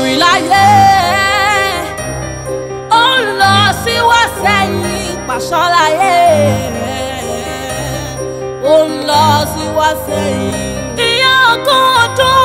rìn láyé ó ń lọ sí wá sẹ́yìn pàṣọ láyé ó ń lọ sí wá sẹ́yìn ìyá ọkàn ọdún.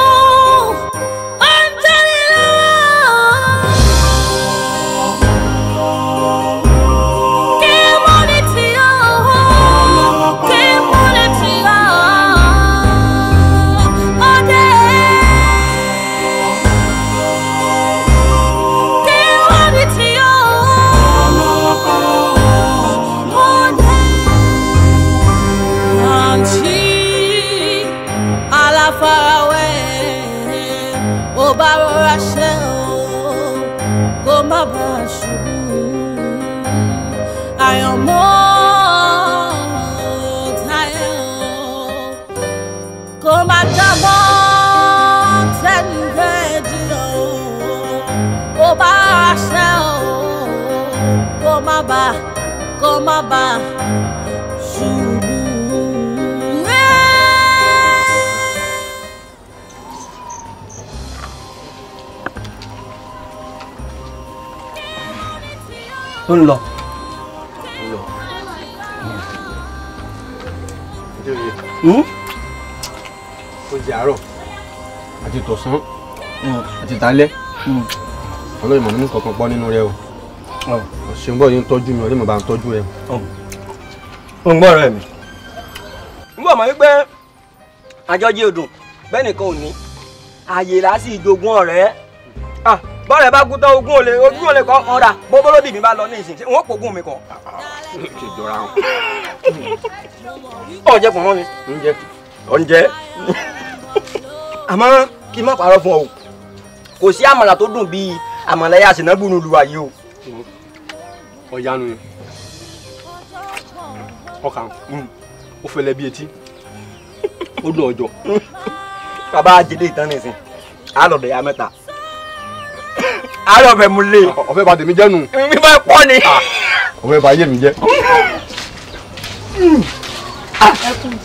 Kó má bà ṣubú. Ó ń lọ. Ó jẹ́ àárọ̀ àti tọ̀sán àti tálẹ́. Ọlọ́run mọ̀ nínú kankan pọ́ nínú rẹ o. Ṣé ń bọ̀ yín tọ́jú mi, ọdún mọ̀ bá ń tọ́jú ẹ. Ó ń gbọ́ ọ̀rẹ́ mi. Ń bọ̀ mọ̀ wípé àjọjí odùn bẹ́ẹ̀ nìkan ò ní. Ààyè lásì ìjogún ọ̀rẹ́. Bọ́ọ̀rẹ́ bá kú tán ogún olè kọ́ ọ̀dà bóbólóbì mi bá lọ ní ìsìn ṣé wọ́n pògùn mi kàn. Ṣé jọra wọn? Ọ̀jẹ̀ pọ̀ mọ́ mi. Oúnjẹ. Àmọ́ kí n má parọ́ fún ọ o. Kò sí àmàlà tó dùn bíi àmàlà ẹ̀yà Sìnábù ní olúwa yìí o. Ọ̀yánu ni. Ọkàn ó fẹlẹ̀ bí etí. Ó dùn ọjọ́. Bàbá àjèlé ìtàn nìsín. A lọ bẹ̀yà mẹ́ta. A lọ bẹ̀ mú lé. Ọ̀fẹ́ bá tèmi jẹ́ nù. Mi bá pọ̀ ni. Ọ̀fẹ́ bá yé mi jẹ́.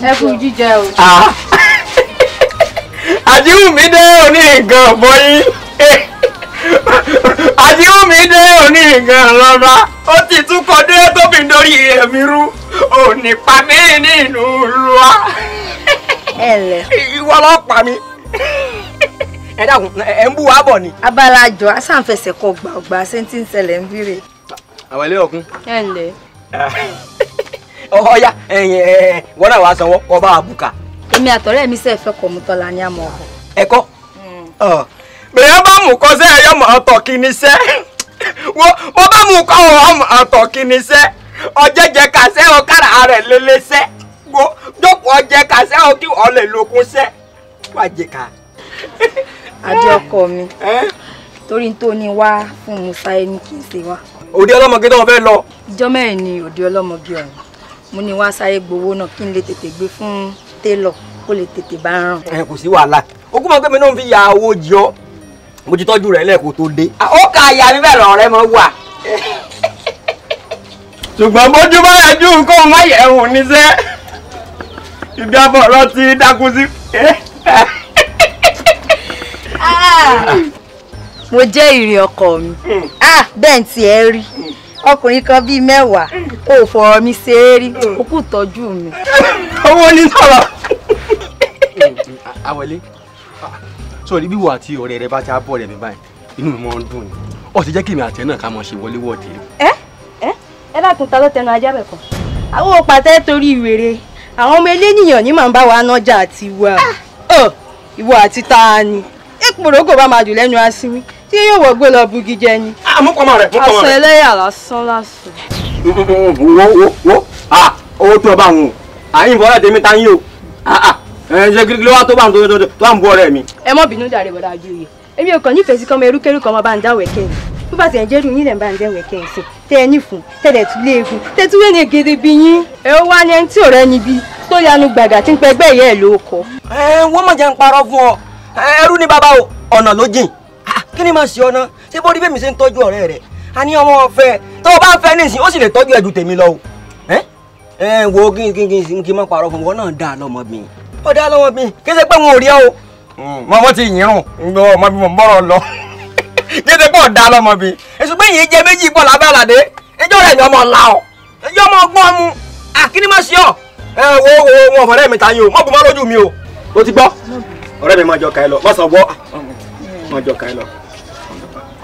Ẹ kú jíjẹ o. Àdìhùn mi dé òní nǹkan bọ́yìn. Àdìhùn mi dé òní nǹkan lọ́ba. Ó ti tún kọ dé tóbi lórí ẹ̀mí rú. Òní pa mí nínú lùwà. Ẹ ǹlẹ́. Ìwọ ló pa mí. Ẹ dákun ẹ ń bú wa bọ̀ ni. Abalajọ asáǹfẹsẹ̀ kọ gbàgbà sẹ́ńtì ń ṣẹlẹ̀ ń bírè. Àwọn ilé ọ̀kun. Ẹ ǹlẹ́. Ọ̀ya wọ́n náà wá sanwó kọ́ bá wa bùkà. Èmi àtọ̀rẹ́ mi sẹ́ẹ̀ fẹ́ kọ̀ mú tọ́la ní àmọ́ ọ̀hún. Ẹ̀kọ́. Bẹ̀rẹ̀ bá mú kọ́ sẹ́ ẹ̀yọ́ mọ̀ ọ̀tọ̀ kí ni sẹ́. Wọ́n bá mú kọ́ ọ̀tọ̀ kí ni sẹ́. Ọ̀jẹ̀jẹ̀ kàṣẹ́ ọ̀kára rẹ̀ lélẹ́sẹ́. Jókòó ọ̀jẹ̀ kàṣẹ́ ọ̀kí ọ̀lẹ̀ lókun sẹ́. Wà jẹ ká. Àjọ ọkọ mi. Torí tó ní wá fún Musa ẹni kì í ṣe wá. Òde ọlọ́mọge tó fẹ́ lọ. Ìjọ mẹ́rin ni òde ọlọ́mọge ọ̀hún. Mo ní wá sáré gbowó náà kí n lè tètè gbé fún télọ̀ kó lè tètè bá ràn. Kò sí wàhálà. Ogún mọ̀ pé mi náà fi ya owó jọ. Mo ti tọ́jú rẹ̀ lẹ́ẹ̀kọ́ tó dé. Ó ka aya mi bẹ́ẹ̀ lọ́rẹ́ mọ́ wà. Ṣùgbọ́n bójú bá yẹ ju nǹkan má yẹ̀ wò níṣẹ́. Ibi àbọ̀rọ̀ ti dákun sí. Mo jẹ́ ìrì ọkọ mi. Bẹ́ẹ̀ tí ẹ rí. Ọkùnrin kan bíi 10 ò fọ̀rọ̀ mi ṣe é rí. Ó kù tọ́jú mi. Owó ní sọ̀rọ̀. Àwọ̀lé. Sọ̀rí bí wo àti ọ̀rẹ́ rẹ bá ti á bọ̀ rẹ̀ mi báyìí. Inú mi máa ń dùn ni. Ó ti jẹ́ kí èmi àti ẹ náà ká máa ṣe wọléwọ̀de. Ẹ dákun ta ló tẹnu ajá bẹ̀ kan. Àwọn òpàtẹ́ torí ìwèrè. Àwọn ọmọ eléníyàn ní màá bá wa nájà àti wà. Ìwọ àti ta ni. Èpòrógò bá máa dùn lẹ́nu asínwín. Tí yóò wọ̀ gbé lọ bugi jẹ ni. Mọ́kànmá rẹ̀. Aṣọ ẹlẹ́yà lásán lásán. Wo. Owó tó bá wọn. Àyìn bọ́lá tèmi ta yín o. Ṣé kí ló wá tó bá ń tó à ń bọ́ ọ̀rẹ́ mi. Ẹ mọ́ bínú jàre bọ̀dá Ajóyè. Èmi ò kàn nífẹ̀ẹ́ sí kọ́mọ erúkẹ́rú kan máa bá ń dá wẹ̀kẹ́ ni. Bí bá ti ẹ̀ jẹ́rù yín lẹ̀ ń bá ń dá wẹ̀kẹ́ sí. Tẹ́ ẹ nífun, tẹ́lẹ̀ tún lé egun, tẹ́ tún wé ní ègèdè bí yín. Ẹ ó wá ní ẹni tí ò rẹ́ níbi tó yanu gbàgà tí ń pẹ́ gbẹ́ ìyá ẹ̀ ló kọ. Wọ́n mọ̀ jẹ́ ń parọ́ fún ọ. Ẹrú ni bàbá o, ọ̀nà ló jìn. Kí ni máa ṣe ọ náà? Ṣé bó rí bẹ́ẹ̀ mi ṣe ń tọ́jú ọ̀rẹ́ rẹ̀? A ní ọmọ ọ̀fẹ́. Tó o bá ń fẹ́ nísìnyí, ó sì lè tọ́jú ẹ̀ ju tèmi lọ o. Wo kí n má parọ́ fún wọn náà dá lọ́mọbìnrin. Ó dá lọ́mọbìnrin. Kí ṣe pé wọn ò rí ọ o. Wọ́n ti yìnrùn. Ọmọ bí mo ń bọ̀rọ̀ lọ. Jẹ́dẹ̀ pọ̀ dá lọ́mọ bí. Èso pé yìí jẹ méjì pọ̀ lábẹ́ àlàdé. Ẹjọ́ rẹ̀ ni ọmọ ńlá ọ̀. Ẹjọ́ ọmọ ọgbọ́n mu. Àkíní má ṣe ọ́. Wo wọn ọ̀fọ̀rẹ́ mi ta yín o. Má bu má lójú mi o. O ti gbọ́? Ọ̀rẹ́ mi máa jọ ka ẹ lọ. Má sọ gbọ́. Máa jọ ka ẹ lọ.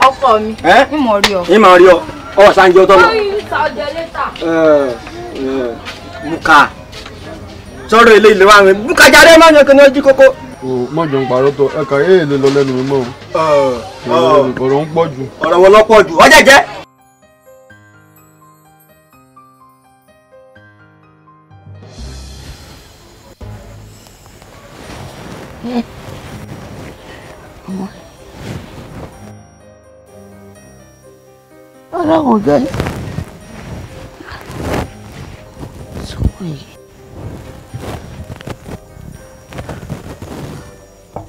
Ọkọ mi. Ìmọ̀ rí ọ. Ìmọ̀ rí ọ. Ọ̀ sáńjẹ ọtọ́ lọ. Báyìí ń ta ọjà lẹ́tà. Buka. Sọ̀rọ̀ ilé ìlú wa mi. Buka jáde máa ń yẹ kí ni ó jí kókó. O má jẹun parọ́ tọ ẹ̀ka èèlè lọ lẹ́nu mi mọ́ o. Ọ̀rọ̀ ń pọ̀ jù. Ọ̀rọ̀ wọn lọ pọ̀ jù. Ọjà jẹ́. Ọlọ́run jẹ́ sọ́wọ́ yìí.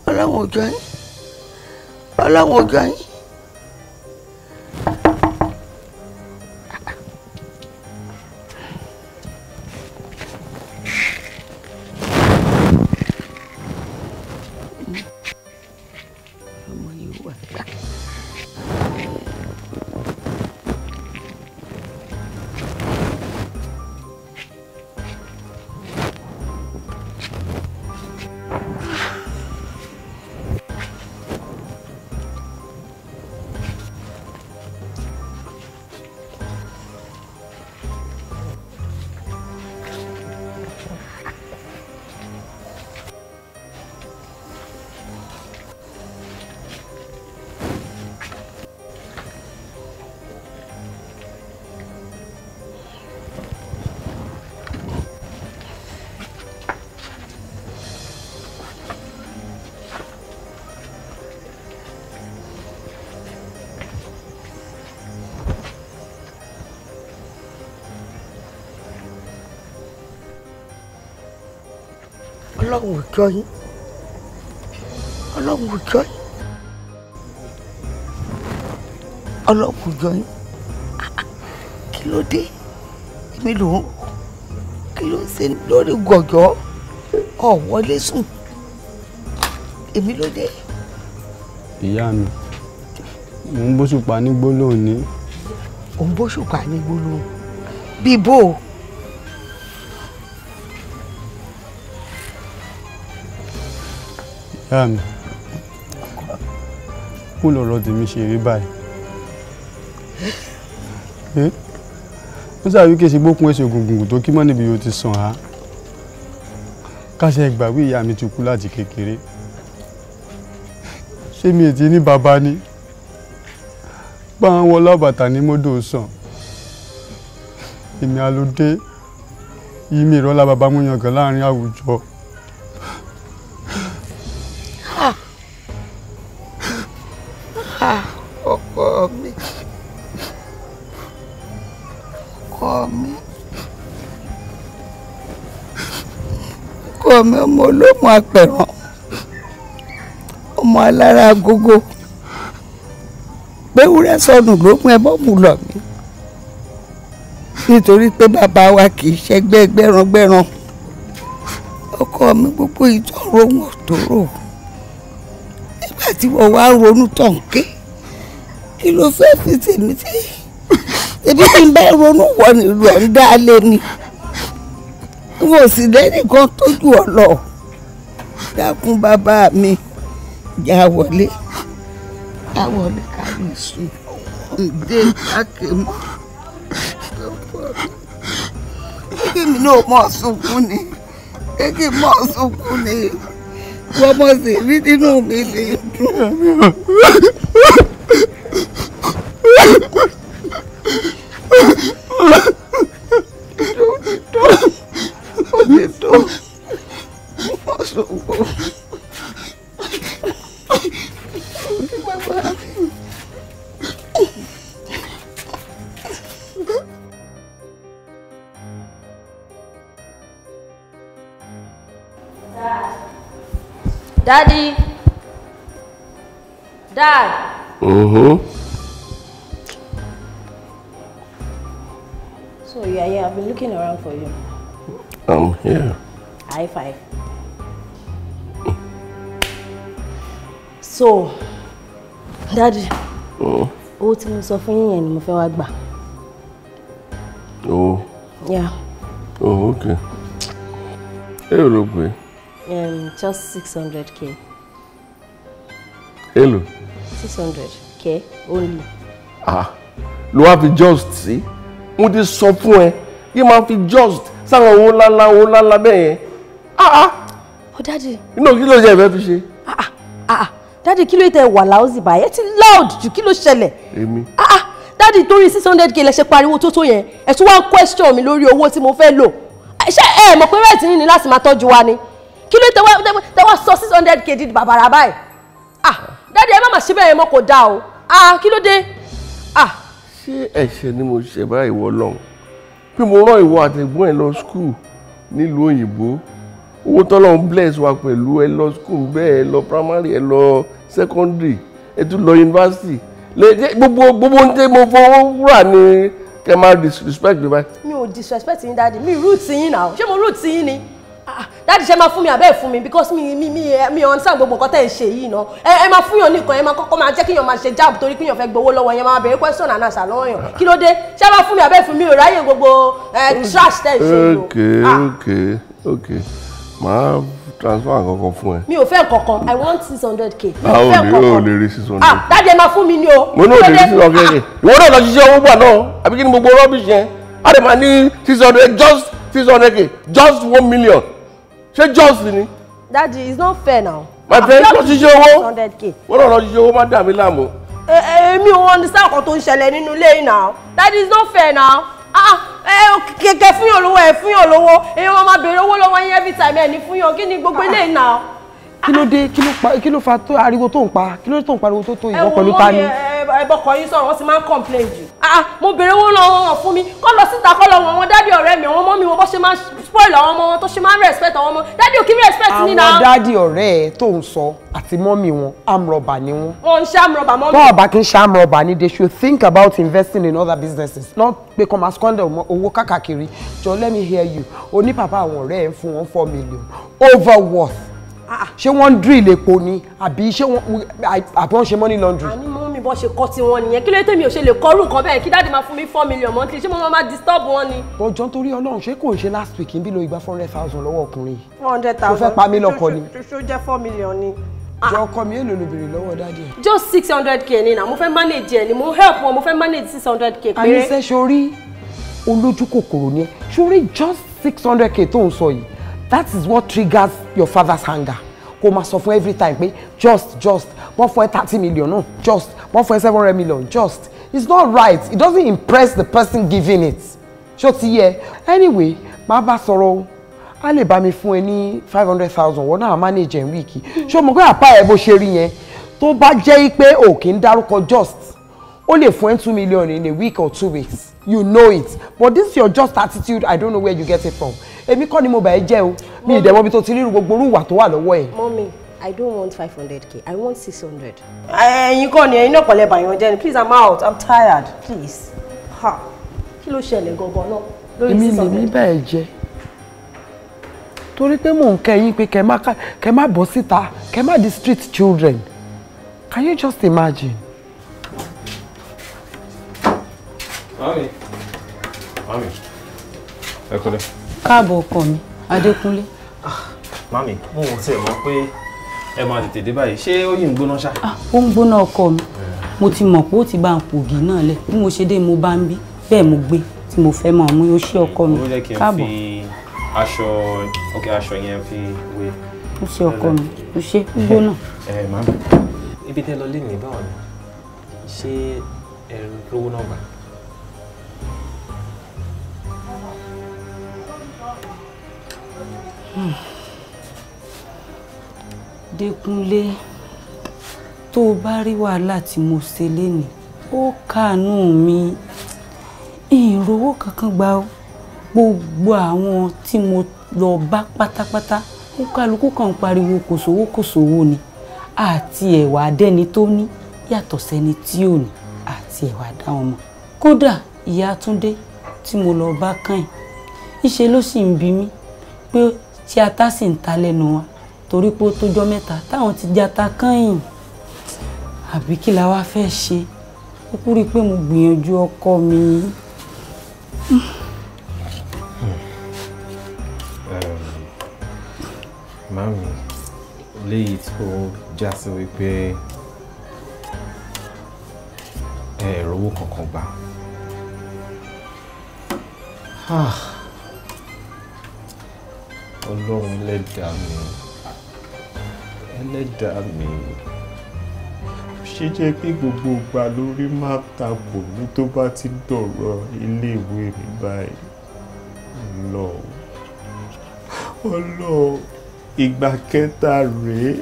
Ọlọ́run jẹ́ Ọlọ́run jẹ́ Ọlọ́run jọ yín. Ọlọ́run jọ yín. Ọlọ́run jọ yín. Kí ló dé? Èmi ló ń kí ló ń ṣe lórí gọ̀jọ́ ọ̀wọ́lé sùn. Èmi ló dé. Ìyá mi, mò ń bóṣùpá ní gbólóhùn ní. Ò ń bóṣùpá ní gbólóhùn. Bí bó o. Ìyá mi, kú lọ̀rọ̀ tèmi ṣe rí báyìí. Ó sàrí kí ṣe gbókun ẹsẹ̀ ògùngùn tó kí mọ́ níbi yóò ti sàn á. Káṣẹ ìgbàwí ìyá mi ti kú láti kékeré. Ṣé mi ètí ní bàbá ní? Bá wọn wọ lábàtà ní mọ́dọ̀ sàn. Èmi alódé yìí mi ìrọ́lá bàbá mú yangàn láàrin àwùjọ. Ọkọ mi. Ọkọ mi. Ọkọ mi ọmọ olómù apẹ̀ràn. Ọmọ alára agogo. Gbéwúrẹ́ sọnù lókun ẹbọ mú lọ mí. Nítorí pé bàbá wa kì í ṣẹgbẹ́ gbẹ́rangbẹ́ran. Ọkọ mi gbogbo ìtọ́rọ wọn tó rò. Nígbà tí wọ́n wá ronú tàn ké. Kí ló fẹ́ fi tèmi tí? Ebi tí ń bá ronú wọ nílùú ẹ̀ ń dá lé ni. Mo sì lẹ́nìkan tójú ọ lọ. Dákun bàbá mi, já wọlé. Já wọlé kárí sùn. Ǹdé jákè mọ́. Kéèké mi náà mọ̀ sunkún ni. Kéèké mọ̀ sunkún ni. Wọ́n mọ̀ sí rí nínú mi lè dùn. Daddy. Dad. So yeah, I've been looking around for you. I'm here. High five. So, Daddy, Owó tí mo sọ fún yín yẹn ni mo fẹ́ wá gbà. Oh. Yeah. Oh, okay. Hello, pé. Just 600k. Hello. 600k only. Ló wá fi just sí. Mo ti sọ fún ẹ, yìí máa fi just sáwọn owó ńláńlá bẹ́ẹ̀ yẹn. Oh, Daddy. Inú kí ló jẹ́ ìfẹ́ fi ṣe? Daddy, kí ló tẹ wà láòsì báyìí? Ẹ ti loud jù, kí ló ṣẹlẹ̀? Èmi. Daddy, torí 600k lẹ ṣe pariwo tó yẹn. Ẹ tún wá ń question mi lórí owó tí mo fẹ́ lò. Ṣé ẹ mọ̀ pé right yín ni láti máa tọ́jú wa ni? Kí ló tẹ wá sọ 600k di bàbàrà báyìí? Daddy, ẹ má mà ṣe bẹ́ẹ̀ mọ́ kò dáa o. Kí ló dé? Ṣé ẹ̀ṣẹ̀ ni mo ṣe báyìí wọ lọ́hùn? Pé mo rán ìwọ àtẹ̀gbọ́n ẹ lọ school nílùú òyìnbó. Owó tọ́lọ́run bless wa pẹ̀lú ẹ lọ school bẹ́ẹ̀ ẹ lọ primary ẹ lọ secondary ẹ tún lọ university. Gbogbo ń tẹ́ mo fọwọ́ rà ní kẹ́ máa disrespect mi báyìí. Mi ò disrespect yín Daddy, mi root yín náà. Ṣé mo root yín ni? Daddy, ṣe máa fún mi àbẹ́ fún mi because mi understand gbogbo nǹkan tẹ́ ẹ ṣe yìí náà. Ẹ máa fún yàn nìkan, ẹ máa kọ́kọ́ máa jẹ́ kíyàn máa ṣe jab torí kíyàn fẹ́ gbowó lọ́wọ́ yẹn máa bẹ̀rẹ̀ question and answer lọ́wọ́ yàn. Kí ló dé? Ṣé máa fún mi àbẹ́ fún mi ò ráyè gbogbo trash tẹ́ ẹ ṣe yìí. Okay. Màá transfer kankan fún ẹ. Mi ò fẹ́ kankan, I want 600k. Ò lè rí 600. Daddy, ẹ máa fún mi ní o. Mo ní ò lè rí 600k. Ìwọ náà lọ ṣiṣẹ́ owó gbà náà àbí kí ni gbogbo rubbish yẹn? A lè máa ní 600 just 600k just 1 million. Ṣé just ni? Daddy, it's not fair now. My friend lọ ṣiṣẹ́ owó. 600k. Wọ́n náà lọ ṣiṣẹ́ owó má dà mí láàmú. Mi ò understand nǹkan tó ń ṣẹlẹ̀ nínú ilé yìí now. Daddy, it's not fair now. Kẹ̀kẹ́ fún yàn lówó ẹ̀ fún yàn lówó. Èèyàn máa béèrè owó lọ́wọ́ yín every time ẹ̀ ní fún yàn. Kí ni gbogbo ilé yìí now? Kí ló dé? Kí ló fa tó ariwo tó ń pa? Kí ló dé tó ń pariwo tó ìwọ pẹ̀lú ta ni? Ẹ̀bọ̀kọ̀ yín sọ̀rọ̀ wọ́n sì máa ń complain jù. Mo béèrè owó lọ́wọ́ wọn fún mi. Kọ́ lọ síta kọ́ lọ wọn dádì ọ̀rẹ́ mi, àwọn ọmọ mi wọ́n bó ṣe máa ń spoil àwọn ọmọ wọn tó ṣe máa ń respect àwọn ọmọ. Dádì ò kí respect ní náà. Àwọn dádì ọ̀rẹ́ ẹ̀ tó ń sọ àti mọ́mì wọn amrọ̀bà ni wọ́n. Wọ́n ń ṣe amrọ̀bà mọ́mì. Tọ́wọ́ bá kí ń ṣe amrọ̀bà ni they should think about investing in other businesses not pé kọ́ máa squander owó kákàkiri. Jọ let me hear you. O ní bàbá àwọn ọ̀rẹ́ ẹ̀ ń fún wọn 4 million over worth. Ṣé wọ́n drill epo ni àbí wọ́n ṣe money laundry? Àní mọ́ mi bọ́ ṣe kọ́ tí wọ́n nìyẹn kí ló tèmi ò ṣe lè kọ́rù nǹkan bẹ́ẹ̀ kí dáàdì máa fún mi 4 million monthly ṣé mo máa disturb wọn ni. Bọ́jọ́ torí Ọlọ́run ṣé kò ń ṣe last week níbi lo igba 400,000 lọ́wọ́ ọkùnrin yìí. 400,000 tó fẹ́ pa mí lọ́kọ ni. ṣó jẹ́ 4 million ni. Jọ ọkọ mi èlò ló béèrè lọ́wọ́ dáàdì ẹ̀. Just 600k ni na mo fẹ́ manage ẹ̀ ni mo help wọn mo fẹ́ manage 600k péré. Àníṣe sórí olójú kòkòrò ni ẹ sórí just 600k tó ń sọ yìí that is what triggers your father's anger. Kò máa sọ fún every time pé just wọ́n fún ẹ 30 million no just wọ́n fún ẹ 700 million just it's not right it doesn't impress the person giving it ṣó ti yẹ anyway máa bá sọ̀rọ̀ o a lè bá mi fún ẹ ní 500,000 wọ́n náà manage ẹ̀ wíìkì ṣó mọ̀ pé àpá ẹ̀ bó ṣe rí yẹn tó bá jẹ́ pé ò kì í dárúkọ just ó lè fún ẹ 2 million in a week or 2 weeks you know it but this your just attitude I don't know where you get it from èmi kọ́ ni mo bá ẹ jẹ́ o mi ìdẹ̀wọ́ bí tó ti ríru gbogbo orúwà tó wà lọ́wọ́ ẹ̀. Mommy, I don't want 500k I want 600. ẹ̀yin kọ́ ni ẹ̀yin náà kọ́ lẹ́ bàyàn jẹ́ ni please I'm out I'm tired please. Kí ló ṣẹlẹ̀ gangan náà lórí 600. èmi lèmi bá ẹ jẹ torí pé mò ń kẹ́ yín pé kẹ́ má bọ́ síta kẹ́ má di street children can you just imagine. Mami, ẹ kúlẹ̀. Káàbọ̀ ọkọ mi, Adékúnlé. Mami, mo ò tiẹ̀ mọ̀ pé ẹ máa tètè dé báyìí. Ṣé ó yìí ń gbóná ṣá? Ó ń gbóná ọkọ mi. Mo ti mọ̀ pé ó ti bá ń pògì náà lẹ̀. Bí mo ṣe dé mo bá ń bí. Bẹ́ẹ̀ mo gbé tí mo fẹ́ mọ̀ mú yóò ṣe ọkọ mi. Ó jẹ́ kí n fi aṣọ yẹn fi wé. Ó ṣe ọkọ mi. Ó ṣe gbóná. Mami, ibi tẹ́ lọ lé ní báwo ni? Ṣé ẹ rówó náà gbà? Dékúnlé, tó o bá rí wàhálà tí mo ṣe lénìí, ó kàánú mi. Ìrówó kankan gba gbogbo àwọn tí mo lọ bá pátápátá. Ó kálukú kan pariwo kò sówó ni. Àti ẹ̀wà dẹ́ni tó ní yàtọ̀ sẹ́ni tí ò ní. Àti ẹ̀wà dá wọn mọ̀. Kódà ìyá Túndé tí mo lọ bá kàn ìṣe ló sì ń bi mí pé tí ata sì ń ta lẹ́nu wa torí pé ó tójọ́ mẹ́ta táwọn ti jata kányìn àbí kí la wá fẹ́ ṣe kúkú rí i pé mo gbìyànjú ọkọ mi. Mami, léyìí tó já sí wípé rówó kankan gbà. Ọlọ́run ẹlẹ́dàá mi ṣe jẹ́ pé gbogbo ìgbà lórí máa takò ní tó bá ti dọ̀rọ̀ iléèwé mi báyìí. Ọlọ́run ìgbà kẹta rèé.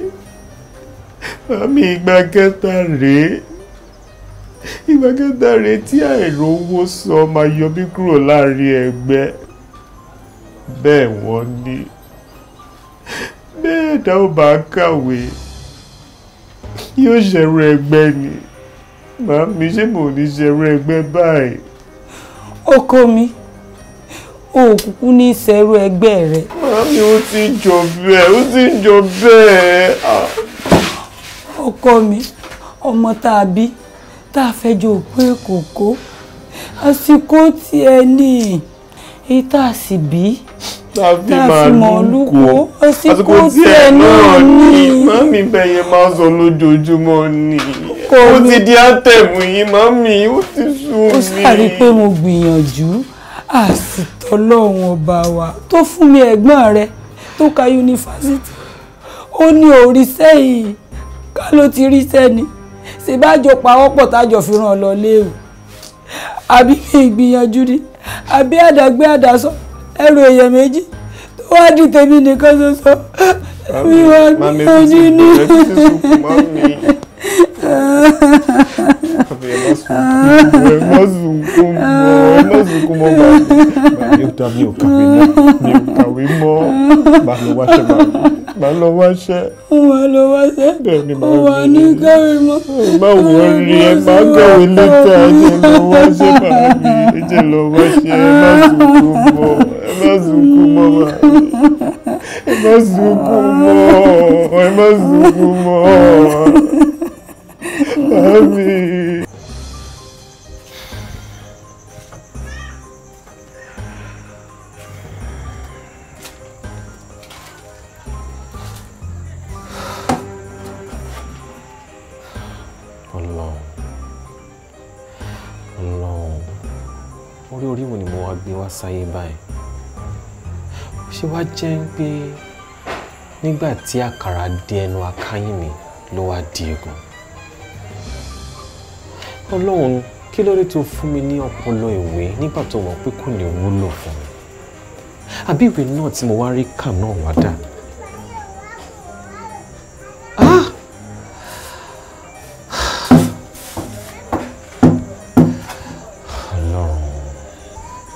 Mami, ìgbà kẹta rèé tí àìrówó sọ máa yọ mí kúrò láàrin ẹgbẹ́. Bẹ́ẹ̀ wọ́n ní bẹ́ẹ̀ dá ò bá kàwé yóò ṣẹ̀rù ẹgbẹ́ ni. Màmí, ṣé mo ní ṣẹ̀rù ẹgbẹ́ báyìí? Ọkọ mi, o kúkú ní ṣẹ̀rù ẹgbẹ́ rẹ. Màmí, ó ti jọ bẹ́ẹ̀. Ọkọ mi, ọmọ tá a bí tá a fẹ́ jọ òpó èkókó àsìkò tí ẹ ní èyí tá a sì bí tá a fi mọ̀ lúkọ àsìkò tí ẹ náà ní. Màmí, bẹ́yẹ máa sọ lójoojúmọ́ ni. Ó ti di àtẹ̀mù yìí, màmí, ó ti sú mi. Ó sáré pé mo gbìyànjú àsìtọ́lọ́run ọba wa tó fún mi ẹ̀gbọ́n rẹ tó ka yunifásitì. Ó ní òrìṣẹ́ yìí ká ló ti ríṣẹ́ ni ṣe bá jọ pawọ́pọ̀ tájọ fi ràn lọ léwu. Àbí mi ìgbìyànjú ni àbí àdàgbé àdàsọ ẹrù èèyàn méjì tó wá di tèmi nìkan ṣoṣo. Mi wá gbìyànjú ní. Ẹ má sunkún mọ́ bàbí ó dá mi ò kàwé mọ́ bá lọ wáṣẹ́. Bẹ́ẹ̀ ni màá wà ní kàwé mọ́. Má wọ́n rí ẹ má kàwé létà ẹjẹ́ lọ wáṣẹ́ bàbí ẹjẹ́ lọ wáṣẹ́ ẹ má sunkún mọ́ bàbí. Orí wo ni mo wá gbé wá sáyé báyìí? Ṣé wá jẹ́ pé nígbà tí àkàrà dé ẹnu akáyín mi ló wá di egun? Ọlọ́run, kí ló dé tó fún mi ní ọpọlọ ìwé nígbà tó mọ̀ pé kò ní wúlò fún mi? Àbí ìwé náà tí mo wá rí kà náà wá dà?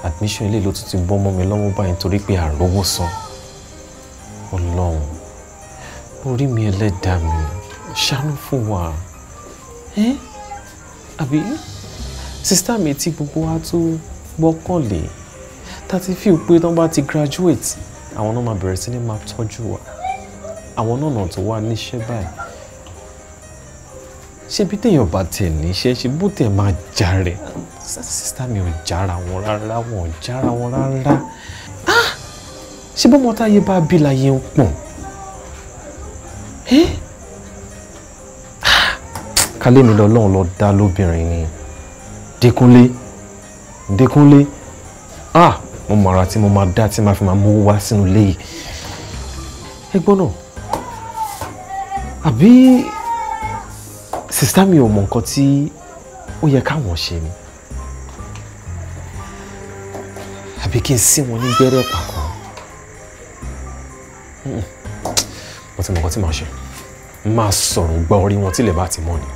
Admission ilé ló tún ti bọ́ mọ́ mi lọ́wọ́ báyìí nítorí pé àrówó san. Ọlọ́run, orí mi ẹlẹ́dàá mi, ṣàánú fún wa. Àbí sísítà mi tí gbogbo wa tó gbọ́kànlé tàti fi pé tán bá ti graduate àwọn náà máa bẹ̀rẹ̀ sí ní máa tọ́jú wa. Àwọn náà tó wà níṣẹ́ báyìí. Ṣé bí téèyàn bá tẹ̀ níṣẹ́ ṣe bó tẹ̀ máa jà rẹ̀? Sísítà mi ò jára wọn rárá, wọn ò jára wọn rárá. Ṣé bọ́mọ táyé bá bí láyé ń pọ̀n? Kálé mi lọ́lọ́run lọ dá lóbìnrin ni. Dékúnlé. Mo mọ ara tí mo máa dá tí máa fi máa mú wá sínú ilé yìí. Ẹgbọ́n náà, àbí sísítà mi ò mọ nǹkan tí ó yẹ káwọn ṣe ni? Àbí kí n sí wọn ní gbẹ́rẹ́ pàkọ́? Mo ti mọ nǹkan tí màá ṣe. Máa sọ̀rọ̀ gba orí wọn tílẹ̀ bá ti mọ́ ni.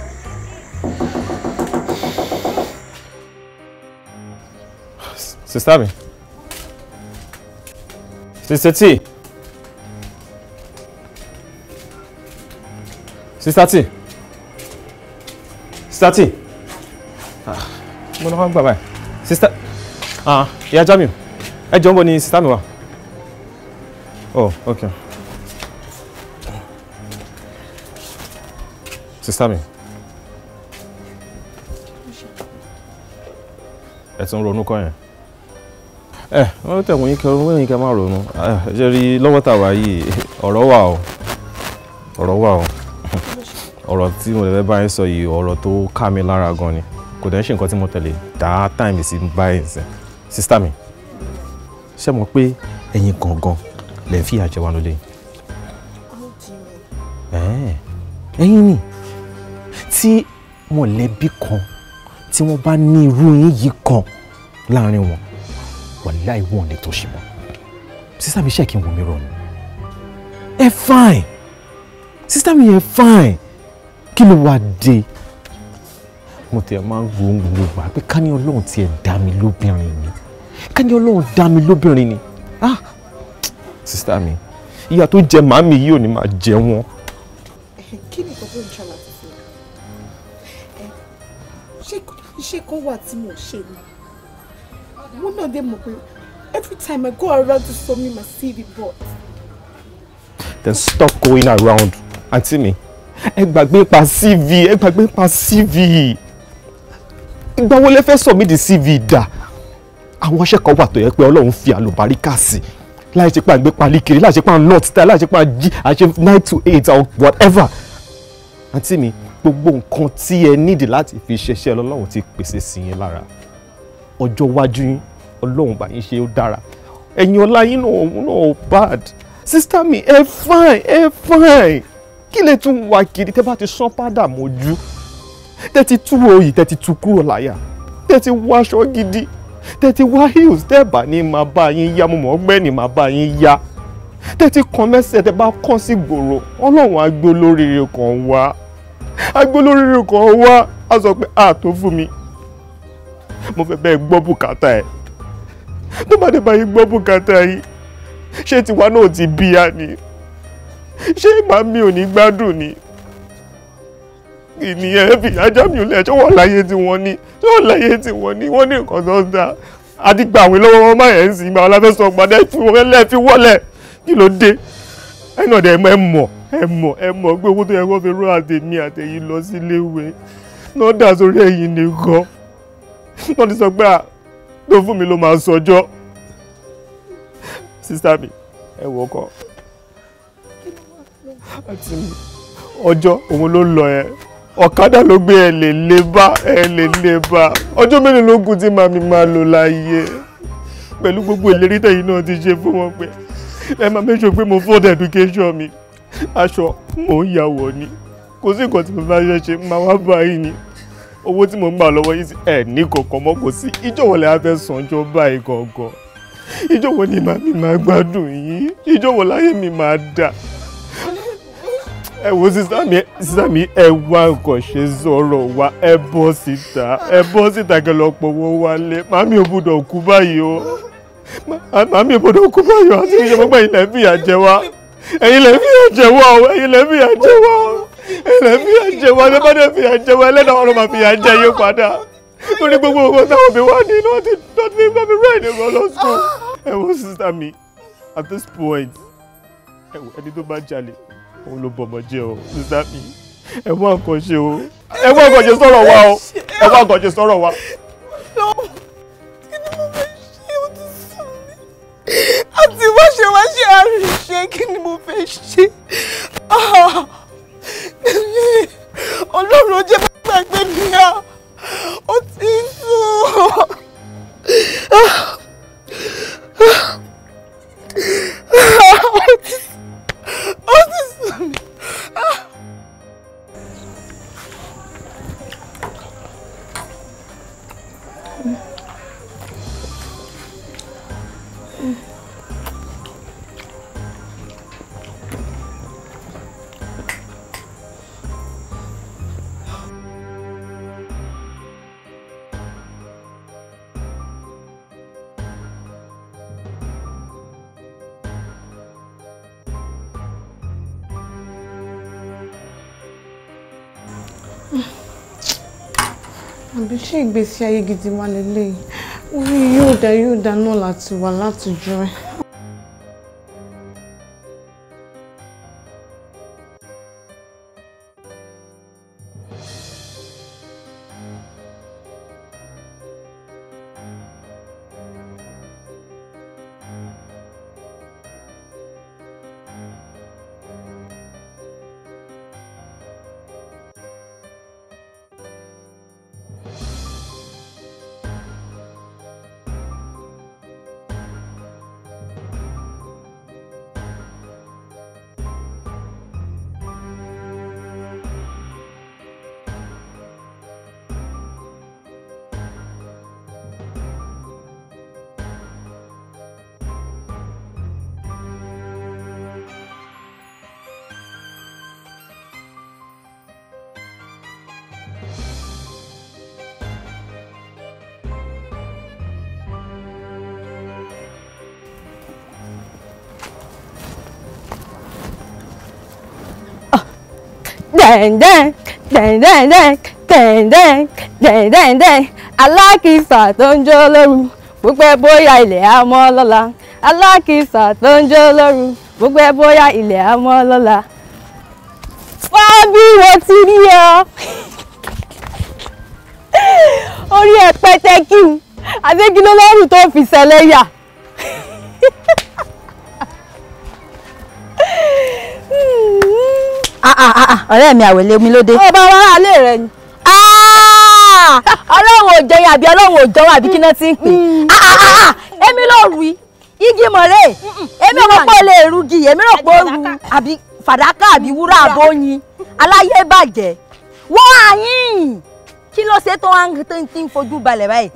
Sister mi. Sister T. Sister T. Sister T. Mo lọ wá gbà báyìí. Sister. Ìyá Jamiu. Ẹ jọ̀ọ́ níbo ni sister mi wà? Oh, okay. Sister mi. ẹ tún ronú kọ́ yẹn. Wọ́n tẹ̀wọ̀n yín kẹ́ máa ronú. Ṣé rí lọ́wọ́ tàwa yìí ọ̀rọ̀ wà o. Ọ̀rọ̀ tí mo lè fẹ́ bá yín sọ yìí ọ̀rọ̀ tó ká mi lára gan ni. Kò dẹ̀ ń ṣe nǹkan tí mo tẹ̀lé dá táìmì sí báyìí sìn. Sísítà mi, ṣé mo pé ẹ̀yin gangan lè ń fìyà jẹ wá lólè? Ẹ̀yin ni tí mọ̀lẹ́bí kan tí wọ́n bá ní irú yín yìí kan láàrin wọn wàláì wọn lè tó ṣe mọ́. Sísítà mi ṣe kí n wò mí rọ ni. Ẹ fine, sísítà mi ẹ fine, kí ló wá dé? Mo tẹ̀ máa ń gbogbo gbà pé ká ní Ọlọ́run tiẹ̀ dá mi lóbìnrin ni, ká ní Ọlọ́run dá mi lóbìnrin ni. Sísítà mi, ìyà tó jẹ màmí yìí ò ní máa jẹ wọ́n. Kí ni ìkọ̀kọ̀ ìṣàlà ti fi ṣé kó wà tí mo ṣe ni? Wọ́n náà dé mọ̀ pé every time I go around to submit my CV board. Then stop going around. Àǹtí mi, ẹ gbàgbé pa CV, Ìgbà wo lẹ fẹ́ submit the CV dà? Àwọn iṣẹ́ kan wà tó yẹ pé Ọlọ́run fi àlùbáríkà sí. Láì ṣe pé à ń gbé palí kiri, láì ṣe pé à ń nọ́ọ̀tì táì, láì ṣe pé à ń jí àṣẹ 9 to 8 or whatever. Àǹtí mi, gbogbo nǹkan tí ẹ nídìí láti fi ṣiṣẹ́ Ọlọ́run ti pèsè sí yín lára. Ọjọ́ iwájú yín Ọlọ́run bá yín ṣe ó dára. Ẹ̀yin ọlá yín náà bad. Sísítà mi, ẹ fine. Kí lè tún wá kiri tẹ́ bá ti sán pádà mójú? Tẹ́ ti tú òyì, tẹ́ ti tú kúrò láyà. Tẹ́ ti wá aṣọ gidi. Tẹ́ ti wá heels, tẹ́ bá ní máa bá yín yá, mo mọ̀ ọgbẹ́ni máa bá yín yá. Tẹ́ ti kan mẹ́sẹ̀, tẹ́ bá kàn sí gbòòrò. Ọlọ́run á gbé olóríire kan wá. A sọ pé tó fún mi. Mo fẹ́ bẹ́ẹ̀ gbọ́ bùkátà ẹ̀. Tó bá dé báyìí gbọ́ bùkátà yìí, ṣé tiwa náà ti bíyà ni? Ṣé màmí ò ní gbádùn ni? Ìnìyẹn fi ajá mi ò lẹ̀ ṣé wọ́n láyé tí wọ́n ní? Wọ́n ní nǹkan tó ń da. Àdìgbà àwọn lọ́wọ́ wọn máa yẹn ń sìn ìgbà wọn láfẹ́ sọ padà fi wọ́lẹ̀. Kí ló dé? Ẹ̀yin náà dẹ̀ ẹ mọ̀ pé owó tó yẹ kó fi rú àtẹ̀mí àtẹ̀yìn lọ sí iléèwé náà dà sórí ẹ̀yìn nìkan. Wọ́n ti sọ pé tó fún mi ló máa sọjọ́. Sísá mi, ẹ wò kọ́. Àti ọjọ́ òun ló lọ ẹ. Ọ̀kadà ló gbé ẹ lè lé bá. Ọjọ́ mélòó ló kù tí màmí máa lò láyé? Pẹ̀lú gbogbo ìlérí tẹ̀yìn náà ti ṣe fún wọn pé ẹ máa make sure pé mo fund education mi. Aṣọ mò ń yàwọ̀ ni. Kò sí nǹkan tí mo bá ṣe máa wá báyìí ni. Owó tí mo ń gbà lọ́wọ́ yìí ẹ̀ ní kọ̀ọ̀kan mọ́ kò sí. Ìjọ̀wọ́ lẹ á fẹ́ sanjọ́ báyìí gangan. Ìjọ̀wọ́ ni màmí máa gbádùn yín. Ìjọ̀wọ́ láyé mi máa dà. Ẹ wo sísá mi ẹ wá nǹkan ṣe sọ̀rọ̀ wa, ẹ bọ́ síta kẹ́ lọ pọ̀wọ́ wálé. Màmí ò gbọ́dọ̀ kú báyìí o. Àti ìṣe gbogbo ẹ̀yin lẹ fìyà jẹ wá. Ẹ̀yin lẹ fìyà jẹ wá. Ṣé bá dé fìyà jẹ wá ẹlẹ́dàá wọn ló máa fìyà jẹ yín padà. Torí gbogbo nǹkan táwọn òbí wá ní iná ti fi gbọ́ mi rẹ̀ ní wọn lọ sùn. Ẹ wo sísá mi, at this point, ẹni tó bá jalè òun ló bọ̀mọ̀ jẹ́ o. Sísá mi, ẹ wá nǹkan ṣe o. Ẹ wá nǹkan ṣe sọ̀rọ̀ wa o. Ẹ wá nǹkan ṣe sọ̀rọ̀ wa. Àti wá ṣe àríṣe kí ni mo fẹ́ ṣe? Ọlọ́run jẹ́ gbàgbé mi ó ti sùn. Ó ti sùn mí. Àbí ṣé ìgbésí ayé gidi wà lélẹ́yìí? Orí yóò dá náà láti wà látijọ́ ẹ̀. dẹ̀ndẹ̀n dẹ̀ndẹ̀ndẹ̀n dẹ̀ndẹ̀n dẹ̀ndẹ̀ndẹ̀n alákìísà tó ń jó lóru gbogbo ẹ bóyá ilẹ̀ á mọ́ lọ́la alákìísà tó ń jó lóru gbogbo ẹ bóyá ilẹ̀ á mọ́ lọ́la. wá bí mo ti rí ọ orí ẹ pẹ́tẹ́kì àdégi ló lọ́rùn tó fi ṣẹlẹ́yà. ọ̀rẹ́ mi àwẹ̀lé mi lóde. ọba wa alẹ́ rẹ ni. ọlọ́run ò jẹyìn àbí ọlọ́run ò jọwọ́ àbí kí náà ti ń pè. èmi ló rù igi mọ̀rẹ́ èmi rò pé ó lè rugi èmi rò pé ó ru àbí fàdákà àbí wúrà àbóyin aláyé bàjẹ́ wọ́n àyìn kí ló ṣe tó ń fojú balẹ̀ báyìí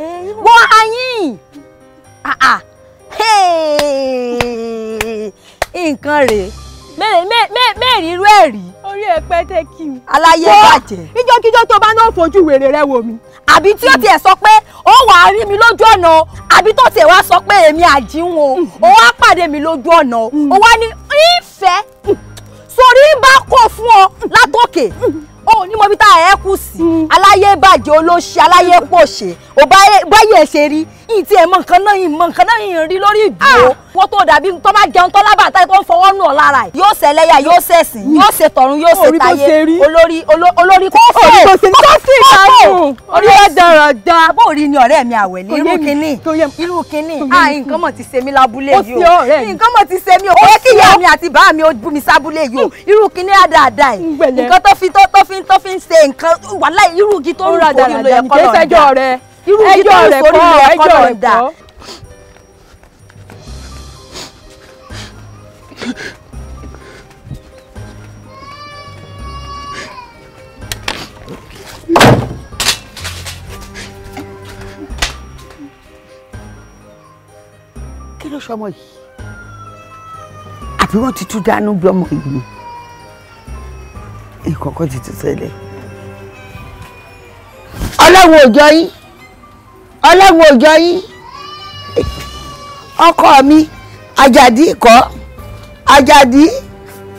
wọ́n àyìn nǹkan rèé mẹ́rin irú ẹ̀ rí. orí ẹ pẹ́tẹ́ kí n. aláyé bàjẹ́. ìjọ́kíjọ́ tó bá náà fojú wèrè rẹ wò mí. àbí tí ó tiẹ̀ sọ pé ó wàá rí mi lójú ọ̀nà àbí tó tiẹ̀ wá sọ pé èmi àjíwọ̀n ó wá pàdé mi lójú ọ̀nà ó wá ní ìfẹ́ sórí bá kó fún ọ látòkè ó ní mo bí tá ẹ kù sí aláyé bàjẹ́ olóṣì aláyé pòṣè ò báyé ẹ ṣe rí ìtì ẹ̀ mọ̀ nǹkan náà yìí rí lórí ìdúró wọ́n tó dàbí tó máa jẹun tó lábàtà tó ń fọwọ́ nù ọ́ lára ẹ̀ yóò ṣẹlẹ́yà yóò ṣẹ̀sìn yóò ṣe tọ̀run yóò ṣe táyé olórí kófò orí ẹ̀ dọ̀rọ̀ dán abó rí ni ọ̀rẹ́ mi àwẹ̀lé irú kínní nǹkan mọ̀ ti ṣe mí lábúlé yìí o nǹkan mọ̀ ti ṣe mí o kò kí ìyá mi àti bàá mi ó bú mi sábúlé yìí o irú kínní àdáadáa ẹ̀ nǹkan tó fi ń ṣe nǹkan wàhálà irú igi tó ń forí ló yẹ kọ́ lọ́ọ̀dà irú igi tó ń forí ló yẹ kọ́ lọ́ọ̀dà. kí ló ṣọmọ yìí àbí wọ́n ti tún dánú bí ọmọ yìí ni ìkọ̀kọ̀ ti tún ṣẹlẹ̀. ọlọ́run òjò yín ọlọ́run òjò yín ọkọ mi Àjàdí ikọ̀ Àjàdí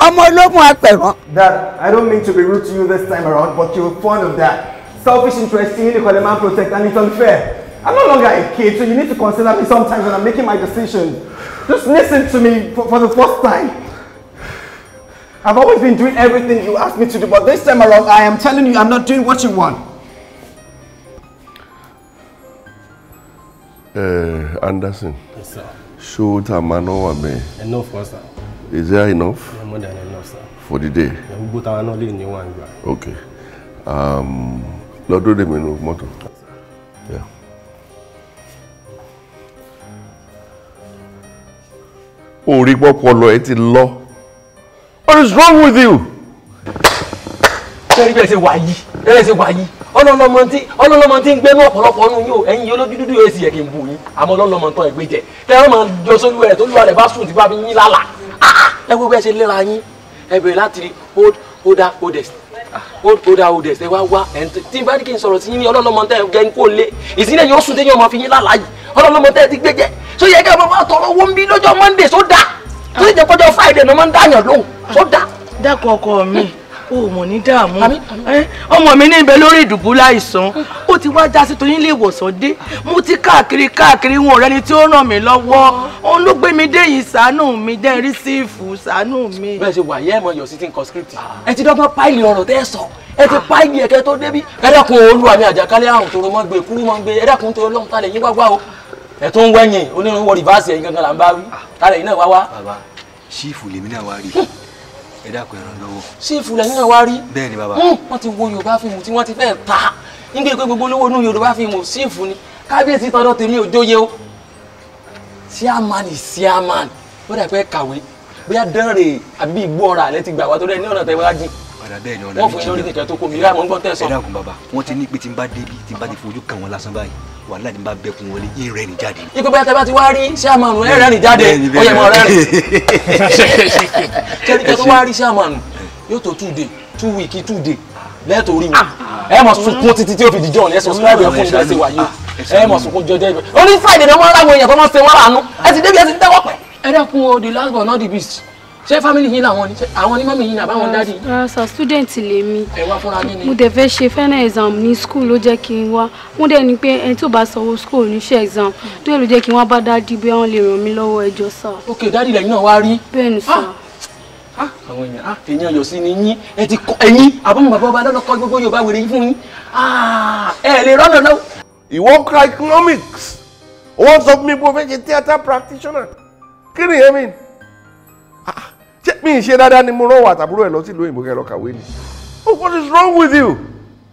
ọmọ ológun apẹ̀rán. Dad, I don't mean to be rude to you this time around, but you're fond of that. Selfish interest in the man protect, and it's unfair. I'm no longer a kid, so you need to consider me sometimes when I'm making my decisions. Just listen to me for the first time. I've always been doing everything you asked me to do, but this time around, I am telling you I'm not doing what you want. Anderson. Yes, sir. Show Tamano Wame. Enough, sir. Is there enough? Yeah, more than enough, sir. For the day? Yeah, we both are not living in one. Okay. Lord, do them in motor. Yeah. Oh, Rick, what is wrong with you? ọlọ́lọ́mọ tí ń gbé ní ọ̀pọ̀lọpọ̀ ọ̀nù yóò ẹ̀yin yóò lójú dúdú èsì yẹ kí n bù yín àmọ́ ọlọ́lọ́mọ tó ẹ̀gbẹ́ jẹ tẹ́wọ́n máa jọ sórí rẹ̀ tó lúwa rẹ̀ bá sùn tí bá fi yín lálà ẹ wo bẹ́ẹ̀ ṣe léra yín ẹ bẹ̀rẹ̀ láti hold holder holdest hold holder holdest ẹ wá tí n bá ní kí n sọ̀rọ̀ sí yín ní ọlọ́lọ́mọ tẹ́ ẹ gẹ́ ń kó lé ìsílẹ̀ yóò sùn téyàn máa fi yín lálà yìí ọlọ́lọ́mọ tẹ́ ẹ ti gbé jẹ tó yẹ kẹ́ ẹ máa tọrọ owó ń bí lọ́jọ́ Monday sódà tó sì jẹ́ pọ́jọ́ Friday ní wọ́n máa ń dáyàn lóhùn sódà. dákun ọkọ mi o mọ̀ ní dààmú ọmọ mi ní ibẹ̀ lórí ìdùbú láìsàn ó ti wá já sí torí ilé ìwòsàn dé mo ti káàkiri wọn ọ̀rẹ́ ni tí ó ràn mí lọ́wọ́ òun ló gbé mi dé yìí ṣàánú mi dẹ́ rí sífù ṣàánú mi. bẹ́ẹ̀ ṣe wà yẹ́ ẹ̀mọ yọ̀ sí ti ń kọ script ẹ ti dọ́gbọ́n páìlì ọ̀rọ̀ tẹ́ ẹ sọ ẹ ti páìlì ẹ̀kẹ́ tó débí ẹ dákun olúwa mi àjàkálẹ̀ àrùn tó rọmọ gbé kúrú mọ́ gbé ẹ dákun tó lọ́hùn tálẹ̀ yín wá o ẹ tó ń wẹ̀yìn onírúurú rìvásì ẹ̀yìn gangan là ń bá wí tálẹ̀ yín náà wá. bàbá ṣífù lèmi náà wá rí ẹ dákun ẹran lọ́wọ́. ṣífù lẹ́yìn náà wá rí. bẹ́ẹ̀ ni bàbá. wọ́n ti wo Yorùbá fíìmù tí wọ́n ti fẹ́ẹ̀ ta nígbà pé gbogbo olówó inú Yorùbá fíìmù ṣífù ni kábíyèsí tọdọ tèmi ò jóye o. síámánì síámánì ó dà pé kàwé bóyá dánrè àbí ìgbó ọ̀rọ̀ àlẹ́ ti gbà wá tó dẹ̀ ní ọ̀nà tẹ̀ wá jìn. padà bẹ́ẹ̀ ni ọ̀nà wọ́n fún yín lórí kẹ̀kẹ́ tó kó mi láàmú gbọ́ tẹ̀ sọ. ẹ dákun bàbá wọ́n ti ní pé tí n bá débi tí n bá ti fojú kàn wọ́n lásán báyìí wàhálà ni n bá bẹ́kun wọlé yín rẹ̀ ní jáde. ikú bẹ́ẹ̀ tẹ́ bá ti wá rí síámánù ẹ̀ rẹ̀ ní jáde ó yẹ mọ́ rẹ̀ rẹ̀ kẹ́ríkẹ́ tó wá rí síámánù yóò tó 2 week 2 day lẹ́ẹ̀tọ́ rí mi ẹ mọ̀ sunkún títí tí ó fi dìjọ́ ẹ subscribe ẹ fún mi lẹ́sẹ̀ wáyé ẹ mọ̀ sunkún jọjọ́ ibẹ̀ oní Friday náà wọ́n ráwọn èèyàn tó máa ń ṣe wọ́n lànà ẹ ti débi ẹ ti tẹ́wọ́ pẹ́. ẹ dákun o the last but not the least ṣé family yín làwọn ni àwọn ni mọ́mí yín àbáwọn dáàdì. Sir, student lèmi. ẹ wá fúnra yín ni. mo dẹ̀ fẹ́ ṣe final exam ní school ló jẹ́ kí n wá mo dẹ̀ ní pé ẹni tó bá sanwó school níṣẹ́ exam tó yẹ ló jẹ́ kí n wá bá dáàdì bí wọ́n lè ràn mí lọ́wọ́ ẹjọ́ sir. ok dáàdì lẹ́yìn náà wá rí. bẹ́ẹ̀ni sir. àwọn èèyàn yọ̀ sí ni yín ẹ ti kọ ẹ̀yìn àbọ̀mọ̀ bàbá ọba lọ́nà kọ́ gbogbo Yorùbá wèrè yín fún yín ẹ lè rọ́nà náà. ìwọ ka economics wọ́n sọ fún mi pé o fẹ́ ṣe theatre practitioner kí ni yẹn ṣé mi ń ṣe dáadáa ni mo rán wà tàbúrò ẹ̀ lọ sí ìlú òyìnbó kẹ́ lọ kàwé ni. Oh, what is wrong with you?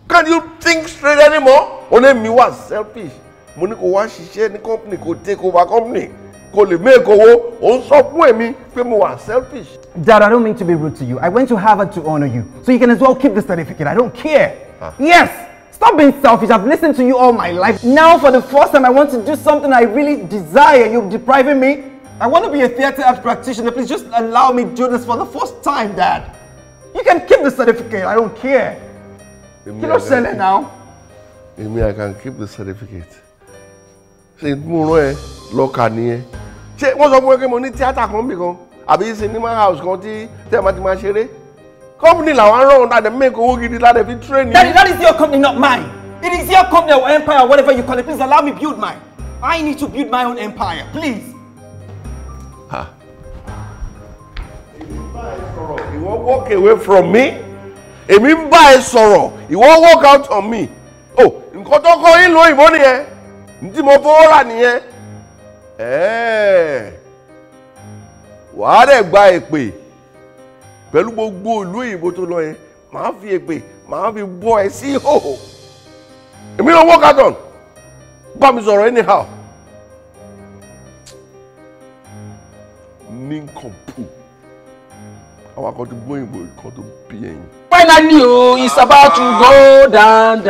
Can't you think straight anymore? O lè mi wá selfish mo ní kó wá ṣiṣẹ́ ní company kó take over company kó lè make owó o ń sọ fún èmi pé mo wà selfish. Dad, I don't mean to be rude to you. I went to Harvard to honor you, so you can as well keep the certificate. I don't care. Yes. Stop being selfish. I've listened to you all my life. Now, for the first time, I want to do something I really desire. You're depriving me. I want to be a theatre arts practitioner. Please just allow me to do this for the first time, Dad. You can keep the certificate. I don't care. You don't sell it now. I can keep the certificate. Ṣé mo rán ẹ lọ́ka nìyẹn? Ṣé wọ́n sọ fún ẹ pé mo ní tíátà kan bì kan? Àbí cinema house kan tí tẹ́ ẹ máa ti máa ṣeré? Company làwọn rán láti make owó gidi láti fi train you. Daddy, that is your company, not mine. It is your company or empire, whatever you call it. Please allow me build mine. I need to build my own empire, please. Ìwọ walk away from me. Èmi ń bá ẹ sọ̀rọ̀. Ìwọ walk out on me. Oh, nǹkan tó kọ́ yín lóyìnbó nìyẹn. Ntí mo fowó rà nìyẹn. Wàá dẹ̀ gba èpè. Pẹ̀lú gbogbo ìlú òyìnbó tó lọ yẹn, màá fi èpè, màá fi bọ́ ẹ sí ìhòhò. Èmi ló walk out on. Bá mi sọ̀rọ̀ anyhow. Nincompoop. Àwọn akọ́tún gbóyìnbó kan tó bí ẹyin. Finally o, it's about to go down.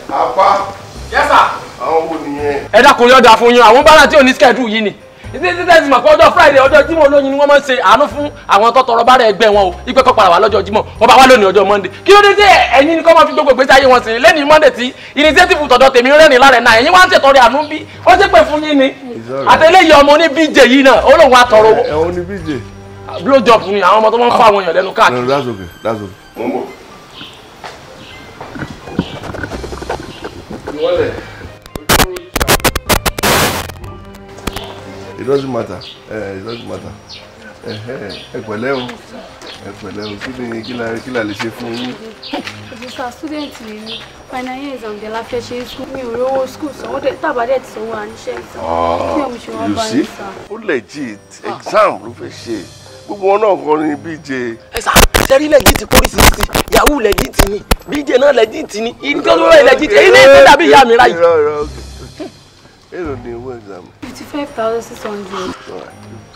Apá. Yes sir. Àwọn wo nìyẹn? Ẹ dákun yọ̀ọ̀dà fún yín, àwọn bára tí ò ní schedule yìí ni. Títí mọ̀ pé ọjọ́ Friday ọjọ́ Jímọ̀ olóyin ni wọ́n máa ń ṣe àánú fún àwọn tó tọrọ bára ẹgbẹ́ wọn o. Ìpè kọ́ padà wá lọ́jọ́ Jímọ̀, wọ́n bá wá lónìí ọjọ́ Monday. Kí ló dé tí ẹ̀yin ni kọ́ máa fi gbogbo ìgbésí ayé wọn sìn lẹ́ni Monday tí initiative tọ̀dọ̀ tèmi rẹ́ni lára ẹ̀ náà ẹ̀yin wá ń ṣètọrẹ àánú bí wọ́n ṣe pè fún yín ni. Àtẹlẹ́yìn ọmọ ní BJ yìí náà ó lóun á tọrọ owó. Ẹ̀wọ̀n ní BJ. Blow job ni àwọn ọmọ tó máa ń fa àwọn èèyàn lẹ́nu káàkiri. No, that's okay. That's okay. Mọ̀mọ́. Ìwọ́lẹ̀. It doesn't matter. It doesn't matter. Ẹ pẹ̀lẹ́ o. Ẹ pẹ̀lẹ́ o. Kí la lè ṣe fún yín? Sir, student ni final year exam de la fẹ́ ṣe school mi ò rówó school sanwó dé tàbádẹ́ ti sanwó àníṣe exam. Kí ọmọ ṣe wá bá yín sá. Ó legit exam ló fẹ́ ṣe. Gbogbo wọn náà kọ́ ni BJ. Ẹ sà, sẹ́rí legit pórísìsì, Yahoo legit ni, BJ náà legit ni, ìdíkọ́sọ́rọ́ legit, èyí ní ìpín dàbí ìyá mi ráyìí. Èló ni owó exam? 55,600.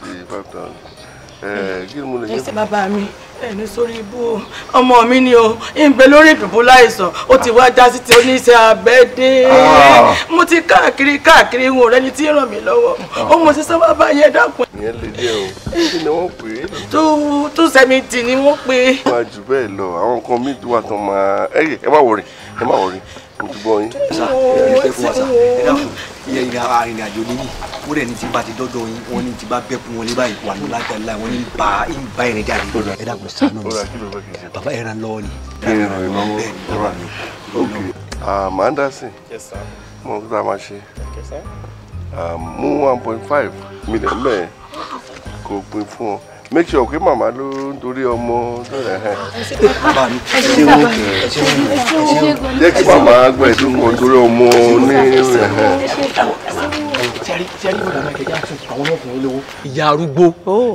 55,000. Kí ni mo lè ṣe? Ẹsẹ̀ bàbá mi ẹni sórí ibú ọmọ mi ni o ìgbẹ́ lórí ìdùnnú láìsàn ó ti wá já sí ti oníṣẹ́ abẹ́dé mo ti káàkiri ń rẹ́ni tí ràn mí lọ́wọ́ ó mo ṣe sábà bá yẹ dákun. Ìyẹn lè dé o kí ni wọ́n pè é. 270 ni wọ́n pè é. Máa jù bẹ́ẹ̀ lọ àwọn nǹkan míì tó wà tán máa ẹ má wọrí mo ti gbọ́ yín. Ìyẹn arìnrìn àjò nìyí ó rẹ̀ ní tí bá ti dọ́dọ̀ yín wọ́n ní tí bá bẹ́kun wọn lé báyìí wà ní lágbàlá wọ́n ní bá ẹ̀rìn jáde ẹ dàgbọ́n sànú mi bàbá ẹ̀ràn lọ́wọ́ ni. Anderson mo kí ta máa ṣe mú 1.5 million bẹ́ẹ̀ kò pin fún ọ make sure pé màmá ló ń torí ọmọ tó rẹ̀ hẹ́. Bàbá mi ṣé wọ́n jẹ́ kí màmá gbẹ̀ tó kàn torí ọmọ ní rẹ̀ hẹ́. Sẹ́rí bọ̀dọ̀ máa kẹjá tún àwọn ọkùnrin lówó.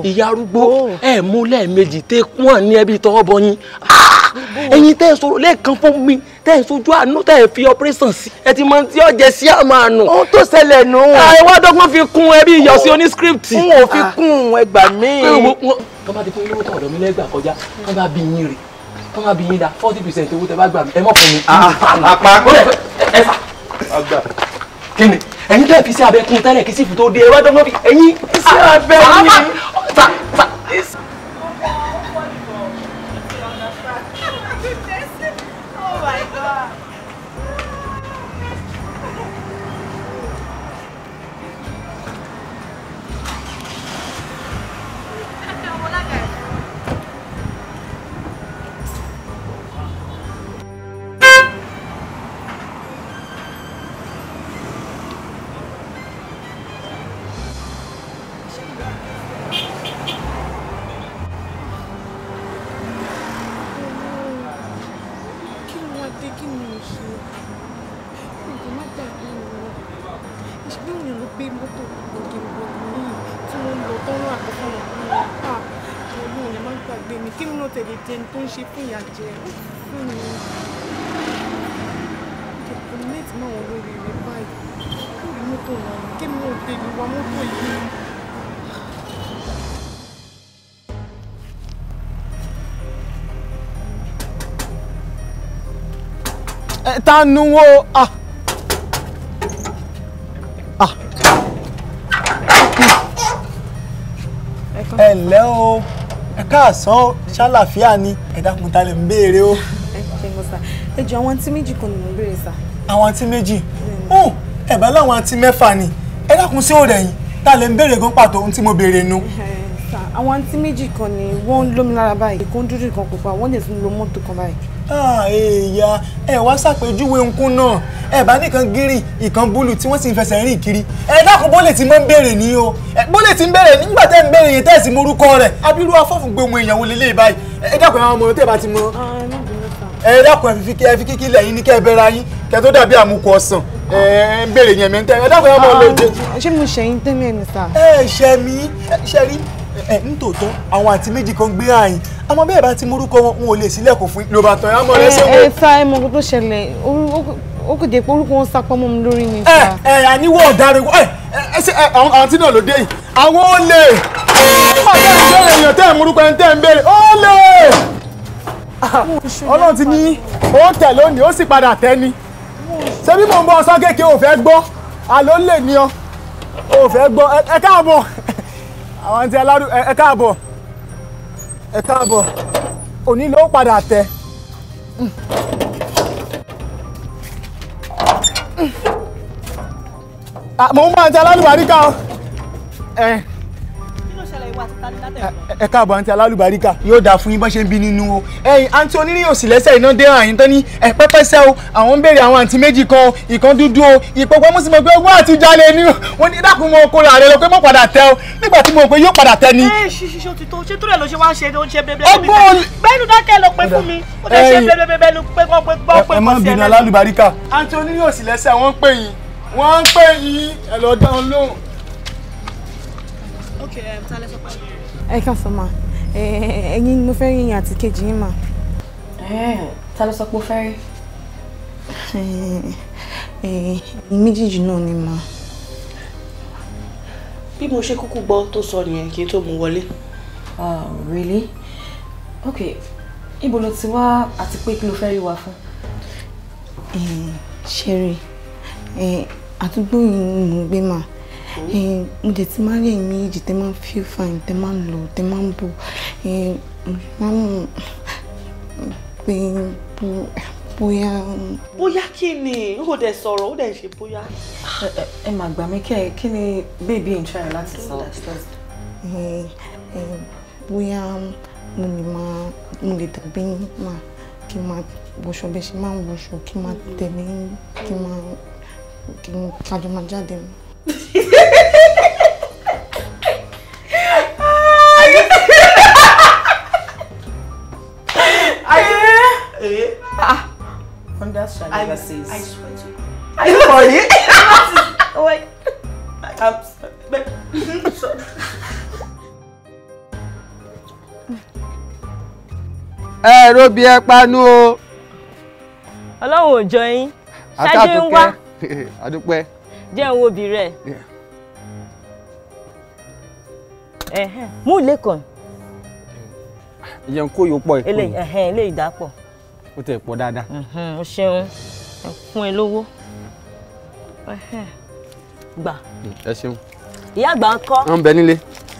Ìyá arúgbó ẹ̀ mú lẹ́ẹ̀mejì tẹ́ kún ọ̀ ní ẹbí tọwọ́ bọ yín. Ẹ̀yin tẹ́ ẹ sọ̀rọ̀ lẹ́ẹ̀kan fún mi tẹ́ ẹ sojú àánú tẹ́ ẹ fi operation sí ẹ ti mọ tí ọ̀jẹ̀ sí àmọ́ àánú. Ohun tó ṣẹlẹ̀ nù. Àìwá dọ́gbọ́n fi kún ẹbí iyọ̀ sí oníscript. N ò fi kún ẹgbà míì. Tọ́ bá ti fún ilé owó tọ̀ ọ̀dọ̀ mi lẹ́gbàá kọjá tọ́ bá bí yín rè tọ́ bá bí yín dá 40% owó tẹ bá gbà mí ẹ mọ̀ fún mi. Apá ẹ fà. Kí ni ẹ̀yin tẹ́ fi sí abẹ́ kún tẹ́lẹ̀ kí sífù tó dé ẹ wá dọ́gbọ́n fi ẹ̀yin sí abẹ́ yín. tí mo lọ tó ń rà àkọ́kọ́ wọn fún mi. Ọlọ́run lè má gbàgbé mi kí mi náà tẹ̀lé jẹni tó ń ṣe fún ìyà jẹ fún mi. Ìjọba méjì náà wọ́n lórí rẹ̀ báyìí. Lórí mọ́tò wọn kí mi náà tẹ̀lé wa mọ́tò yìí. Ta nu wo ẹ ǹlẹ́ o ẹ káàsán o ṣàlàáfíà ni ẹ dákun ta lè ń béèrè o. Ẹ jọ àwọn àǹtí méjì kan ni mo ń béèrè sà. Àwọn àǹtí méjì ẹ bá láwọn àǹtí mẹ́fà ni ẹ dákun sí òrẹ̀ yìí ta lè ń béèrè gan pàtó ohun tí mo béèrè nu. Àwọn àǹtí méjì kan ni wọ́n ń lómi lára báyìí ìkan dúdú ìkan pupa wọ́n lè tún lo mọ́tò kan báyìí. Èèyà ẹ wá ṣàpèjúwe nkún náà ẹ bá nìkan gírì ìkan búlù tí wọ́n sì ń fẹsẹ̀ rìn kiri ẹ dákun bólè tí mo ń béèrè ní o bólè tí ń béèrè nígbà tẹ́ ń béèrè yẹn tẹ́ẹ̀sì morúkọ rẹ̀ abirú afọ́fún gbé ohun èèyàn wo lélẹ́yìí báyìí ẹ dákun àwọn ọmọ tẹ́ bá ti mọ ẹ dákun ẹ fi kíkí lẹ́yìn ní kẹ́ ẹ bẹ̀rẹ̀ ayín kẹ́ tó dàbí àmukù ọ̀sán ẹ ń béèrè yẹn mẹ́ntẹ́ ẹ dákun ẹ máa lọ jẹ. Ṣé mo ṣẹ̀yìn tẹ́lẹ̀ ni sà? Ẹ ṣẹ mi ṣe rí nítòótọ́ àwọn àǹtí méjì kan gbé àyìn àmọ́ bẹ́ẹ̀ bá ti morúkọ wọn ò lè sílẹ̀kùn fún ló bá tán ẹ mọ̀ lẹ́sẹ̀ wò. Ẹ sá ẹ mọ nǹkan tó ṣẹlẹ̀ ó kò dé pé orúkọ wọn sápá mọ́ mi lórí ni sà. Àníwọ̀ ọ̀daràn àwọn àǹtí náà ló dé yìí àwọn olè èèyàn tẹ́ ẹ̀ morúkọ ẹni tẹ́ ẹ̀ ń béèrè olè. Ọlọ́run ti ní ó tẹ̀ lónìí ó sì padà tẹ́ ni ṣé bí mò ń bọ́ ọsán kéèké ò fẹ́ gbọ́ àló lè ní ọ ò fẹ́ gbọ́ ẹ káàbọ̀ àwọn àǹtí aládùn ẹ káàbọ̀ òní ló padà tẹ. Mo ń bá àǹtí alálùbáríkà o. Ẹ káàbọ̀ àǹtí alálùbáríkà yóò dáa fún yín bọ́n ṣe ń bí nínú o. Àǹtí onírìn òsì lẹ́sẹ̀ iná dé àyín tán ní pẹ́pẹ́sẹ́ o àwọn ń béèrè àwọn àǹtí méjì kan ìkan dúdú o ìpọ́pọ́ mú sí mo pé owó àti jalè ni wọ́n ní dákun mọ́ okòrò ààrẹ lọ pé mọ́ padà tẹ o nígbà tí mo pé yóò padà tẹ ni. Ṣíṣe ó ti tó ṣé tó rẹ̀ ló ṣe wá ń ṣe ló ń ṣe bẹ́ẹ̀ bẹ́ẹ̀nu dákẹ́ ló pé fún mi ó lè ṣe bẹ́ẹ̀ ló pé kọ́ pé gbọ́ pé ẹ má bínú alálùbáríkà àǹtí onírìn òsì lẹ́sẹ̀ wọ́n ń pè yín ẹ lọ dá wọn lóhùn. Ẹ ká sọ ma ẹ̀yin ni mo fẹ́ rí yín àti kejì yín mà. Ta ló sọ pé ó fẹ́ rí? Ẹ̀yin méjèèjì náà ni mà. Bí mo ṣe kúkú gbọ́ tó sọ nìyẹn kí n tó mú wọlé. Really? Okay, ibo ló ti wá àti pé kí ló fẹ́ rí wa fún? Ṣeré àdúgbò yìí ni mo gbé mà. Mo dẹ̀ ti máa rí ẹ̀yin méjì tẹ́ máa ń feel fine tẹ́ máa ń lọ tẹ́ máa ń bọ̀ máa ń pè bóyá kí ni ó dẹ̀ sọ̀rọ̀ ó dẹ̀ ṣe bóyá. Ẹ mà gbà mí kí ni baby ń try láti sọ. Bóyá mo lè dàbí máa kí n máa wọṣọ bẹ́ẹ̀ ṣe máa ń wọṣọ kí n máa tẹ̀lé kí n kájọ máa jáde. Understand. I swear to you. Are you funny? Oh my. I'm sorry. Robi ẹ panu o. Ọlọ́run ò jọ yín. Ṣáájú ń wá. Adúpẹ́. Jẹ́ ń wo bí rẹ̀. Mú ilé kan. Ìyẹn kó yóò pọ̀ ìkó. Eléyìí dàpọ̀. Ó tẹ̀ pọ̀ dáadáa. O ṣeun. Ẹ fún ẹ lówó. Gbà. Ẹ ṣeun. Ìyá àgbà ń kọ́. Wọ́n ń bẹ nílé.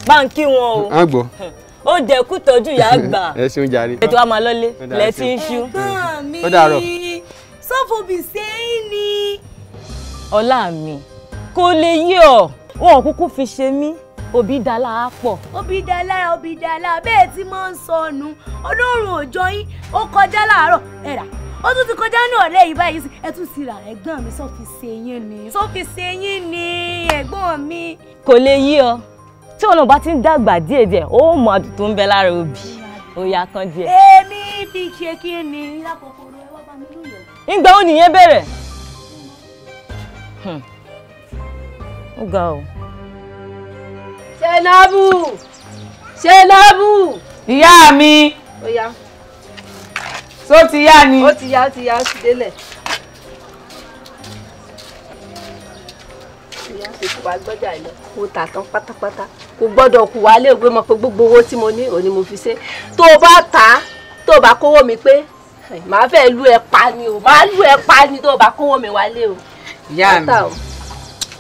Bá ń kí wọn o. Wọ́n gbọ́. Ó jẹ́ kú tọ́jú ìyá àgbà. Ẹ ṣeun jàre. Ètò àmà lọ́lé lẹ́ ti ń ṣú. Ẹ̀gbọ́n mi. Ó dàárọ̀. Sọ́fọ̀bì sẹ́yìn ni. Ọlá mi kò lè yé ọ wọn kúkú fi ṣe mí òbí dá lára pọ̀. Òbí dá lára bẹ́ẹ̀ tí mo ń sọnù Ọlọ́run òjò yín ó kọjá láàárọ̀ ẹ̀rà ó tún ti kọjá ní ọ̀rẹ́ yìí báyìí ẹ tún sì rà ẹ̀gbọ́n mi sọ́fi ṣe yín ni ẹ̀gbọ́n mi. Kò lè yé ọ tí wọn bá ti ń dàgbà díẹ̀díẹ̀ ó mọ àdùn tó ń bẹ lára òbí ó yá kan díẹ̀. Èmi fi ṣe kí ni lákòókò rẹ wá bá mi lóyè. Ìgbà wo nìyẹn bẹ̀rẹ̀? Ó ga o. Ṣé Ṣẹ́nábù. Ìyá mi. Ó yá. Ṣó ti yá ni? Ó ti yá, ó ti délẹ̀. Ìyá ṣe kú wa gbọ́jà lọ. Mo tà tán pátápátá. Kò gbọ́dọ̀ kù wálé ògbé mọ̀ pé gbogbo owó tí mo ní òní mo fi ṣe. Tó o bá tà á, tó o bá kówó mi pé màá fẹ́ lù ẹ́ pa ni o. Màá lù ẹ́ pa ni tó o bá kówó mi wálé o. Ìyá mi,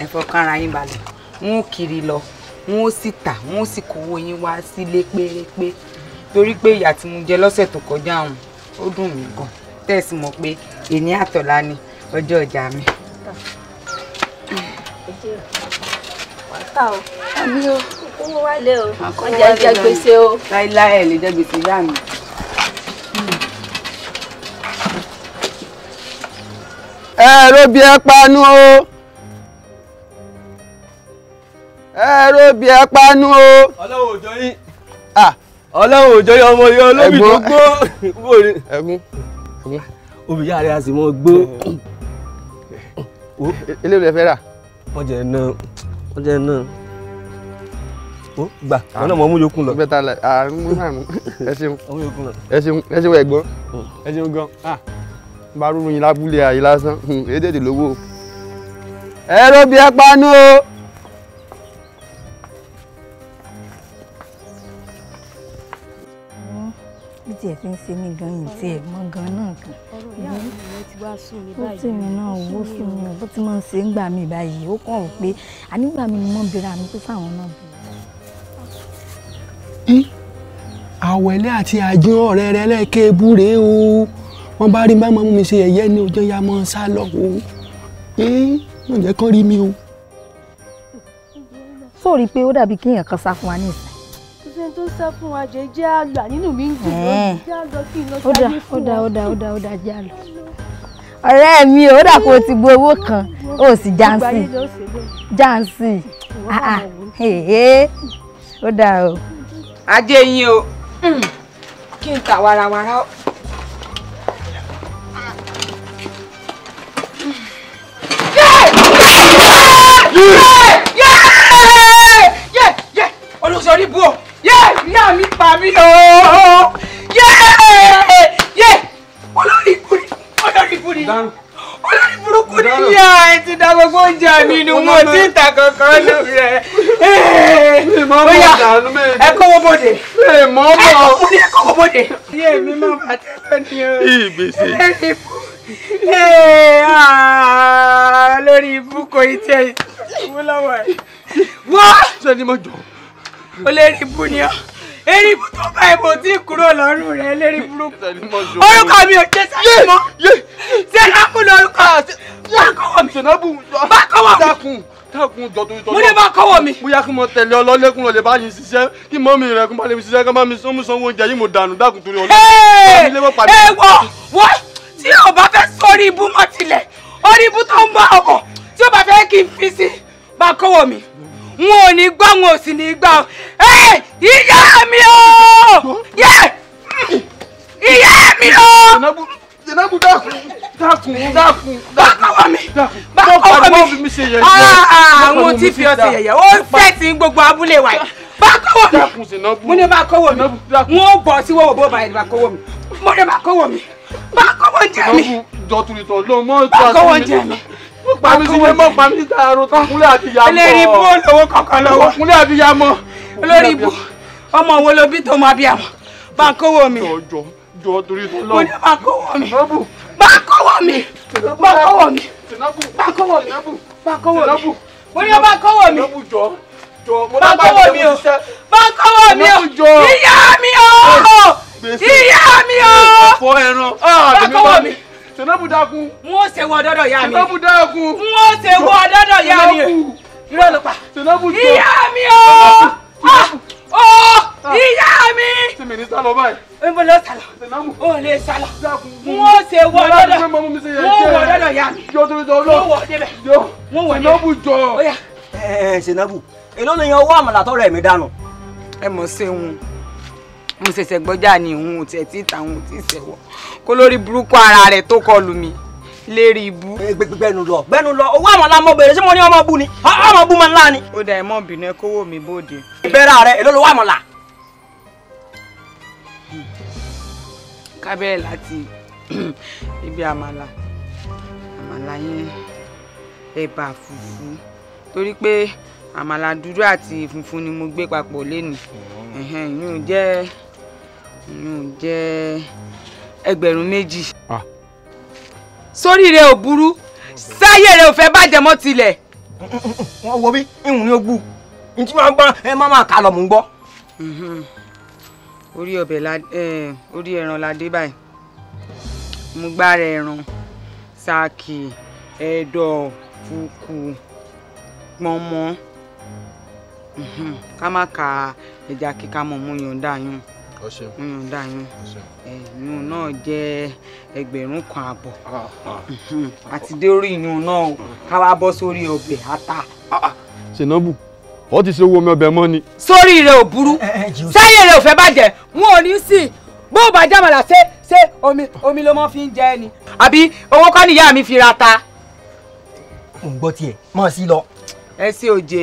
ẹ fọkàn ara yín balẹ̀. Wọ́n ó kiri lọ, wọ́n ó sì tà, wọ́n ó sì kówó yín wá sílé pérépé. Torí pé ìyà tí mo jẹ lọ́sẹ̀ tó kọjá ọ̀hún, ó dùn mí gan. Tẹ́sí mọ̀ pé èní àtọ̀lá ni ọjọ́ ọjà mi. Wàtá o. Àmì o. Owó wálé o. Ọjà jẹ gbèsè o. Láíláí lè jẹ gbèsè ìyá mi. Ẹ̀rọ bí ẹ panu o. Ẹ̀rọ bí ẹ panu o. Ọlọ́run òjò yín. Ọlọ́run òjò yín ọmọ yín olóbì tó gbó. Ẹ̀gún. Obì yára a sì mọ́ gbó. Ilé ìlú ẹ fẹ́ rà. Wọ́n jẹ náà. Ó gbà àwọn náà mọ̀ mú yókùn lọ. Bẹ́ẹ̀ ta àrùn márùn-ún. Ẹ ṣeun. Ẹ ṣeun ẹ̀gbọ́n. Ẹ ṣeun gan. Bá rúrun yín lábúlé ayé lásán. Èdè lówó. Ẹ̀rọ bí ẹ panu o. bí tiẹ̀ fi ń ṣe mí gan yìí tiẹ̀ mọ́ gan náà kan. ó tì mí náà owó fún mi bó ti máa ń ṣe ń gbà mí báyìí ó kàn rò pé ànígbà mi ni mo bèrè àmì tó fáwọn náà bèrè. Àwẹ̀lẹ́ àti àjìn ọ̀rẹ́ rẹ lẹ́ẹ̀kẹ́ ebúre o wọ́n bá rí bámọ́ mú mi ṣe ẹ̀yẹ́ ní ọjọ́ ya mọ́ sá lọ o wọ́n jẹ́ kán rí mi o. sóòrí pé ó dàbí kéèyàn kan sá fún wa ní ìsìn. ṣe tó sá fún wa jẹ jẹ́ àlọ́ nínú mi ń dùn lónìí jẹ́ àlọ́ kí n lọ sáyé fún wa. ó dà jẹ́ àlọ́. ọ̀rẹ́ mi ò dà kó o ti bu owó kan ó sì jáǹsì ó dà o. Ajé yín o kí n ta warawara o. Olùsọ̀rí bu o ìyá mi pa mí o olórí burúkú ni ìyá ẹ ti dá gbogbo oúnjẹ mi nù mo ti ń ta kankan lù rẹ. Ẹ kọ́wọ́ bòde. Ẹ kọ́wọ́ bòde. Iye mi máa bá tẹ́lẹ̀ ní o. Ìgbésẹ̀. Lórí ibùkún ìtẹ́ ìwúlọ́wọ́ ẹ̀. Wọ́n. Ṣé ni mo jọ? Olórí ibù ni ọ́. Eri ibù tó bá ẹ̀ bò tí kúrò lọ́rùn rẹ̀ lérí burúkú. Orúkọ mi ò jẹ́ sáyé mọ́. Ṣẹ́nábù lórúkọ. Bákọ́wọ́ mi. Bákọ́wọ́ mi. Dákun jọ torí tọ́lọ́. Mo ní bá kọ́wọ́ mi. Bóyá kí mo tẹ̀lé ọlọ́lẹ́kùn lọ lè bá yín ṣiṣẹ́ kí mọ́mí rẹ̀ kún bá lè ṣiṣẹ́ ká bá mi sanwó oúnjẹ yìí mo dànù dákun torí ọlọ́. Wọ́n tí o bá fẹ́ sórí ibú mọ́ tilẹ̀ orí ibú tó ń bá ọkọ̀ tí o bá fẹ́ kí n fi sí bá kọ́wọ́ mi wọn ò ní gbọ́ wọn ò sì ní gbà ọ́. Ìyá mi o ìyá mi o. Ṣẹ́nábù dákun. Bákọ́wọ́ mi. Bákọ́wọ́ mi. Àwọn tí fi ọtí yẹ̀yẹ̀ ó fẹ̀sí gbogbo abúlé wa yìí. Bákọ́wọ́ mi. Mo ní bákọ́wọ́ mi. Wọ́n ó bọ̀ sí wọ́wọ́ bó báyìí bákọ́wọ́ mi. Mo ní bákọ́wọ́ mi. Bákọ́wọ́ ń jẹ mi. Jọ̀tùrìtọ̀ ló mọ́ bákọ́wọ́ ń jẹ mi. Pàmí sí mọ́ pàmí sí tààrọ̀ tán kúnlẹ̀ àti ìyá mọ́. Olórí ibú olówó kankan lọ́wọ́. Kúnlẹ̀ àti ìyá mọ́. Olórí ibú ọmọ wo ló bí tó máa bí àmọ́. Bákọ́wọ́ mi. Jọ torí tó lọ. Mo ní bákọ́wọ́ mi. Bákọ́wọ́ mi. Bákọ́wọ́ mi. Bákọ́wọ́ mi. Bákọ́wọ́ mi. Mo ní bákọ́wọ́ mi. Bákọ́wọ́ mi o. Bákọ́wọ́ mi o. Ìyá mi o. Ìyá mi o. Ẹ̀fọ́ ẹran. Bákọ́wọ́ mi. Ṣẹ́nábù dákun. Wọ́n ṣe wọ ọ̀dọ́dọ̀ ya mi. Ṣẹ́nábù dákun. Wọ́n ṣe wọ ọ̀dọ́dọ̀ ya mi. Irọ́ ló pa. Ṣẹ́nábù jọ. Ìyá mi o. Ìyá mi. Ṣé mi ní sálọ báyìí? Ń bọ̀ lọ sálọ. O lè sálọ. Wọ́n ṣe wọ ọ̀dọ́dọ̀. Wọ́n wọ ọ̀dọ́dọ̀ ya mi. Wọ́n wọ débẹ̀. Wọ́n wọ débẹ̀. Ṣẹ́nábù jọ. Ṣẹ́nábù èló lè yan owó àmàlà tọrọ ẹ̀mí dànù. Ẹ mọ̀ sí wọn mo ṣẹ̀ṣẹ̀ gbọ́jà ní òun ò tiẹ̀ tí tàwọn ò tí ì ṣẹ̀wọ̀ kó lórí burúkú ara rẹ̀ tó kọlù mi lérí ibú. Gbẹ́nu lọ owó àmàlà mọ̀ bèrè ṣé mo ní ọmọ bú ni ọmọ bú máa ńlá ni. Ó dà ẹ mọ̀ bínú ẹ kówó mi bóde. bẹ̀rẹ̀ rẹ̀ èló ló wà àmàlà. kábẹ́rẹ́ láti ibi àmàlà yẹn ẹ̀bà fùfú torí pé àmàlà dúdú àti funfun ni mo gbé papọ̀ lénìí yóò jẹ́ ẹgbẹ̀rún 2. sórí rẹ ò burú sáyé rẹ ò fẹ́ bàjẹ́ mọ́ tilẹ̀. wọ́n wo bí ìhùn ní ogbù ní tí wọ́n gbọ́n ẹ má máa kà lọ mò ń gbọ́. orí ẹran la dé báyìí mo gbára ẹran sáàkì ẹ̀dọ̀ fùkù pọ̀nmọ́ ká má ka ẹja kíká mọ̀ mo yọ̀ǹda yún ìyún náà jẹ́ 1,000 àbọ̀ àti dé orí ìyún náà ká wá bọ́ sórí ọbẹ̀ ata. Ṣènàbù ọ ti ṣe owó omi ọbẹ̀ mọ́ ni. sórí rẹ ò burú sáyé rẹ ò fẹ́ bàjẹ́ wọn ò ní sí bó o bá jàmàlà ṣé omi ló mọ́ fi ń jẹ ni àbí owó kọ́ níyà mi fi ra ta. mo ń gbọ́ tiẹ̀ mọ̀ sí lọ. ẹ sí òjè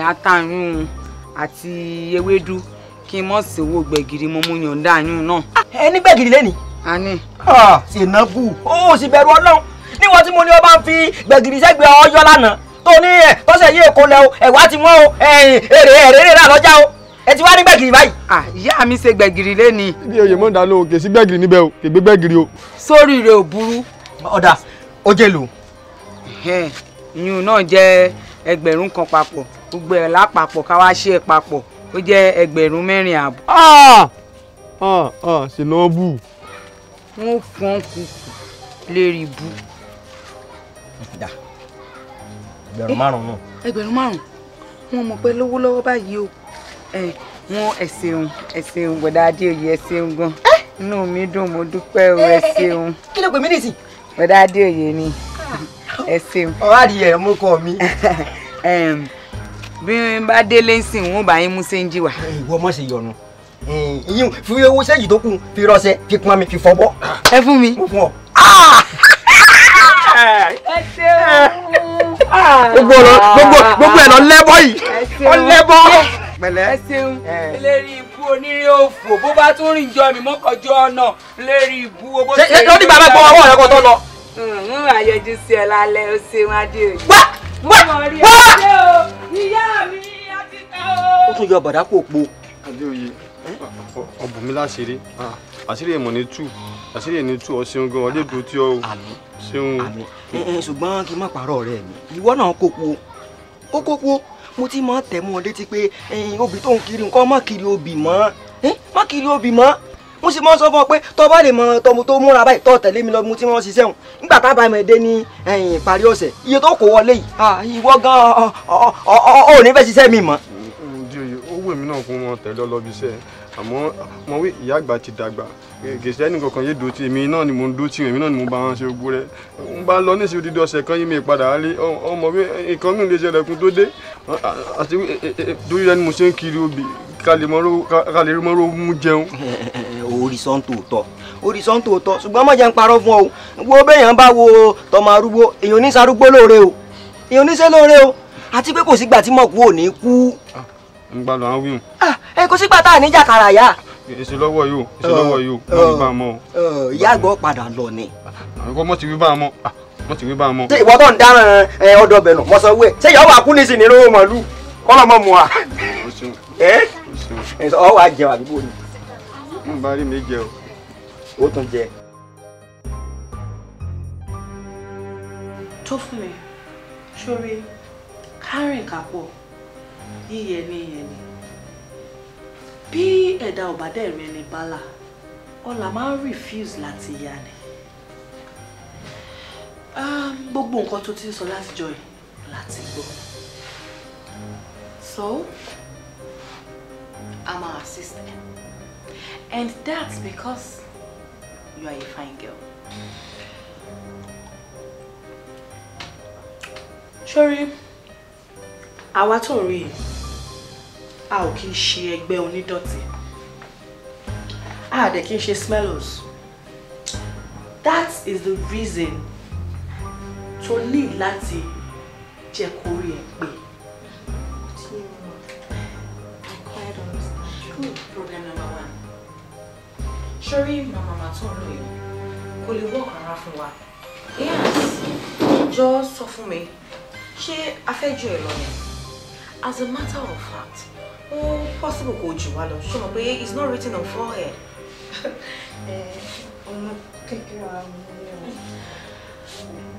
àtàrùn àti ewédú kí n mọ̀ sí owó gbẹ̀gìrì mo mú yọ̀ǹda yún náà. ẹni gbẹ̀gìrì lẹ́ni. a ní. Ṣènàbù ó sì bẹ̀rù Ọlọ́run níwọ̀n tí mo ní ọba ń fi gbẹ̀gìrì sẹ́gbẹ̀ẹ́ ọyọ́ lánàá tó ní tọ́sẹ̀ yí èkó lẹ o ẹ̀wá ti wọ́n o èrè rà lọ́jà o ẹ ti wá ní gbẹ̀gìrì báyìí. ìyá mi ṣe gbẹ̀gìrì lẹ́ni. bí oyè mọ̀ ń dá lóhùn kè sí gbẹ̀gìrì níbẹ̀ o kè gbé gbẹ̀gìrì o. sórí rẹ ò burú. ọ̀dà ó jẹ́ lò. ìyún náà jẹ́ 1,000 papọ̀ gbogbo ẹ̀ lápapọ̀ ká wá ṣe é papọ̀ ó jẹ́ 4,000 àbọ̀. Ṣènàbù. wọ́n fọ́n kùkù lérí bú. 1,500 náà. 1,500 wọn mọ̀ pé lówó lọ́wọ́ báyìí o wọn ẹ ṣeun bọ̀dá Adéoyè ẹ ṣeun gan inú mi dùn mo dúpẹ́ o ẹ ṣeun. kí ló pè mí nìsín. bọ̀dá Adéoyè ni ẹ ṣeun. ọ̀rádìí ẹ̀ mú kọ́ mi. bí n bá délé ń sìn wọn bá yín mú séńjì wá. ìwọ mọ̀ ṣe yọnu ìyún fi owó séńjì tó kù fi rọṣẹ fi pọn mi fi fọbọ. ẹ fún mi. mo fún ọ. ẹ ṣeun. gbogbo ẹ̀ lọ lẹ́bọ̀ yìí ọ lẹ́bọ̀. ẹ ṣeun lérí ibú onírè òfò bó bá tún rìn jọ mi mọ́kànjọ́ ọ̀nà lérí ibú owó. ṣé ló ní bàbá gbọ́ ọwọ́ rẹ kó tó lọ. ń àyẹ̀jú sí ẹ lálẹ́ ó ṣeun Adéoyè. wá ìyá mi àti ká o. ó tún yọ bàdá kò po. Adéoyè ọbùn mi láṣìírí àṣírí èèmọ̀ ní tú àṣírí èèní tú ọ ṣeun gan ọdẹ dùn tí ọ ṣeun. ṣùgbọ́n kí n má parọ́ ọ̀rẹ́ mi ìwọ náà kópo ó kópo mo ti máa tẹ̀ mọ́ ọ létí pé obì tó ń kiri nǹkan má kiri obì mọ́ mo sì máa ń sọ fún ọ pé tó bá lè mọ tọmọ tó múra báyìí tó tẹ̀lé mi lọ mo ti máa ń ṣiṣẹ́ hùn nígbà tá a bá mi dé ní ìparí ọ̀sẹ̀ iye tó kó wọlé yìí ìwọ gan ò ní fẹ́ ṣiṣẹ́ mi mọ́. owó èmi náà kún wọn tẹ̀lé ọlọ́bí iṣẹ́ àmọ́ mo wí ìyá àgbà ti dàgbà kèsì ẹnì kankan yé dòtí èmi náà ni mo ń dòtí èmi náà ni mo bá wọn ṣe gbogbo rẹ n bá lọ ní ìṣe odidi ọ̀sẹ̀ kan yìí mi padà wálé ọmọ mi nǹkan mi lè ṣẹlẹ̀ kún tó dé àti torí rẹ ni mo ṣe ń kiri obì ká lè mọ́rọ́ mú jẹun. oríṣan tòótọ́ ṣùgbọ́n má jẹ́ ń parọ́ fún ọ wo béèyàn bá wo tọmọ arúgbó èèyàn ní sarúgbó lóore o èèyàn ní ṣe lóore o àti pé kò sígbà tí mọ̀kú ò ní kú. ń gbà lọ àwọn wíwùn. kò sígbà tá à ní jàkàrà yá. èsì lọ́wọ́ yìí wọ́n ti bá a mọ́ o. ìyá àgbọ̀ padà lọ ni. àgọ́ mọ́ ti wí bá a mọ́ mọ́ ti wí bá a mọ́. ṣé ìwọ tó ń dáràn ọ̀dọ̀ bẹ̀ nù mọ́ sọ wẹ̀ ṣé ìyàwó àkúnni sì ní lówó màlúù kọ́lọ́ mọ́ mu wa. ọ wà jẹun àdúgbò ni. n bá rí mi jẹ o. ó tún jẹ. tó fún mi sórí kárìn kápọ̀ yíyẹ ní ìyẹn ni bí ẹ̀dá ọ̀bá dẹ̀ rẹ ní bálà ọ̀là máa ń refuse láti yá ni gbogbo nǹkan tó ti ń sọ látijọ́ yìí láti gbọ́ so I'm an assistant and that's because you are a fine girl. Sori, àwa tó ń rí i, a ò kí ń ṣe ẹgbẹ́ onídọ̀tí. A dẹ̀ kí ń ṣe smellers. That is the reason to need láti jẹ́ kó rí ẹ pé. Ṣorí màmá tó ń lò yìí kò lè work rárá fún wa. Yes, jọ sọ fún mi, ṣé afẹ́jọ́ ẹ̀ lọ ni? As a matter of fact, possible kò jù wá lọ. Ṣé mo pé it's not written on forehead? Ọmọ kékeré wa mú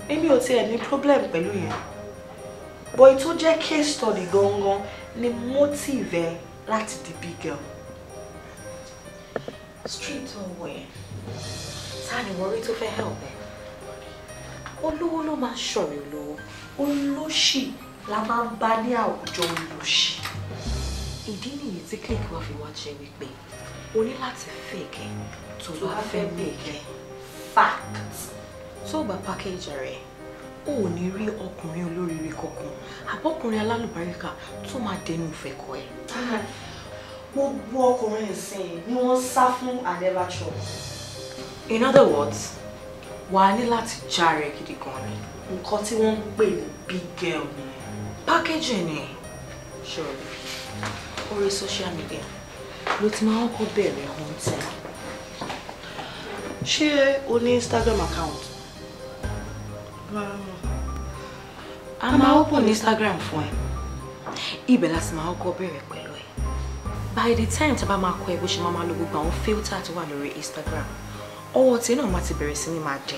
Èmi ò tiẹ̀ ní problem pẹ̀lú yẹn. But tó jẹ́ case study gangan ni motive ẹ láti di big girl. Street away. Ta ni wọ́n rí tó fẹ́ help ẹ? Olówó ló máa ń ṣọ̀rẹ́ olówó. Olóṣì la máa ń bá ní àwùjọ olóṣì. Ìdí nìyí tí click wá fi wá jẹ́ wípé o ní láti fake ẹ tó bá fẹ́ make ẹ. Fact. Tó bá package rẹ̀, o ò ní rí ọkùnrin olóríire kankan àbọ̀kùnrin alálùbáríkà tó máa dẹnu ìfẹ́ kọ ẹ. Gbogbo ọkùnrin ìsìn ni wọ́n sá fún and never trust. In other words, wà á ní láti já rẹ̀ gidi gan ni. Nǹkan tí wọ́n ń pè ní big girl ni. Packaging ni. Sure. Orí social media ló ti máa ń kọ́ bẹ̀rẹ̀ hunting. Ṣé o ní Instagram account? A máa open Instagram fún ẹ. Ibẹ̀ láti máa kọ́ bẹ̀rẹ̀ pẹ̀lú ẹ. By the time tí a bá máa kọ́ ẹ bó ṣe máa lo gbogbo àwọn filter tó wà lórí Instagram, ọwọ́ tí náà máa ti bẹ̀rẹ̀ sí ní máa jẹ.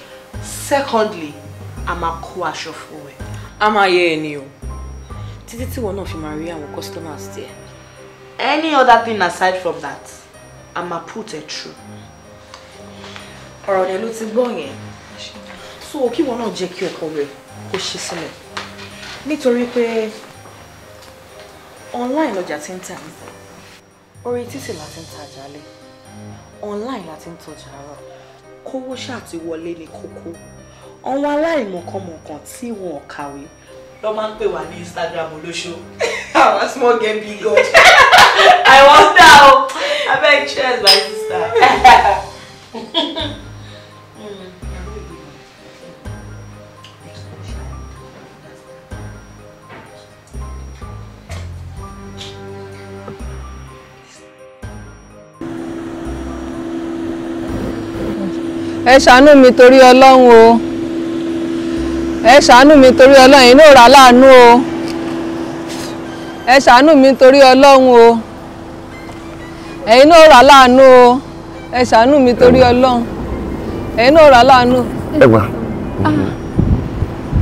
Secondly, a máa kó aṣọ fún ẹ. A máa yẹ ẹ ní o. Títí tí wọn náà fi máa rí àwọn customers tiẹ̀. Any other thing aside from that, a máa put it through. Ọ̀rọ̀ rẹ̀ ló ti gbọ́ yẹn. So kí wọn náà jẹ́ kí ọkọ rẹ̀ kó ṣe sílẹ̀. Nítorí pé online lọjà ti ń tà ní. Orí títì la ti ń tajà lé. Online la ti ń tọjà rọ̀. Kówó ṣáà ti wọlé ní kókó. Àwọn aláìmọ̀kànmọ̀kàn tí wọn ò kàwé ló máa ń pè wá ní Instagram olóṣó. Our small game big God. I wonder how. Abeg cheers my sister. Ẹ ṣàánú mi torí Ọlọ́run o. Ẹ ṣàánú mi torí Ọlọ́run, inú ra láàánú o. Ẹ ṣàánú mi torí Ọlọ́run o. Ẹ̀yin náà ra láàánú o. Ẹ ṣàánú mi torí Ọlọ́run. Ẹ̀yin náà ra láàánú. Ẹgbà.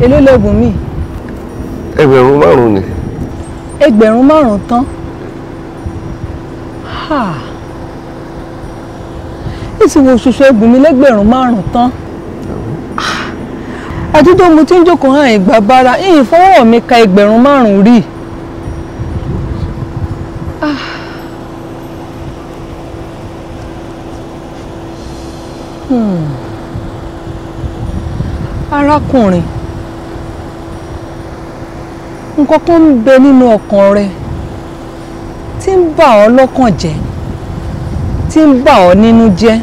Èló lẹ́bùn mi? Ẹgbẹ̀rún 5 ni. Ẹgbẹ̀rún 5 tán. Ìsìnkú ṣoṣo ẹgbùn mi lẹ́gbẹ̀rún 5 tán. Àdúgbò mo ti ń jókòó hàn ìgbà bára, ìyìn fọwọ́ mi ka ẹgbẹ̀rún 5 rí. Arákùnrin, nǹkan kan ń bẹ nínú ọkàn rẹ tí ń bà ọ́ lọ́kàn jẹ́, tí ń bà ọ́ nínú jẹ́,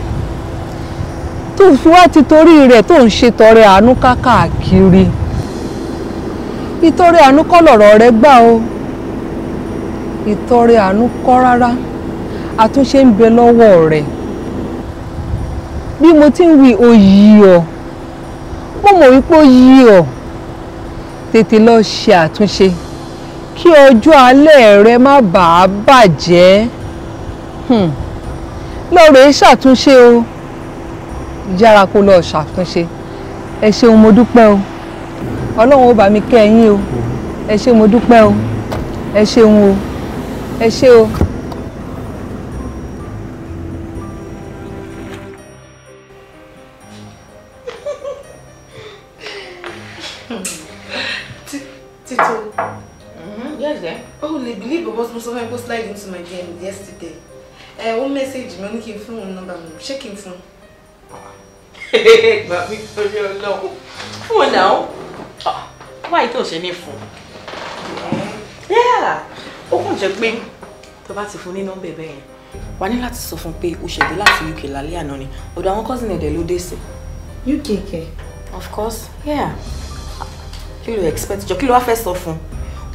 tó fi wá ti torí rẹ̀ tó ń ṣètọrẹ àánú káàkiri. Ìtọrẹ àánú kọ́ lọ̀rọ̀ rẹ gbà o. Ìtọrẹ àánú kọ́ rárá. Àtúnṣe ń bẹ lọ́wọ́ rẹ̀. Bí mo ti ń wí òyì ọ́, mo mọ̀ wípé ó yí ọ́. Tètè lọ ṣe àtúnṣe kí ọjọ́ alẹ́ rẹ má bàa bàjẹ́. Lọ́rọ̀ ṣàtúnṣe o. Yára kó lọ ṣàtúnṣe. Ẹ ṣeun mo dúpẹ́ o. Ọlọ́run ó bá mi kẹ́ yín o. Ẹ ṣé mo dúpẹ́ o. Ẹ ṣeun o. Ẹ ṣé o. Tito. Yes, there. Oh, they believe about Mustafa was slide into my game yesterday. One message, me only phone number, checking phone. But me for real, no. Phone now? Why don't you need phone? Yeah. Ó kàn jẹ́ pé tó bá ti fún ní nọ́mbà bẹ́ẹ̀ yẹn, wà ní láti sọ fún pé ó ṣẹ̀dé láti UK lálẹ́ àná ni. Ọ̀dọ̀ àwọn cousin ẹ̀dẹ̀ ló dé sí. UK kẹ̀? Of course, yeah. Kí ló expect jọ? Kí ló wá fẹ́ sọ fún?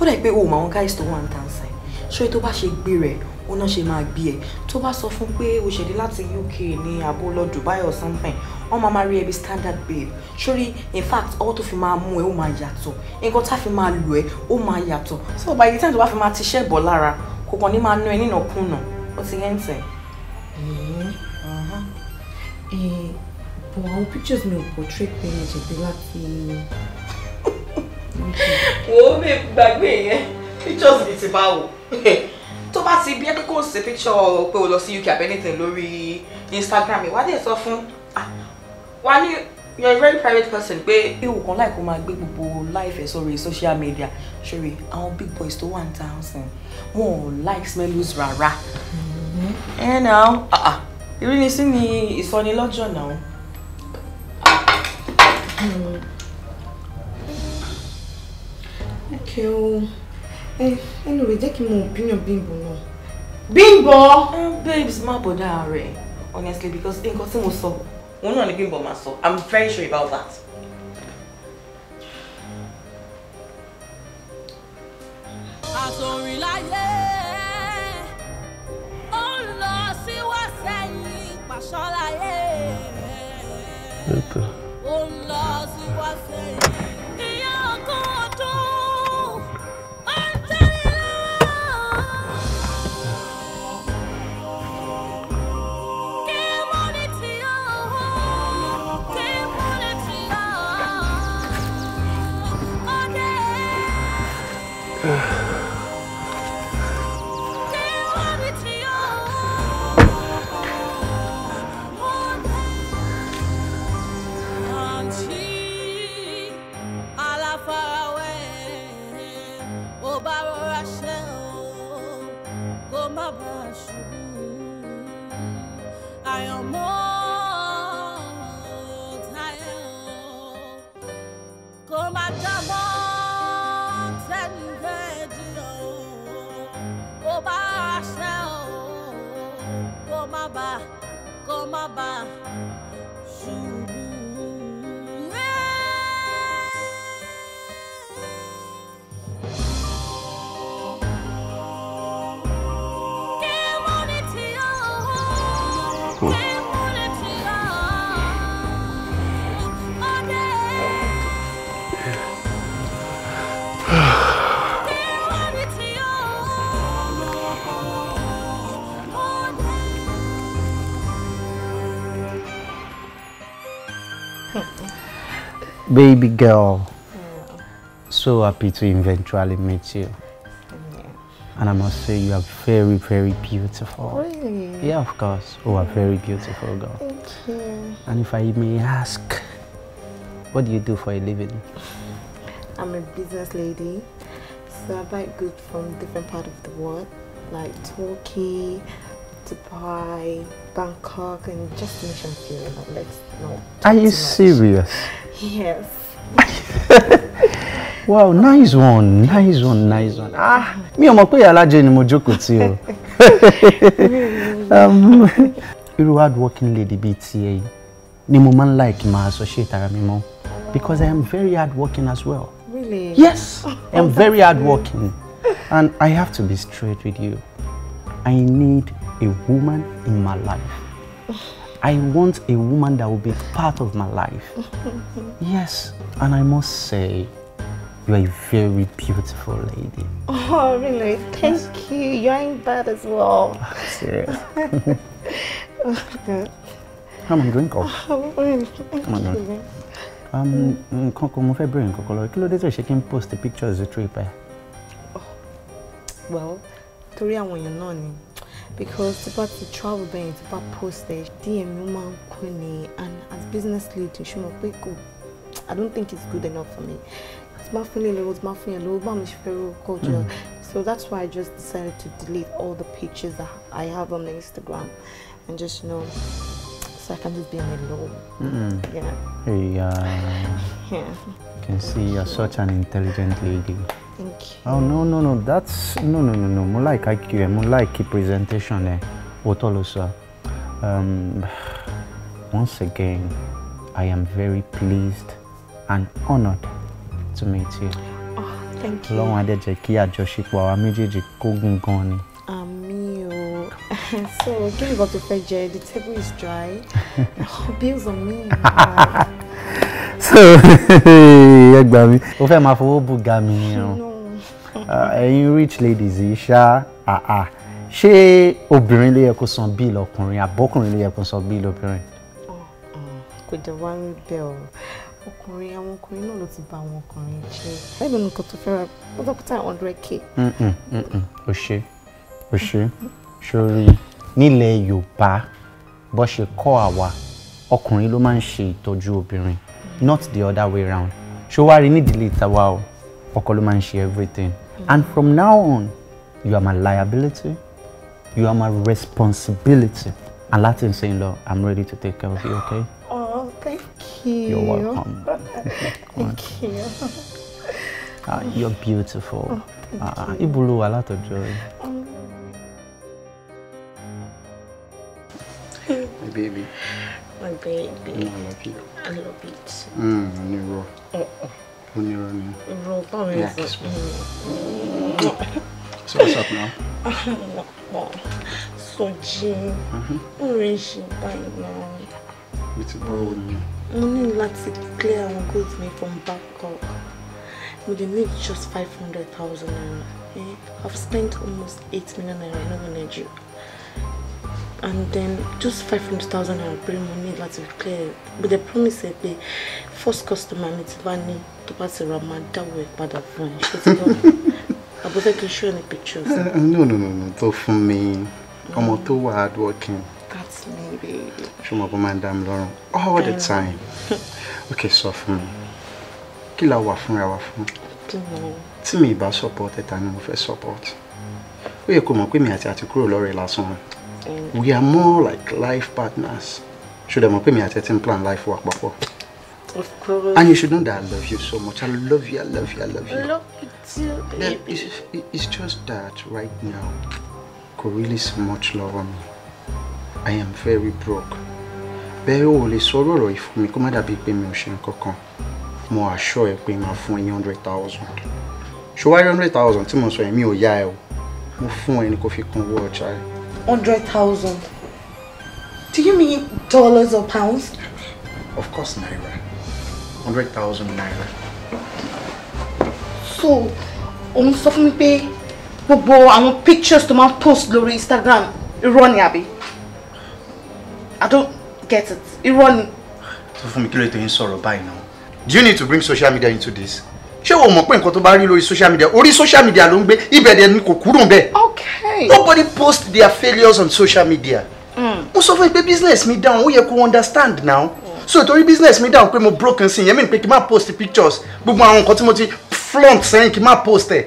Ó dà pé o mọ àwọn guys tó wà ń tàn sẹ́yìn. ṣé tó bá ṣe gbé rẹ̀ ó náà ṣe máa gbé ẹ tó bá sọ fún pé o ṣẹ̀dí láti UK ní àbó lọ Dubai or something wọ́n máa rí ẹbí standard babe sórí in fact ọwọ́ tó fi máa mú ẹ ó máa yàtọ̀ nǹkan tá fi máa lò ẹ ó máa yàtọ̀ so by the time tó bá fi máa ti ṣẹ́ bọ̀ lára kò kàn ní máa ná ẹ nínàkúnà ó ti yẹn ń tẹ̀. But àwọn pictures mi ò portray pé mo ṣẹ̀dí láti. wo mi gbàgbé yẹn pictures mi ti bá wò tó bá ti bí ẹ pé kò sí picture pé o lọ sí UK àbí anything lórí Instagram wá dé sọ fún wá ní you're a very private person pé ewu kan láì kó máa gbé gbogbo life ẹ sórí social media sórí àwọn big boys tó wà ní town wọn ò like smells rárá ẹ náà ìrínisí ni ìsọnilọ́jọ̀ náà. Okay o. Anyway, jẹ́ kí n mọ opinion Bimbo náà. Bimbo! Babes, má bother rẹ̀. Honestly, because nǹkan tí mo sọ, òun náà ni Bimbo máa sọ. I'm very sure about that. Àtòrìn láyé, ó ń lọ sí wá sẹ́yìn pàṣọ láyé. Ó ń lọ sí wá sẹ́yìn. Ìyá ọkọ̀ ọdún. Baby girl, so happy to eventually meet you. And I must say you are very, very beautiful. Really? Yeah, of course. Oh, a very beautiful girl. Thank you. And if I may ask, what do you do for a living? I'm a business lady, so I buy goods from different parts of the world, like Turkey, Dubai, Bangkok, and just to mention a few. Let's not. Are you serious? Yes. Wow, nice one, nice one, nice one. Mi ò mọ̀ pé alájẹ ni mo jókòó tí o. Irú hard-working lady bíi tiẹ̀ ni mo máa ń like máa associate ara mi mọ́, because I am very hard-working as well. Really? Yes, I am very hard-working, and I have to be straight with you. I need a woman in my life. I want a woman that will be part of my life. Yes, and I must say, you are a very beautiful lady. Oh, really? Thank you. You ain't bad as well. Serious. Come on, drink up. Come on, drink. Nǹkan mo fẹ́ bẹ̀rẹ̀ nǹkan kan lọ. Kí ló dé tó ṣe kí n post the pictures of the trip? Well, torí àwọn èèyàn náà ni. Because about the travel ban, it's about postage. DM woman Queenie, and as business lead, she must be good. I don't think it's good enough for me. It's my feeling it's my feeling low, culture. So that's why I just decided to delete all the pictures that I have on my Instagram, and just so I can just be on my low. Yeah. Hey, Yeah. I can see you're such an intelligent lady. Thank you. Oh no, that's no. More like IQ, more like presentation. Otolosa. Once again, I am very pleased and honored to meet you. Oh, Thank you. Ọlọ́run á dẹ̀ jẹ́ kí àjọṣepọ̀ àwa méjèèjì kó gùn gan ni. Àmì o. So, kí ni nǹkan tó fẹ́ jẹ? The table is dry. Bills on me. So, ẹ gbà mí. O fẹ́ máa fowó bùgà mi ni o. Ẹ̀yin rich ladies yìí ṣá ṣé obìnrin ló yẹ kó san bíìlì ọkùnrin àbọ́kùnrin ló yẹ kó san bíìlì obìnrin? Kò dẹ̀ wá ń bẹ̀ ọ́. Àwọn ọkùnrin náà ló ti bà àwọn ọkùnrin jẹ́. Ẹ̀gbọ́n nǹkan tó fẹ́ ra pátápátá 100k. O ṣe sórí nílẹ̀ Yorùbá bó ṣe kọ́ àwa ọkùnrin ló máa ń ṣe ìtọ́jú obìnrin not the other way round. Ṣó wá rí nídìílé ìtawà o ọkọ ló máa ń ṣe everything and from now on you are my liability you are my responsibility and Latin saying law I'm ready to take care of you, okay? Oh, thank you. You're welcome. Thank you. You're beautiful. Ibulu wà látọjọ́ rẹ̀. My baby. My baby. I love you. I love it. Oniro. Oniro ni. Yeah. So what's up now? Soji. Orange by now. It's a ball with me. I need to clear our goods me from Bangkok. We need just 500,000 naira. I've spent almost 8 million naira in Nigeria. And then just 500,000 naira pretty money to clear. But the promise is the first customer me to buy to pass a Ramadan work by the phone. I bother can show any pictures. No. Don't for me. I'm too hard working. That's me, baby. Show my madam Lauren all the time. Okay, so for me. Kí la wà fún ra wà fún. Tí mi bá support ta ni mo fẹ́ support. Ó yẹ kó mọ̀ pé mi àti àti kúrò lọ́rẹ́ lásán. We are more like life partners. Should I mọ̀ pé mi àti àti plan life wa papọ̀. Of course. And you should know that I love you so much. I love you. I love you too, baby. It's just that right now, kò really so much love on me. I am very broke. Bẹ́ẹ̀ o lè sọ̀rọ̀ ọ̀rọ̀ yìí fún mi kó má dàbí pé mi ò ṣe nǹkan kan. Mo assure ẹ pé máa fún ẹ 100,000. Ṣó wá 100,000 tí mo sọ yẹn mi ò yá ẹ o. Mo fún ẹ ní kó fi kún owó ọjà ẹ. 100,000. Do you mean dollars or pounds? Of course, naira. 100,000 naira. So, òun sọ fún mi pé gbogbo àwọn pictures tó máa post lórí Instagram irọ́ ni àbí? I don't get it. Irọ́ ni. So fún mi kí ló tó yín sọ̀rọ̀ báyìí náà. Do you need to bring social media into this? Ṣé o mọ̀ pé nǹkan tó bá rí lórí social media, orí social media ló ń gbé, ibẹ̀ dẹ̀ ni kò kúrò ńbẹ̀. Okay. Nobody post their failures on social media. Mo sọ fún ẹ pé business mi down, ó yẹ kó understand now. So torí business mi down pé mo broken sí yẹn mi pé kí n má post pictures, gbogbo àwọn nǹkan tí mo ti flaunt sẹ́yìn kí n má post ẹ̀.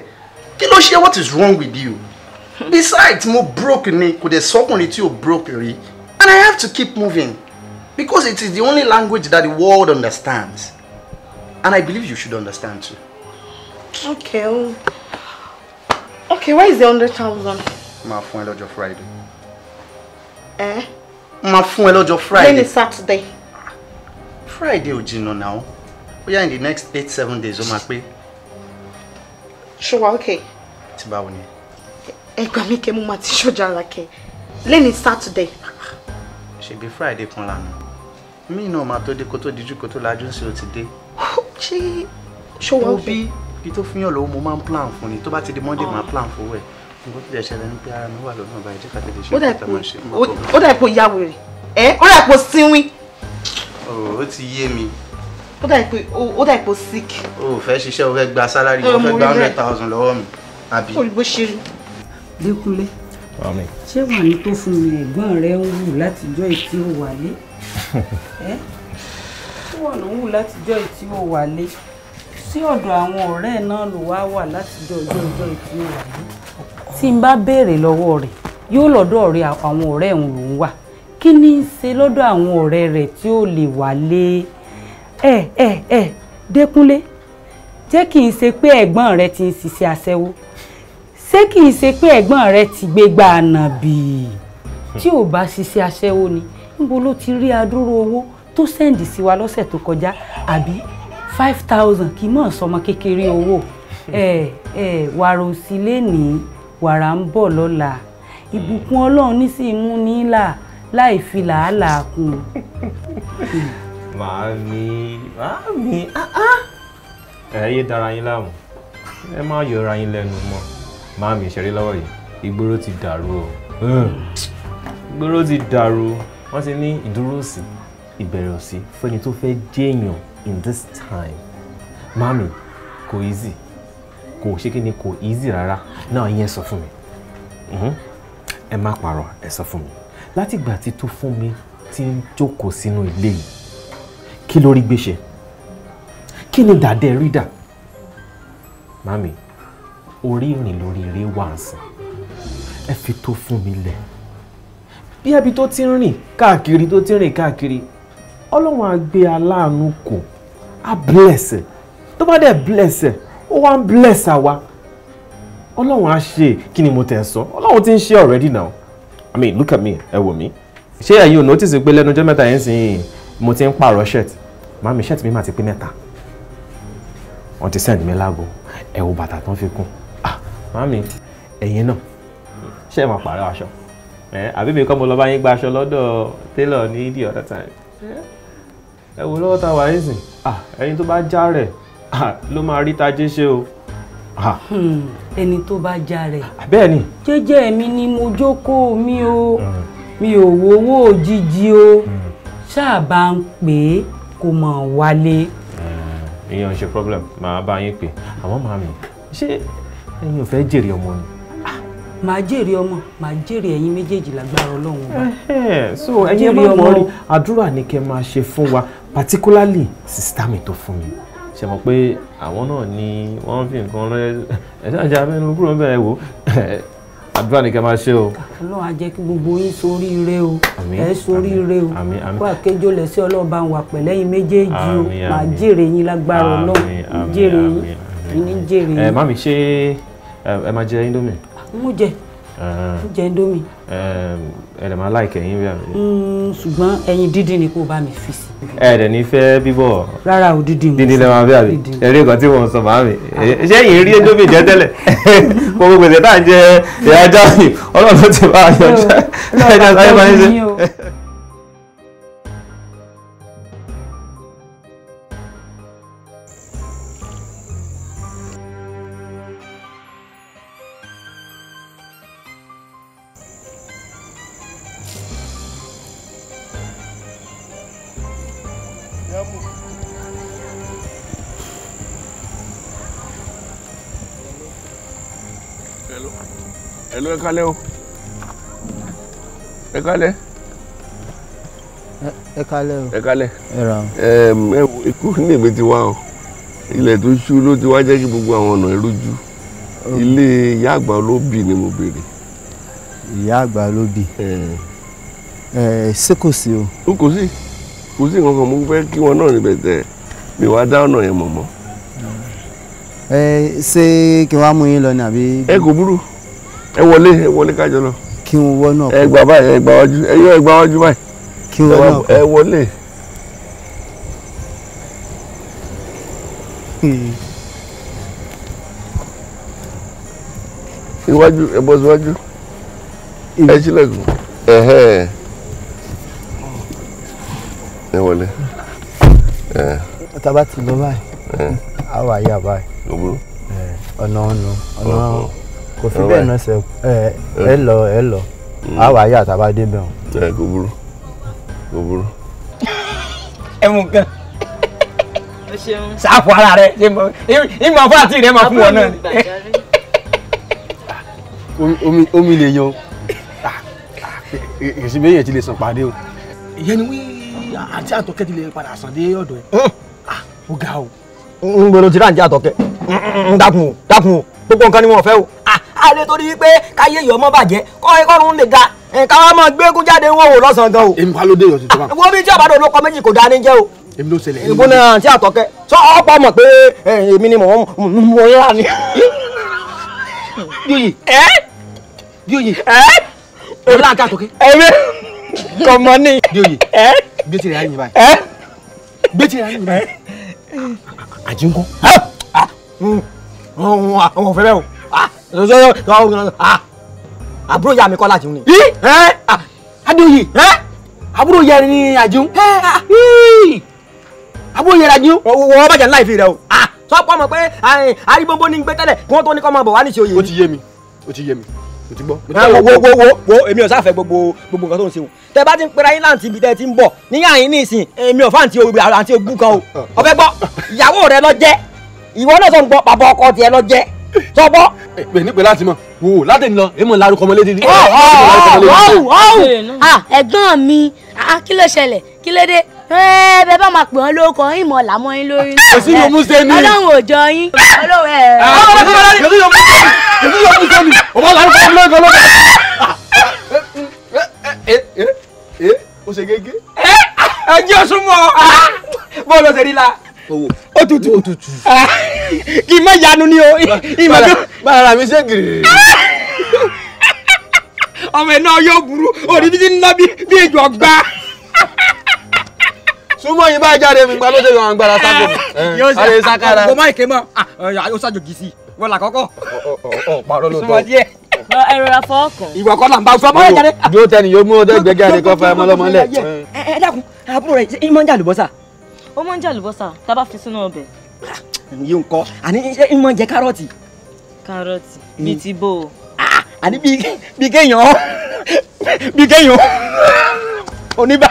Kí ló ṣe, what is wrong with you? Besides, mo broke ni, kò dẹ̀ sọ́kùnrin tí ò broke rí. And I have to keep moving. Because it is the only language that the world understands. And I believe you should understand too. Okay. Okay, where is the 100,000? Ma fún ẹ lọ́jọ́ Friday. Ma fún ẹ lọ́jọ́ Friday. Then it's Saturday. Friday ò jìnnà now. We are in the next 8-7 days ó máa pé. Sure, okay. Ti báwo ni? Ẹ gbà mí kẹ́ mo máa ti ṣọ́jà la kẹ́. Then it's Saturday. Ṣebí Friday kan lánàá. Mi náà máa tó dé kó tó dijú kó tó lajú sí ó ti dé. Ṣé ṣọwọ́ bí tó fún yàn lọ́wọ́ mo máa ń plan fún ni tó bá ti di Monday máa plan fún ẹ̀. Nǹkan tó lè ṣẹlẹ̀ ní pé ara mi wà lọ́nà báyìí jẹ́ ká tètè ṣe ìpàtà máa ṣe. Ó dà ipò ìyá wèrè. Ó dà ipò sínwín. Ó ti yé mi. Ó dà ipò sick. O fẹ́ ṣiṣẹ́ o fẹ́ gba salary o fẹ́ gba 100,000 lọ́wọ́ mi. Àbí. Olùbó ṣe rí. Dékúnlé. Ṣé wà ní tó fún mi ẹ̀gbọ́n rẹ̀ ń wù látijọ́ ìtí ó wálé? Ṣé wọ́n ló ń wù látijọ́ ìtí ó wálé? Sí ọ̀dọ̀ àwọn ọ̀rẹ́ náà ló wá wà látijọ́ ìtí ó wálé. Tí n bá béèrè lọ́wọ́ rẹ̀, yóò lọ́dọ̀ ọ̀rẹ́ àwọn ọ̀rẹ́ òun lòún wà. Kí ni í ṣe lọ́dọ̀ àwọn ọ̀rẹ́ rẹ̀ tí ó lè wálé? Dékúnlé, jẹ́ kì í ṣe pé ẹ̀gbọ́n rẹ̀ ti ń ṣiṣẹ́ aṣẹ́wó. Ṣé kì í ṣe pé ẹ̀gbọ́n rẹ̀ ti gbégbá ànàbì? Tí ò bá ṣiṣẹ́ aṣẹ́wó ni, níbo ló ti rí adúrú owó tó sẹ́ǹdì sí wa lọ́sẹ̀ tó kọjá? Àbí 5,000 kì í mọ̀ sọmọ kékeré owó. wàrà òsì lénìí wàrà ń bọ̀ lọ́la ìbùkún Ọlọ́run ní sì mú ní là láì fi làálàá kún. Màámi ẹ yé dára yín láàmú ẹ má yọra yín lẹ́nu mọ́ màámi ìṣeré lọ́wọ́ yìí ìgboro ti dàrú o ìgboro ti dàrú wọ́n ti ní ìdúró òsì ìbẹ̀rẹ̀ òsì fẹ́ni tó fẹ́ jẹ́yàn in this time màámi kò easy kò ṣe kí ni kò easy rárá náà yẹn sọ fún mi ẹ má parọ́ ẹ sọ fún mi látìgbà tí tó fún mi ti ń jókòó sínú ilé yìí kí ló rí gbéṣẹ́ kí ni dàdẹ́ rí dà màámi orí ìrìn lórí eré wà ń sìn ẹ fi tó fún mi lẹ̀ bí ẹbí tó ti ń rìn káàkiri tó ti ń rìn káàkiri Ọlọ́run á gbé aláàánú kò á bless ẹ tó bá dẹ̀ bless ẹ ó wá ń bless àwa Ọlọ́run á ṣe kí ni mo tẹ̀ sọ Ọlọ́run ti ń ṣe already now I mean look at me ẹ wò mí ṣé ẹ̀yin ò notice pé lẹ́nu ọjọ́ mẹ́ta yẹn sìn mo ti ń pààrọ̀ shirt màámi shirt mi máa ti pé mẹ́ta wọ́n ti send mi láago ẹ wo bàtà tán fi kún màámi ẹ̀yin náà ṣé ẹ máa pààrọ̀ aṣọ àbí mi kọ́ mo lọ bá yín gba aṣọ lọ́dọ̀ tailor ní the other time ẹ wo lọ́wọ́ tá a wà yín sìn ẹni tó bá já rẹ̀ ló máa rí tajé ṣe o. ẹni tó bá já rẹ̀ bẹ́ẹ̀ ni jẹ́jẹ́ mi ni mo jókòó mi o mi ò wowó òjijì o ṣáà bá ń pè é kó mọ̀ wálé. ìyẹn ò ṣe problem màá bá yín pè àmọ́ màámi ṣé ẹ̀yin ò fẹ́ jèrè ọmọ ni. màá jèrè ọmọ màá jèrè ẹ̀yin méjèèjì lágbára Ọlọ́run wa. so ẹ̀yin máa mọ̀ rí àdúrà ni kẹ́ máa ṣe fún wa particularly sista mi tó fún mi ṣe mọ̀ pé àwọn náà ni wọ́n fi nǹkan rẹ ẹ̀ṣẹ́ àjẹ́ abẹ́nu kúrò ń bẹ̀rẹ̀ wò àdúrà ni kẹ́ máa ṣe o. Ọlọ́run á jẹ́ kí gbogbo yín soríire o ẹ soríire o kó àkéjò lẹ̀ sí Ọlọ́run bá ń wà pẹ̀lẹ́yìn méjèèjì o màá jèrè yín lágbára Ọlọ́run jèrè yín ní jèrè yín. màmí ṣé ẹ máa jẹ indomie. mo jẹ indomie. ẹ dẹ̀ máa láìkẹ́ yín bí àmì. ṣùgbọ́n ẹyin dídín ni kò bá mi fi sí. ẹ dẹ̀ ní fẹ́ bíbọ̀. rárá o dídín mo. dídín lẹ́ máa bí àmì ẹ̀rí nǹkan tí wọ́n sọ màmí ṣé ẹ̀yin rí indomie jẹ tẹ́lẹ̀ gbogbo gbèsè tá à ń jẹ ìyá jáde Ọlọ́run ti bá a yọjá ẹ̀jẹ̀ sáyé máa ń ṣe. Hello, ẹ kálẹ́ o. Ẹ kálẹ́. Ẹ kálẹ́ o. Ẹ kálẹ́. Ẹ ra o. Ẹ wo ikú ní èmi ti wá o. Ilẹ̀ tó ṣú ló ti wá jẹ́ kí gbogbo àwọn ọ̀nà ìrújú. Ilé ìyá àgbà olóbì ni mo béèrè. Ìyá àgbà olóbì. Ṣé kò sí o? Ó kò sí. Kò sí nǹkan kan mo fẹ́ kí wọn náà níbẹ̀ tẹ̀. Mi wá dá ọ̀nà yẹn mọ̀ mọ́. Ṣé kí wàá mú yín lọ ní àbí. Ẹ kò burú. Ẹ wọlé kájọ lọ. Kí n wọ náà. Ẹ gbà báyìí ẹ gbà wájú ẹ yọ ẹ gbà wájú báyìí. Kí n wọ náà. Ẹ wọlé. Iwájú ẹ bọ́ síwájú. Ẹ ṣílẹ̀kùn. Ẹ wọlé. Tá bá ti lọ báyìí. A wà yà báyìí. Ọ̀nà kò fi bẹ́ẹ̀ náà ṣe ẹ lọ a wà yà tá bá dé bẹ́ẹ̀. Kò burú. ẹ mú nǹkan ṣáàpù ara rẹ ìmọ̀ fún àti ìrẹ́ máa fún wọn náà ni. omi lè yan èsì méjì ti lè sàn pàdé o. ìyẹn ni wí àti àtọkẹ́ ti lè padà sàn dé ọ̀dọ̀ ẹ̀. ó ga o. ń gbọ́dọ̀ tí ráǹjẹ́ àtọkẹ́ dákun o gbogbo nǹkan ni wọ́n fẹ́ o. a lè torí pé káyé yọ̀ mọ́ bàjẹ́ kọ́run lè ga káwá máa gbégún jáde wọn wò lọ́sàn-án gan o. èmi pa ló dé ìyọ̀sìn tó bá. wọ́n bí tí àbádọ́ olóko méjì kò dání jẹ́ o. èmi ló ṣẹlẹ̀. ìbò náà tí àtọkẹ́ sọ ọ̀pọ̀ mọ̀ pé èmi ni mo yára ni. Bíòyè ọlá àti àtọkẹ́. èmi kò mọ ní. Bíòyè bí ó ti rẹ̀ á yìn báyìí. bí ó ti rẹ̀ á yìn báyìí. àjíǹkọ́. àwọn òfin bẹ́ẹ̀ o àbúrò ìyá mi kọ́ láti ní. Adéoyè àbúrò ìyá rẹ ní Àjíún. Àbúrò ìyá rẹ Àjíún. wọ́n bàjẹ́ ńlá ìfi rẹ o sọ́pọ̀ mọ̀ pé arígbóngbó ní gbé tẹ́lẹ̀ kí wọ́n tó ní kọ́ máa bọ̀ wá ní ṣe oyè. Ó ti yé mi ó ti gbọ́. wo èmi ò sáfẹ́ gbogbo nǹkan tó ń ṣe o tẹ bá ti ń pera yín láǹtì ibi tẹ ti ń bọ̀ níyà yín ní ìsìn èmi ò fà àǹtí ogún kan o ọbẹ̀ gbọ́ ìyàwó rẹ lọ jẹ́ ìwọ náà sọ ń gbọ́ bàbá ọkọ tiẹ̀ lọ jẹ́ sọ gbọ́. pè ní pé láti mọ̀ wò láti ń lọ èèmọ̀ larúkọ ọmọ lédi. ẹ̀gbọ́n mi kí ló ṣẹlẹ̀ kí ló dé bẹ́ẹ̀ bá máa pè wọ́n lórúkọ yín mọ̀ làmọ́ yín lórí. kò sí yóò mú sẹ́ni. Ọlọ́run ò jọ yín. Ọlọ́run ọmọ larúkọ ọmọ lórúkọ lọ́kọ̀. Ó ṣe gégé. Ẹ jẹ́ ọ̀ṣunmọ́ bọ́ọ̀lù ọ̀sẹ̀ rí la ó tutù kì í má yanu ni o. bára mi ṣe gírì. ọmọ ẹ̀ náà yóò burú òní bí ti ń ná bí ejò ọgbà. súnmọ́ yìí bá jáde mi gba ló dé àwọn agbára sábò mi. àrẹ sákàrà. ọmọ máìkì mọ ó ṣàjòjì sí wọn là kọ́kọ́. pàrọ̀ ló tọ́. súnmọ́ díẹ̀. ẹ rọra fọwọ́ kàn. ìwọ kọ́ là ń bá sọ ọmọ yẹn jáde. dúró tẹni yóò mú ọdẹ gbẹgẹ àdé kọfà ẹ mọlọmọ lẹ. ẹ dákun àbúrò rẹ ìmọ̀ ń jà lùbọ́sà. ó mọ̀ ń jà lùbọ́sà tá a bá fi sínú ọbẹ̀. yìí ń kọ́ àní ìmọ̀ ń jẹ kárọ̀tì. kárọ̀tì bíi ti bò ó. àní bí kéèyàn oníbà.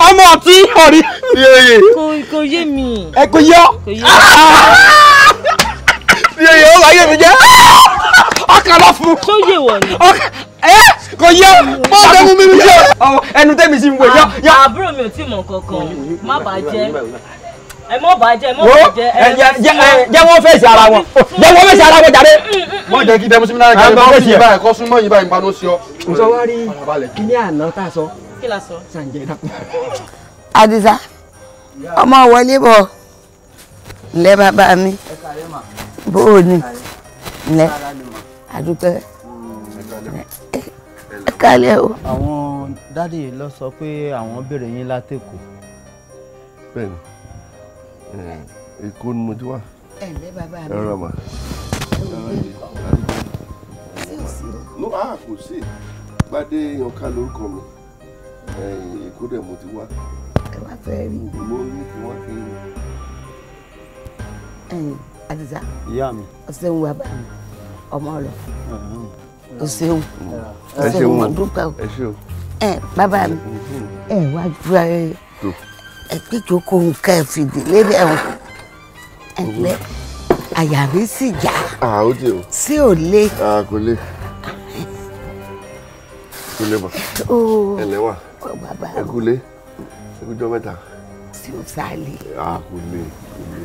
ọmọ ọtí ọrí. kò yé mi. ẹ kò yọ. yeye ó wáyé mi jẹ. ọkàn lọ fún. tó yé wọ ni. kò yẹ mọ ọdẹ mú mi jẹ. ẹnu tẹ́mi sí ń wò yọ. àbúrò mi ò tí mọ̀ kankan má bàa jẹ́ ẹ mọ bàjẹ́ mọ bàjẹ́. jẹ́ wọ́n fèsì ara wọn jáde. wọ́n jẹ́ kí dẹ́mu sí mi náà gẹ́gẹ́ bí fèsì báyìí kọ́ súnmọ́ yìí báyìí nípa ló sí ọ. ǹjọ́ wá rí kí ní àná tá a sọ. kí la sọ. sànjẹ́ dàpọ̀. Àdìsá ọmọ wọlé bọ̀ ǹlẹ́ bàbá mi bó o ní ǹlẹ́ àdúpẹ́ ẹ kálẹ̀ o. àwọn dádì lọ sọ pé àwọn béèrè yín látẹ̀kọ̀. bẹ́ẹ̀ni Èkó ni mo ti wá. ẹ ǹlẹ́ bàbá mi. ẹ rọra mà. no kò sí Gbádé Yànká lórúkọ mi Èkó dẹ̀ mo ti wá. ẹ wá fẹ́ rí. mo ní kí wọ́n fi. Àdìsá ìyá mi. o ṣeun bàbá mi ọmọ rẹ o ṣeun ẹ ṣeun mo dúpẹ́ o. ẹ ṣeun. bàbá mi wá ju ẹ péjọkọ nǹkan ẹ fìdílé bẹ́ẹ̀ o ẹ lẹ àyà mi sì já. ó dé o. sí ò lé. kò lé kò lé mà. ẹ lẹ́wà ẹ kú lé ẹ kú jọ mẹ́ta. sí ò sálẹ̀. kò lé kò lé.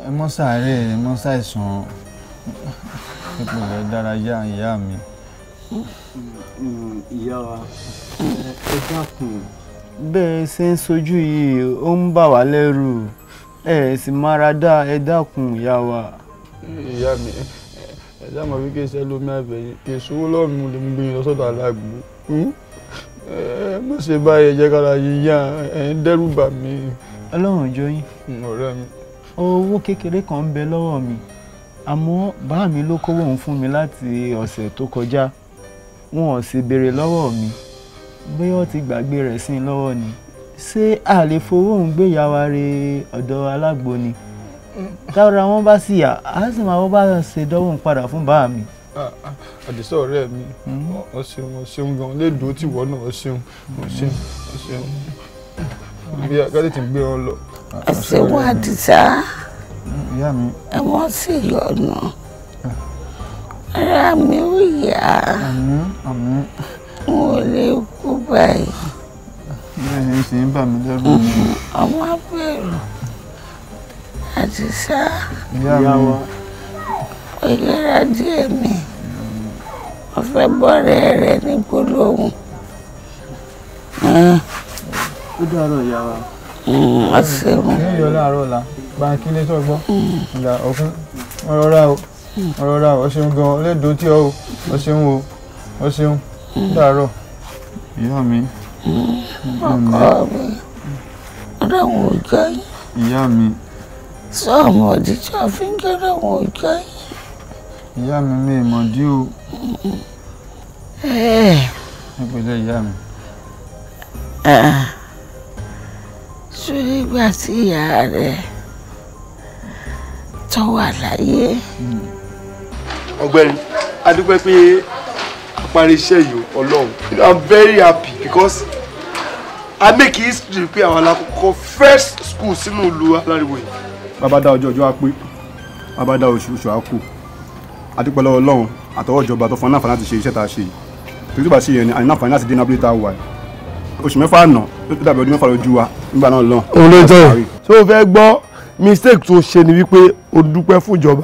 ẹ mọ́ sàárẹ̀ ẹ mọ́ ṣàìsàn ipò rẹ̀ dára yá ìyá mi. ìyá wa ẹ dákun bẹ́ẹ̀ ṣe ń sojú yìí ó ń bà wá lẹ́rù ẹ sì mára dá ẹ dákun ìyá wa. ìyá mi ẹ dáàmú bí kí n ṣe lómi àbẹ̀yìn kí n sówó lọ́rùn lè mú bí yín lọ́sọ̀dọ̀ aláàgbò ẹ má ṣe báyìí ẹ jẹ́ kára yìí yá ẹ ń dẹ́rù bà mí. ọlọ́run jọ yín. ọ̀rẹ́ mi. owó kékeré kan ń bẹ lọ́wọ́ mi àmọ́ bàá mi ló kówó òun fún mi láti ọ̀sẹ̀ tó kọjá wọn ò sì béèrè lọ́wọ́ mi bóyá ó ti gbàgbé rẹ̀ sí i lọ́wọ́ ni ṣé a lè fowó òun gbé ìyá wa re ọ̀dọ̀ alágbo ni tára wọn bá sì yà á sì máa wọ́n bá ṣe dánwò padà fún bàá mi. Àdìsá ọ̀rẹ́ mi ọ ṣeun gan lè dúró tì wọ́n náà ọ ṣeun bí akáde ti gbé ọ lọ. ẹsẹ̀ wọn Àdìsá ìyá mi. ẹ wọ́n sì yọ̀nà ara mi ò yá n ò lè kú báyìí. bẹ́ẹ̀ ni sì ń bà mí lẹ́rù. ọmọ abẹ́rù Àdìsá ìyá wa ó yẹra díẹ̀ mi wọ́n fẹ́ bọ́ọ̀rẹ́ rẹ ní gbólóhùn. ó dàrọ̀ ìyá wa. ọ̀sẹ̀ wọn. ní ìyọ̀ láàárọ̀ ọ̀la báńkì ilé tó gbọ́ ìlà ọ̀fun ọ̀rọ̀ra o ṣeun gan ọlẹ́dọ̀ tí ọ o ṣeun dàárọ̀ ìyá mi. ọkọ mi ọ̀rọ̀ àwọn òjò yìí ìyá mi. sọ́ọ̀mù ọ̀dí tí a fi ń kéré wọn ò jẹ́. ìyá mi mi ìmọ̀ dí o. ẹ pẹ̀lẹ́ ìyá mi. ṣé nígbà tí ìyá rẹ̀ tó wà láyé. ọ̀gbẹ́ni a dúpẹ́ pé a parí iṣẹ́ yìí Ọlọ́run. I'm very happy because I make history pé àwọn alákọ̀ọ́kọ́ first school sínú ìlú Aláriwo yìí. bàbá dá ọjọ́ ọjọ́ á pé bàbá dá oṣù oṣù á kù a dúpẹ́ lọ́wọ́ Ọlọ́run àtọwọ́ ìjọba tó fún náà fàánà ti ṣe iṣẹ́ tá a ṣe yìí torí tó bá ṣe yẹn ni àyìnbá fàánà ti dé nábìlì tá a wà oṣù mẹ́fà àná tó dàbí ọdún mẹ́fà lójú wa nígbà náà lọ. òun ló jẹ́ ṣé o fẹ́ gbọ́ mistake tó ṣe ni wípé o dúpẹ́ fún ìjọba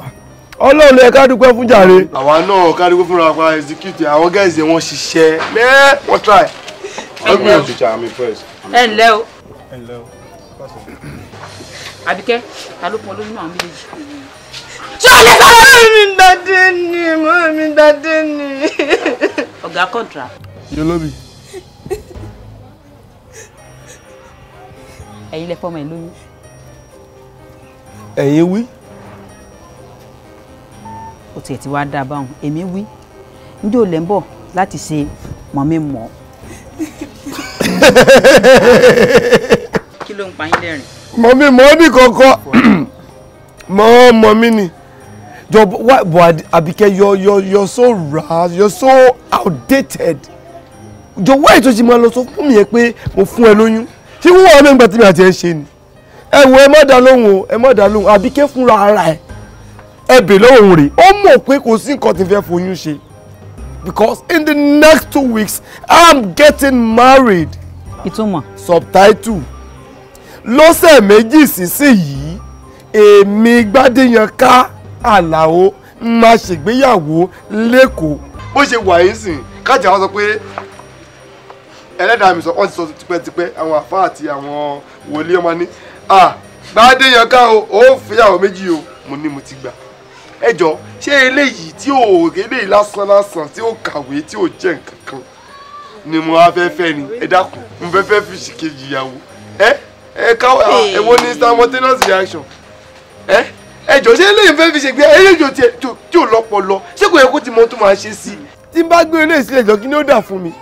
Ọlọ́run lè ká dúpẹ́ fún jàre. àwa náà ká dúpẹ́ fúnra wa execute àwọn guys yẹn wọ́n ṣiṣẹ́ mẹ́ẹ́ wọ́n try. ọgbìn òṣìṣẹ́ àmì first. ẹ ǹlẹ́ o. ẹ ǹlẹ́ o. Àbíkẹ́ ta ló pọn lóyún àwọn méjèèjì. ṣé o lè sọ̀rọ̀ mi dáadé ni mọ́ mi dáadé ni. ọ̀gá kọ̀ǹtra. Yolóbi. ẹ̀yin lẹ fọmọ ẹ̀ lóyún. ẹ̀yin wí. ó tiẹ̀ ti wá dáa báwọn èmi wí njẹ́ ò lẹ́ ń bọ̀ láti ṣe mọ̀mí mọ́. kí ló ń pa yín lẹ́rìn? mọ̀mí mọ́ ní kọ̀ọ̀kan mọ̀mí ni jọ but Àbíkẹ́ you're so rash you're so outdated jọ wáyé tó ti máa lọ sọ fún mi yẹn pé mo fún ẹ lóyún ṣé wọ́n wà lóyún gbàtí mi àti ẹ ṣe ni ẹ wo ẹ má dá lóhùn o ẹ má dá lóhùn Àbíkẹ́ fúnra ara ẹ ẹ bè lọ́wọ́ rẹ̀ ó mọ̀ pé kò sí nǹkan tí n fẹ́ foyún ṣe because in the next 2 weeks I'm getting married. ìtumọ̀. subtitle lọ́sẹ̀ méjì sísìnyí èmi Gbádéyànká Àlàó máa ṣègbéyàwó lẹ́kọ̀ọ́. bó ṣe wà yín sìn káàtì àwọn sọ pé ẹlẹ́dàá mi sọ wọ́n ti sọ tipẹ́tipẹ́ àwọn àfáà àti àwọn wòlíì ọmọ ní Gbádéyànká ó fẹ́yàwó méjì o mo ní mo ti gbà ẹ jọ ṣé eléyìí tí ò eléyìí lásán tí ò kàwé tí ò jẹ́ nǹkan kan ni mo wá fẹ́ fẹ́ ni ẹ dákun mo fẹ́ fẹ́ fi ṣìkejì ìyàwó ẹ káwọ́ èwo ni simultaneous reaction ẹ jọ ṣé eléyìí fẹ́ fi ṣègbè eléyìí tí ò lọ́pọlọ ṣé kò yẹ kó ti mọ tó máa ṣe sí i. tí n bá gbé eléyìí sílẹ̀ jọ kí ni ó dà fún mi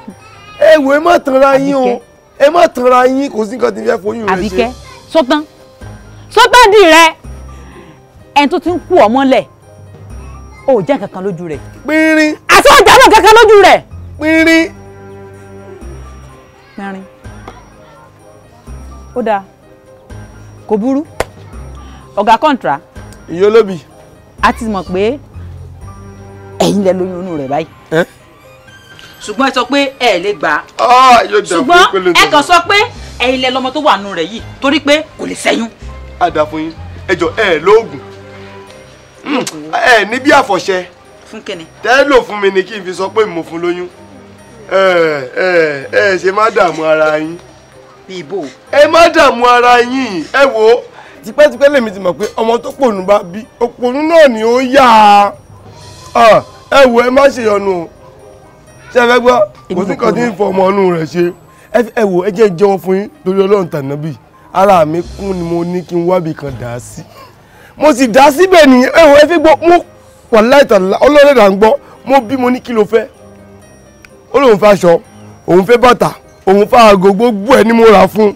ẹ wò ẹ má tanra yín o ẹ má tanra yín kò sí nǹkan tí n fẹ́ foyún rẹ ṣe. Àbíkẹ́ sọ́tán dì rẹ ẹni tó ti ń kú ọmọ lẹ̀ ó jẹ́ kankan lójú rẹ̀. pínrín. àti ọjà náà kankan lójú rẹ̀. pínrín. pínrín. ó dáa kò burú ọ̀gá kọ́ńtà. Ìyólóbì. a ti mọ̀ pé ẹ̀yin lẹ lóyún inú rẹ̀ báyìí. ṣùgbọ́n ẹ sọ pé ẹ lè gbà á. ṣùgbọ́n ẹ kàn sọ pé ẹ̀yin lẹ lọ́mọ tó wà nù rẹ̀ yìí torí pé kò lè ṣẹ́yún. a dà fún yín ẹ jọ ẹ lóògùn ẹ ní bí àfọ̀ṣẹ fún kíni tẹ́ lò fún mi ni kí n fi sọ pé mo fún lóyún ẹ ṣe má dààmú ara yín. bí ibo. ẹ má dààmú ara yín ẹ wò ó tipẹ́tipẹ́ lèmi ti mọ̀ pé ọmọ tó pònú bá bí òpònú náà ni ó yá ẹ wò ẹ má ṣe yọnu o ṣe fẹ́ gbọ́ kò sí kan tí ń fọ ọmọ ọ̀nù rẹ̀ ṣe ẹ wò ẹ jẹ́ jẹ́wọ́ fún yín lórí Ọlọ́run tànábì ara mi kún ni mo ní kí n wábì kan dà á sí mo sì dá síbẹ̀ nìyẹn ẹ wò ẹ fi gbọ́ mo wà láìtàlá Ọlọ́run dà ń gbọ́ mo bí mo ní kí ló fẹ́ ó lóun fẹ́ aṣọ òun fẹ́ bàtà òun fẹ́ aago gbogbo ẹ̀ ni mo rà fún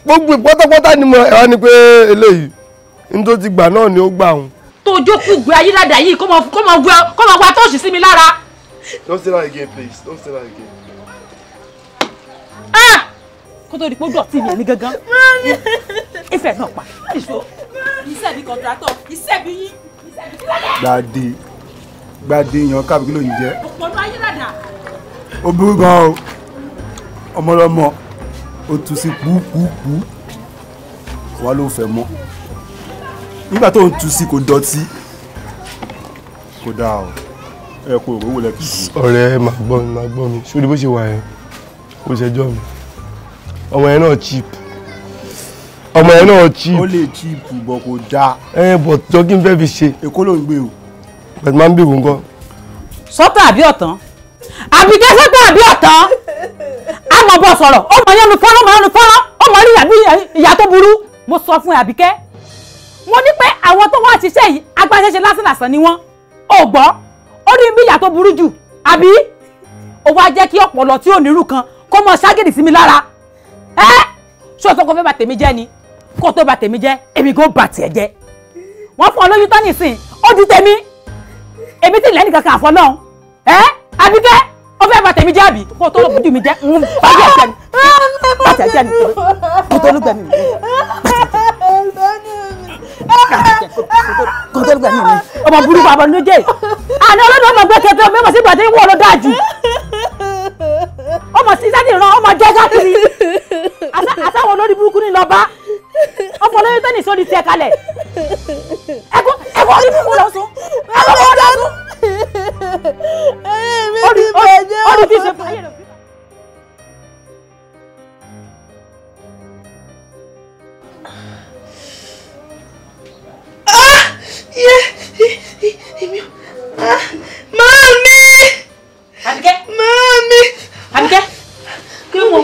gbogbo pátápátá ni mo rà ni pé eléyìí ní tó ti gbà náà ni ó gbà òun. tó jókòó gbé ayélujára yìí kó máa wá tóòṣì sí mi lára. Don't say that again, please. Don't say that again. Kó tó di pé ó dọ̀tí mi ẹ̀mí gangan. Ìfẹ́ náà pa. Iṣẹ́ mi kọ̀ǹtrátọ̀, iṣẹ́ mi yín. Gbádéyànká kí ló ń jẹ́. Ọ̀pọ̀lọpọ̀ ayélujára. Ó burú gan o ọmọlọmọ ó tún sí púpúpú wà ló fẹ́ mọ́ nígbà tó ń tú sí kò dọ̀tí kò dáa o ẹ kò rówó lẹ́kì sí. ọ̀rẹ́ máa gbọ́ mi ṣó ni bó ṣe wà yẹn ó ṣẹjọ́ mi ọmọ yẹn náà cheap ó lè cheap bọ̀ kò dáa. bọ̀ jọ kí n fẹ́ fi ṣe. Èkó ló ń gbé o. bẹ̀rẹ̀ máa ń bèèrè nǹkan. sọ́tàn àbí ọ̀tán Àbíkẹ́ sọ́tàn àbí ọ̀tán a mọ̀ bọ́ sọ̀rọ̀ ọmọ yẹn nu fọ́nrán ọmọ rí ìyá tó burú mo sọ fún ẹ Àbíkẹ́ mo ní pé àwọn tó wá ṣiṣẹ́ yìí agbaṣẹ́ṣe lásán ni wọ́n ò gbọ́ ó rí bí ìyà tó burú jù àbí ó wá jẹ́ kí ọpọlọ tí ò nírú kan kó mọ ságìrì sí mi lára ṣé o tó kó fẹ́ bà tèmi jẹ́ ni kó tó bà tèmi jẹ́ èmi kò bà tiẹ̀ jẹ́ wọ́n fún ọ lóyún tán nìsín ó di tèmi èmi tí lẹ́nu kankan àfọ náà Àbíkẹ́ ó fẹ́ bà tèmi jẹ́ àbí kó tó lójú mi jẹ́ ń bá yẹ̀ jẹ́ ni bá tẹ̀ jẹ́ ni kó tó lójú mi kó tó lójú mi ọmọ burúkú àbọ̀ ló jẹ́ àná ọlọ́dún ọmọ gbé kẹtẹ ọmọ ẹ̀mọ̀ sí ìgbà tí wọ́n ló dáa jù ọmọ sí sẹ́ni ìran ọmọ jẹ́ káàkiri àtàwọn olórí burúkú ní lọ́ba ọmọ olórí tẹ́nì sórí tiẹ̀ kalẹ̀ ẹ̀kọ́ orí burúkú lọ sún ẹ̀kọ́ orí lọ sún orí tí ṣe fàyè rẹ̀. Mami! Àbíkẹ́! Mami! Àbíkẹ́! Kí mo?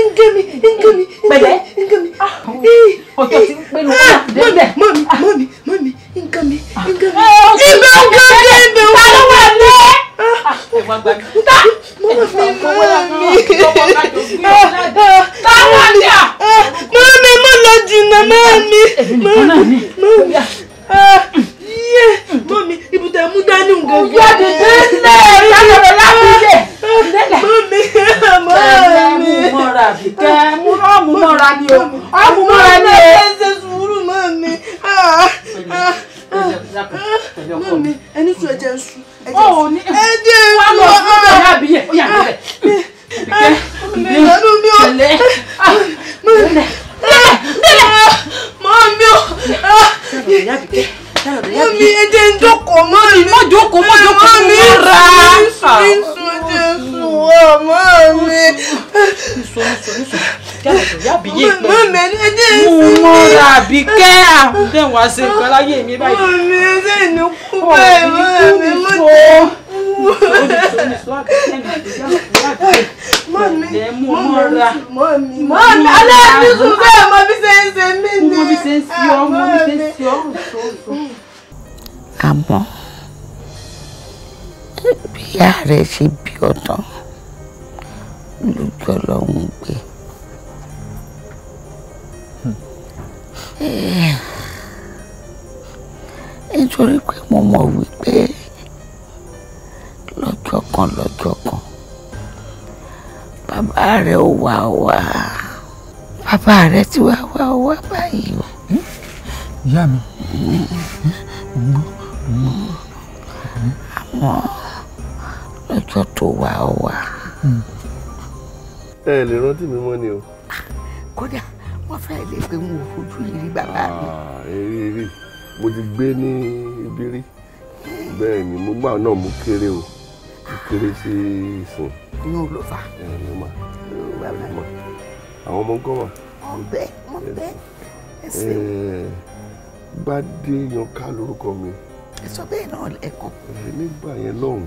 Ngami! Pẹ̀lẹ́! Ọjọ́ ti ń pé ní ọjọ́ débẹ̀. Mami! Ngami! Ta ló wà ní? Mami, mo lọ jìnnà, mami! Mami, ibùdó mú dání nǹkan. Ojú àti délẹ̀ ìyàwó lábílẹ̀. Mami! Mú mọ́ra Àbíkẹ́, mú mọ́ra ni o. Mú mọ́ra ni o. Ẹ ṣe sùúrù, mami. Mami, ẹni sùn ẹ̀jẹ̀ ń sùn. Ó ní ẹ̀jẹ̀ ń sùn. Wọ́n lọ sí ọ̀rẹ́ àbíyẹ̀, ó yà bẹ̀rẹ̀. Ìyanu mi ò. Mami o. Mami, ẹ̀jẹ̀ ń jókòó, mami. Mọ́ jókòó, mami. Mọ́ra. Nísùn ẹ̀jẹ̀ ń sùn wá, mami. Mami, ẹ̀jẹ̀ ń sùn. Mú mọ́ra Àbíkẹ́. Àbúdẹ̀ wá sí nǹkan láyé mi báyìí. Mami, ẹ̀jẹ̀ ìní kú bẹ́ẹ̀, mami. Mami, alẹ́ mi sùn bẹ́ẹ̀, mo bí ṣe ń ṣe mí ni. Mo bí ṣe ń ṣe ọ́, mo bí ṣe ń ṣe ọ́. Àmọ́ bí ìyá rẹ̀ ṣe bí ọ̀tán lójú Ọlọ́run gbé. Nítorí pé mo mọ̀ wípé lọ́jọ́ kan bàbá rẹ̀ ó wá bàbá rẹ̀ ti wá báyìí o. Ìyá mi. Àmọ́ lọ́jọ́ tó wá. Ẹ lè rántí mi mọ́ ni o. Kódà wọ́n fẹ́ lè pé mo fojú yìí rí bàbá mi. Eré mo ti gbé ní ibi rí bẹ́ẹ̀ ni mo gbà náà mo kéré o mo kéré sí ìsìn. Inú ló fà. Àwọn ọmọ nǹkan wà. Wọ́n bẹ́ ẹsẹ̀ o. Gbádé Yánká lórúkọ mi. Ẹ sọ bẹ́ẹ̀ náà lẹ́ẹ̀kan. Nígbà yẹn lọ́hùn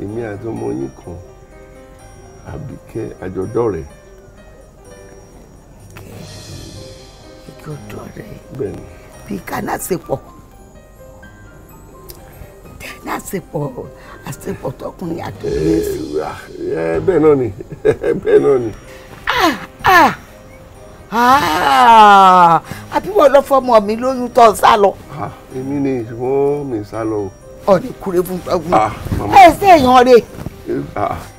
èmi àti ọmọ yín kan Àbíkẹ́ àjọ̀dọ̀ rẹ̀. Àjọ̀dọ̀ rẹ̀. Bẹ́ẹ̀ni. Bí kánásepọ̀ àsepọ̀ tọkùnrin àtòlẹ́ sí. Bẹ́ẹ̀ náà ni bẹ́ẹ̀ náà ni. Àbí wọ́n lọ fọmọ mi lóyún tó sá lọ. Èmi ni ṣùgbọ́n mi sá lọ o. Ọ̀nì kúrẹ́ fún ọgbọ́n. Ẹ ṣe èèyàn rẹ̀.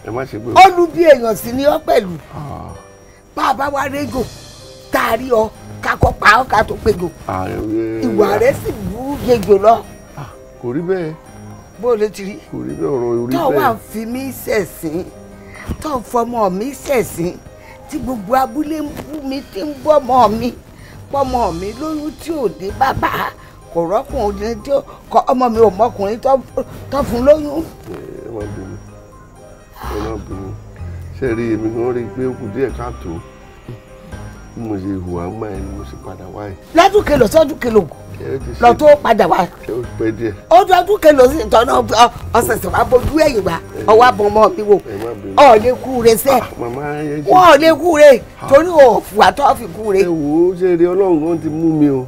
Ẹ má ṣe pé o. Ó lu bí èèyàn sí ní ọ pẹ̀lú. Bá a bá wá rédíò tá a rí ọ kakọ pa ọ ká tó péjọ. Ìwà rẹ̀ sì burú jẹjọ lọ. Kò rí bẹ́ẹ̀. Bó o lè ti rí. Kò rí bẹ́ẹ̀ ọ̀rọ̀ orí bẹ́ẹ̀. Tó wà ń fi mí ṣẹ̀sín tó ń fọmọ mi ṣẹ̀sín tí gbogbo abúlé ń bú mi tí ń bọ́mọ mi pọ́mọ mi lóyún tí ò ní bàbá kò rọ́kùnrin tí ọmọ mi ò mọkùnrin tó fún lóyún. Ẹ má bínú ṣe rí èmi kan rí i pé ó kù díẹ̀ káàtó mo ṣe hùwà ń gbà yẹn ni mo ṣe padà wáyé. lọ́dún kelo sọ́dún kelo lọ tó padà wá. ṣé o pẹ́ díẹ̀. ó dọ́dún kelo sí ìtọ́nà ọ̀sẹ̀sẹ̀ wá bójú ẹ̀yìn wá ọwọ́ àbọ̀mọ́ mi wò ọ̀ lè kú re sẹ́ wọ́n ò lè kú re torí òfù àtọ́ fi kú re. ẹ wò ó ṣe eré ọlọ́run kan ti mú mi o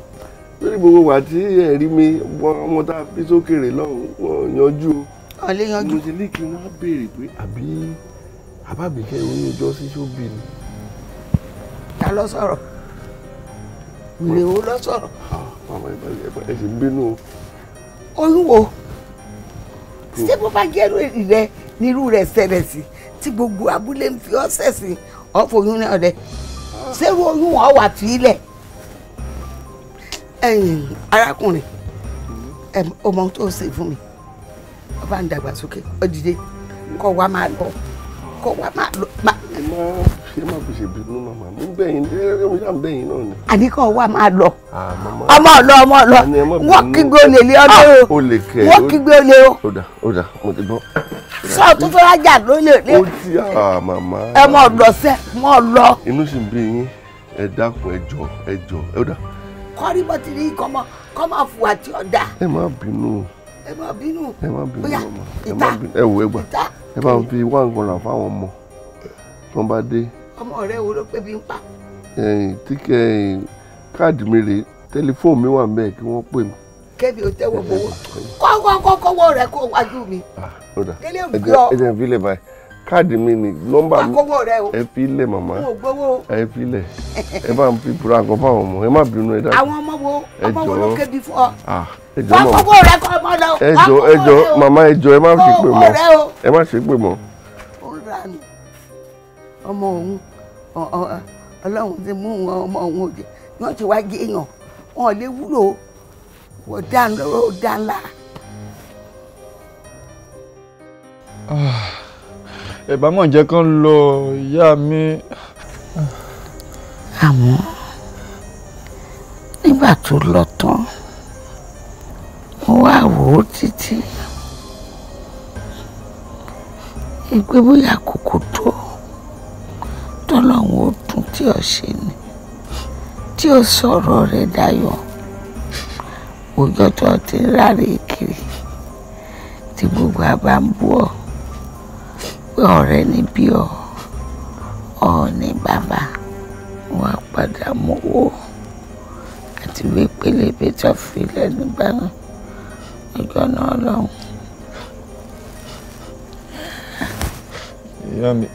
lórí gbogbo wà tí ẹ̀rí mi ọmọ tá a bí sókèrè lọ́hùn wọn yanjú o. ọ̀lẹ́ yanjú. mo ti ní kí wọ́n béèrè pé àbábíkẹ́ oyún ọjọ́ sí ṣóbì ni. ta ló sọ̀rọ̀ ìrè wo ló sọ̀rọ̀. màmá ẹ sì ń bínú o. oyún wo ṣé bó bá jẹ́ èrè rẹ nírú rẹ̀ ṣẹlẹ̀ sí tí gbogbo abúlé ń fi ọ́sẹ̀ sí ọ̀fọ̀ oyún náà rẹ̀ ṣé oyún wọn wà fílẹ̀. Arákùnrin ọmọ tó ṣe fún mi ọba ń dàgbàsókè ọdìdé kọ wa máa lọ kọ wa máa lọ. ẹ má fi ṣe bínú màmá mo ń bẹ̀yìn mo ṣáà ń bẹ̀yìn náà ni. àní kọ wa máa lọ ọmọ ọlọ wọ́n kígbe olè lé ọdún o wọ́n kígbe olè o. ó dà mo ti gbọ́. sọ tó fẹ́ rájà lólè lé. ó ti màmá. ẹ mọ̀ lọ sẹ́ mọ̀ lọ. inú sì ń bí yín ẹ dákun ẹ jọ̀ọ́ ó dà. kọ́rí bó ti rí kọ́mọ fún wa tí ó dá. ẹ má bínú. ẹ má bínú. ẹ má bínú ọmọ ẹ má bínú ẹ wò ẹ gbà ẹ bá ń fi wá nǹkan rà fáwọn ọmọ tó ń bá dé. ọmọ rẹ wo ló pé bí ń pa. káàdì mi rèé tẹlifóònù mi wà mẹ́ẹ̀ kí wọ́n pè mí. kébì ó tẹ́wọ́ gbowó kọ́wọ́ rẹ kó wájú mi. ẹ jẹ́ ìfilẹ̀ báyìí káàdì mi ni nọ́mbà mi ẹ fi ilẹ̀ màmá ẹ fi ilẹ̀ ẹ bá ń fi bùrọ̀ àgọ́ fáwọn ọmọ ẹ má bínú ẹ dájú. àwọn ọmọ wo ló kébi fún ọ. ẹ jọ̀ọ́ mọ kókó rẹ kọ́ ọmọ lọ. ẹ jọ̀ọ́ màmá ẹ jọ̀ọ́ ẹ má ṣe pè mọ́ ẹ má ṣe pè mọ́. ọmọ òun ọlọ́run ti mú ọmọ òun òde wọ́n ti wá gé èèyàn wọn ò lè wúlò wọ́n dá ńlá. ẹ bá mọ̀ jẹ́ kán lọ ìyá mi. àmọ́ nígbà tó lọ tán mo wá wò ó títí ìgbé bóyá kòkò tó tọ́lọ́hún ó dùn tí ó ṣe ni tí ó sọ̀rọ̀ rẹ̀ dayọ̀ òjò tó ti ń ráre kiri tí gbogbo àbá ń bú ọ pé ọ̀rẹ́ ní bí ọ ní bàbá wọn padà mọ́wọ́ àti ìwé pélébé tó fi lẹ́nu gbà náà ọjọ́ náà lọ́hùn. ìyá mi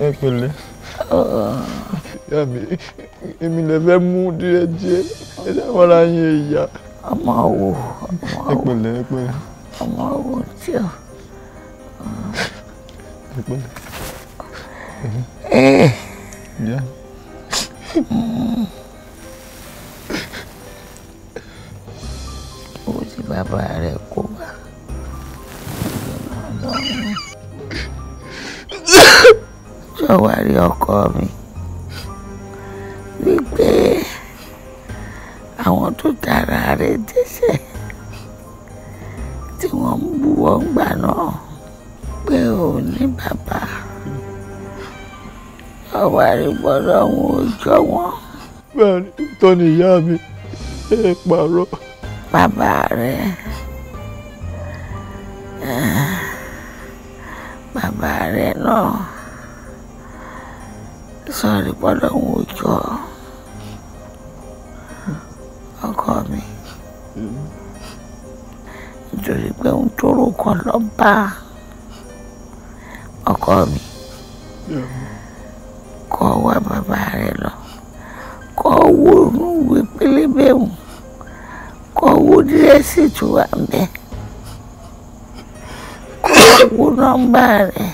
ẹ pẹ̀lẹ́ ìyá mi èmi lè fẹ́ mú díẹ̀ ẹ dáwọn ara yín ìyá. ọmọ wo ẹ pẹ̀lẹ́ ọmọ wo tí o. ìyá. owó tí bàbá rẹ̀ kó wá jọ̀wọ́ rí ọkọ mi wípé àwọn tó dára rẹ̀ dẹ́ṣẹ̀ tí wọ́n ń bú wọn gbà náà pé ò ní bàbá ọwọ́ àrígbọ́dọ̀ wọn ò jọ wọn. bẹ́ẹ̀ ni tó ní ìyá mi ẹ pààrọ̀. bàbá rẹ̀ náà sọ̀rí gbọ́dọ̀ wọn ò jọ ọkọ mi nítorí pé ohun tó rò kan lọ bá ọkọ mi kọ́ wá bàbá rẹ̀ lọ kọ́ wo inú ìwé pélébé òun kọ́ wo dírẹ́sì tó wà ń bẹ̀ kọ́ wo nọ́mbà rẹ̀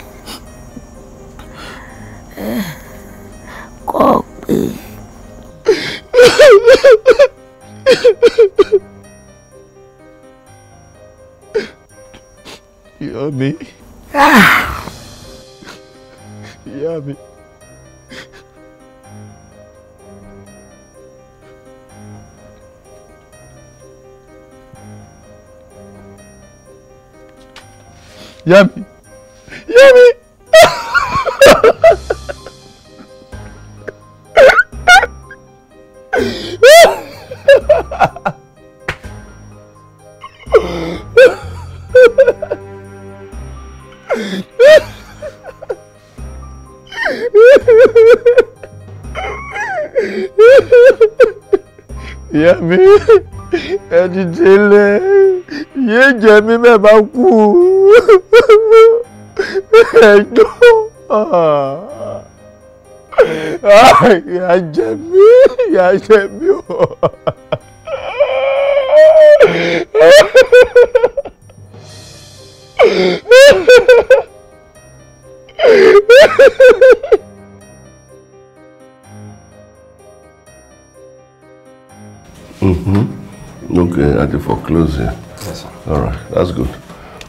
kọ́ pé. ìyá mi. ìyá mi. ìyá mi. ìyá mi. Ìyá mi, ẹ ti délẹ̀, yé jẹ mí bẹ́ẹ̀ bá kú. Ẹjọ́, ìyá jẹ mí o. Okay, at the foreclose here. Yes, sir. All right, that's good.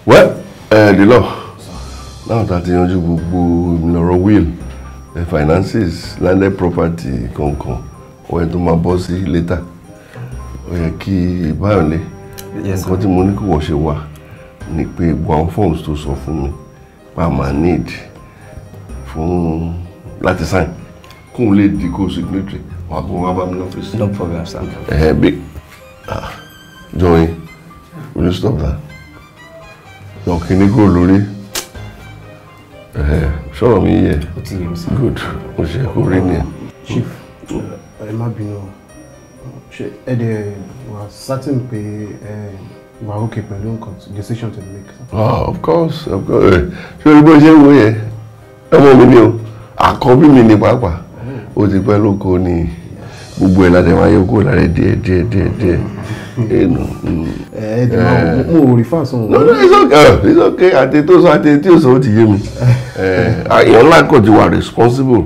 Well, the law. Now that you know, will, the finances, landed property, concon, or to my bossy later. Or key violently. Yes, sir. Money wash a wa. Ni pay one forms to so for me. But my need for like sign. Come late the co signatory. Or go have an office. No problem, sir. Big. Joey, will you stop that? No, can you go, Lori? Show me here. Good. Chief, I'm not being. There was certain pay. We are okay with decision to make. Ah, of course. Show you go here. I'm on you. I copy me ni papa. O ti pẹ́ lóko ni gbogbo ẹ̀ láti máa yẹ kó lára díẹ̀. Mo refer so. No, it's okay. Àti tó sọ àti tí ó sọ ó ti yé mi. Èèyàn ńlá kò ti wà responsible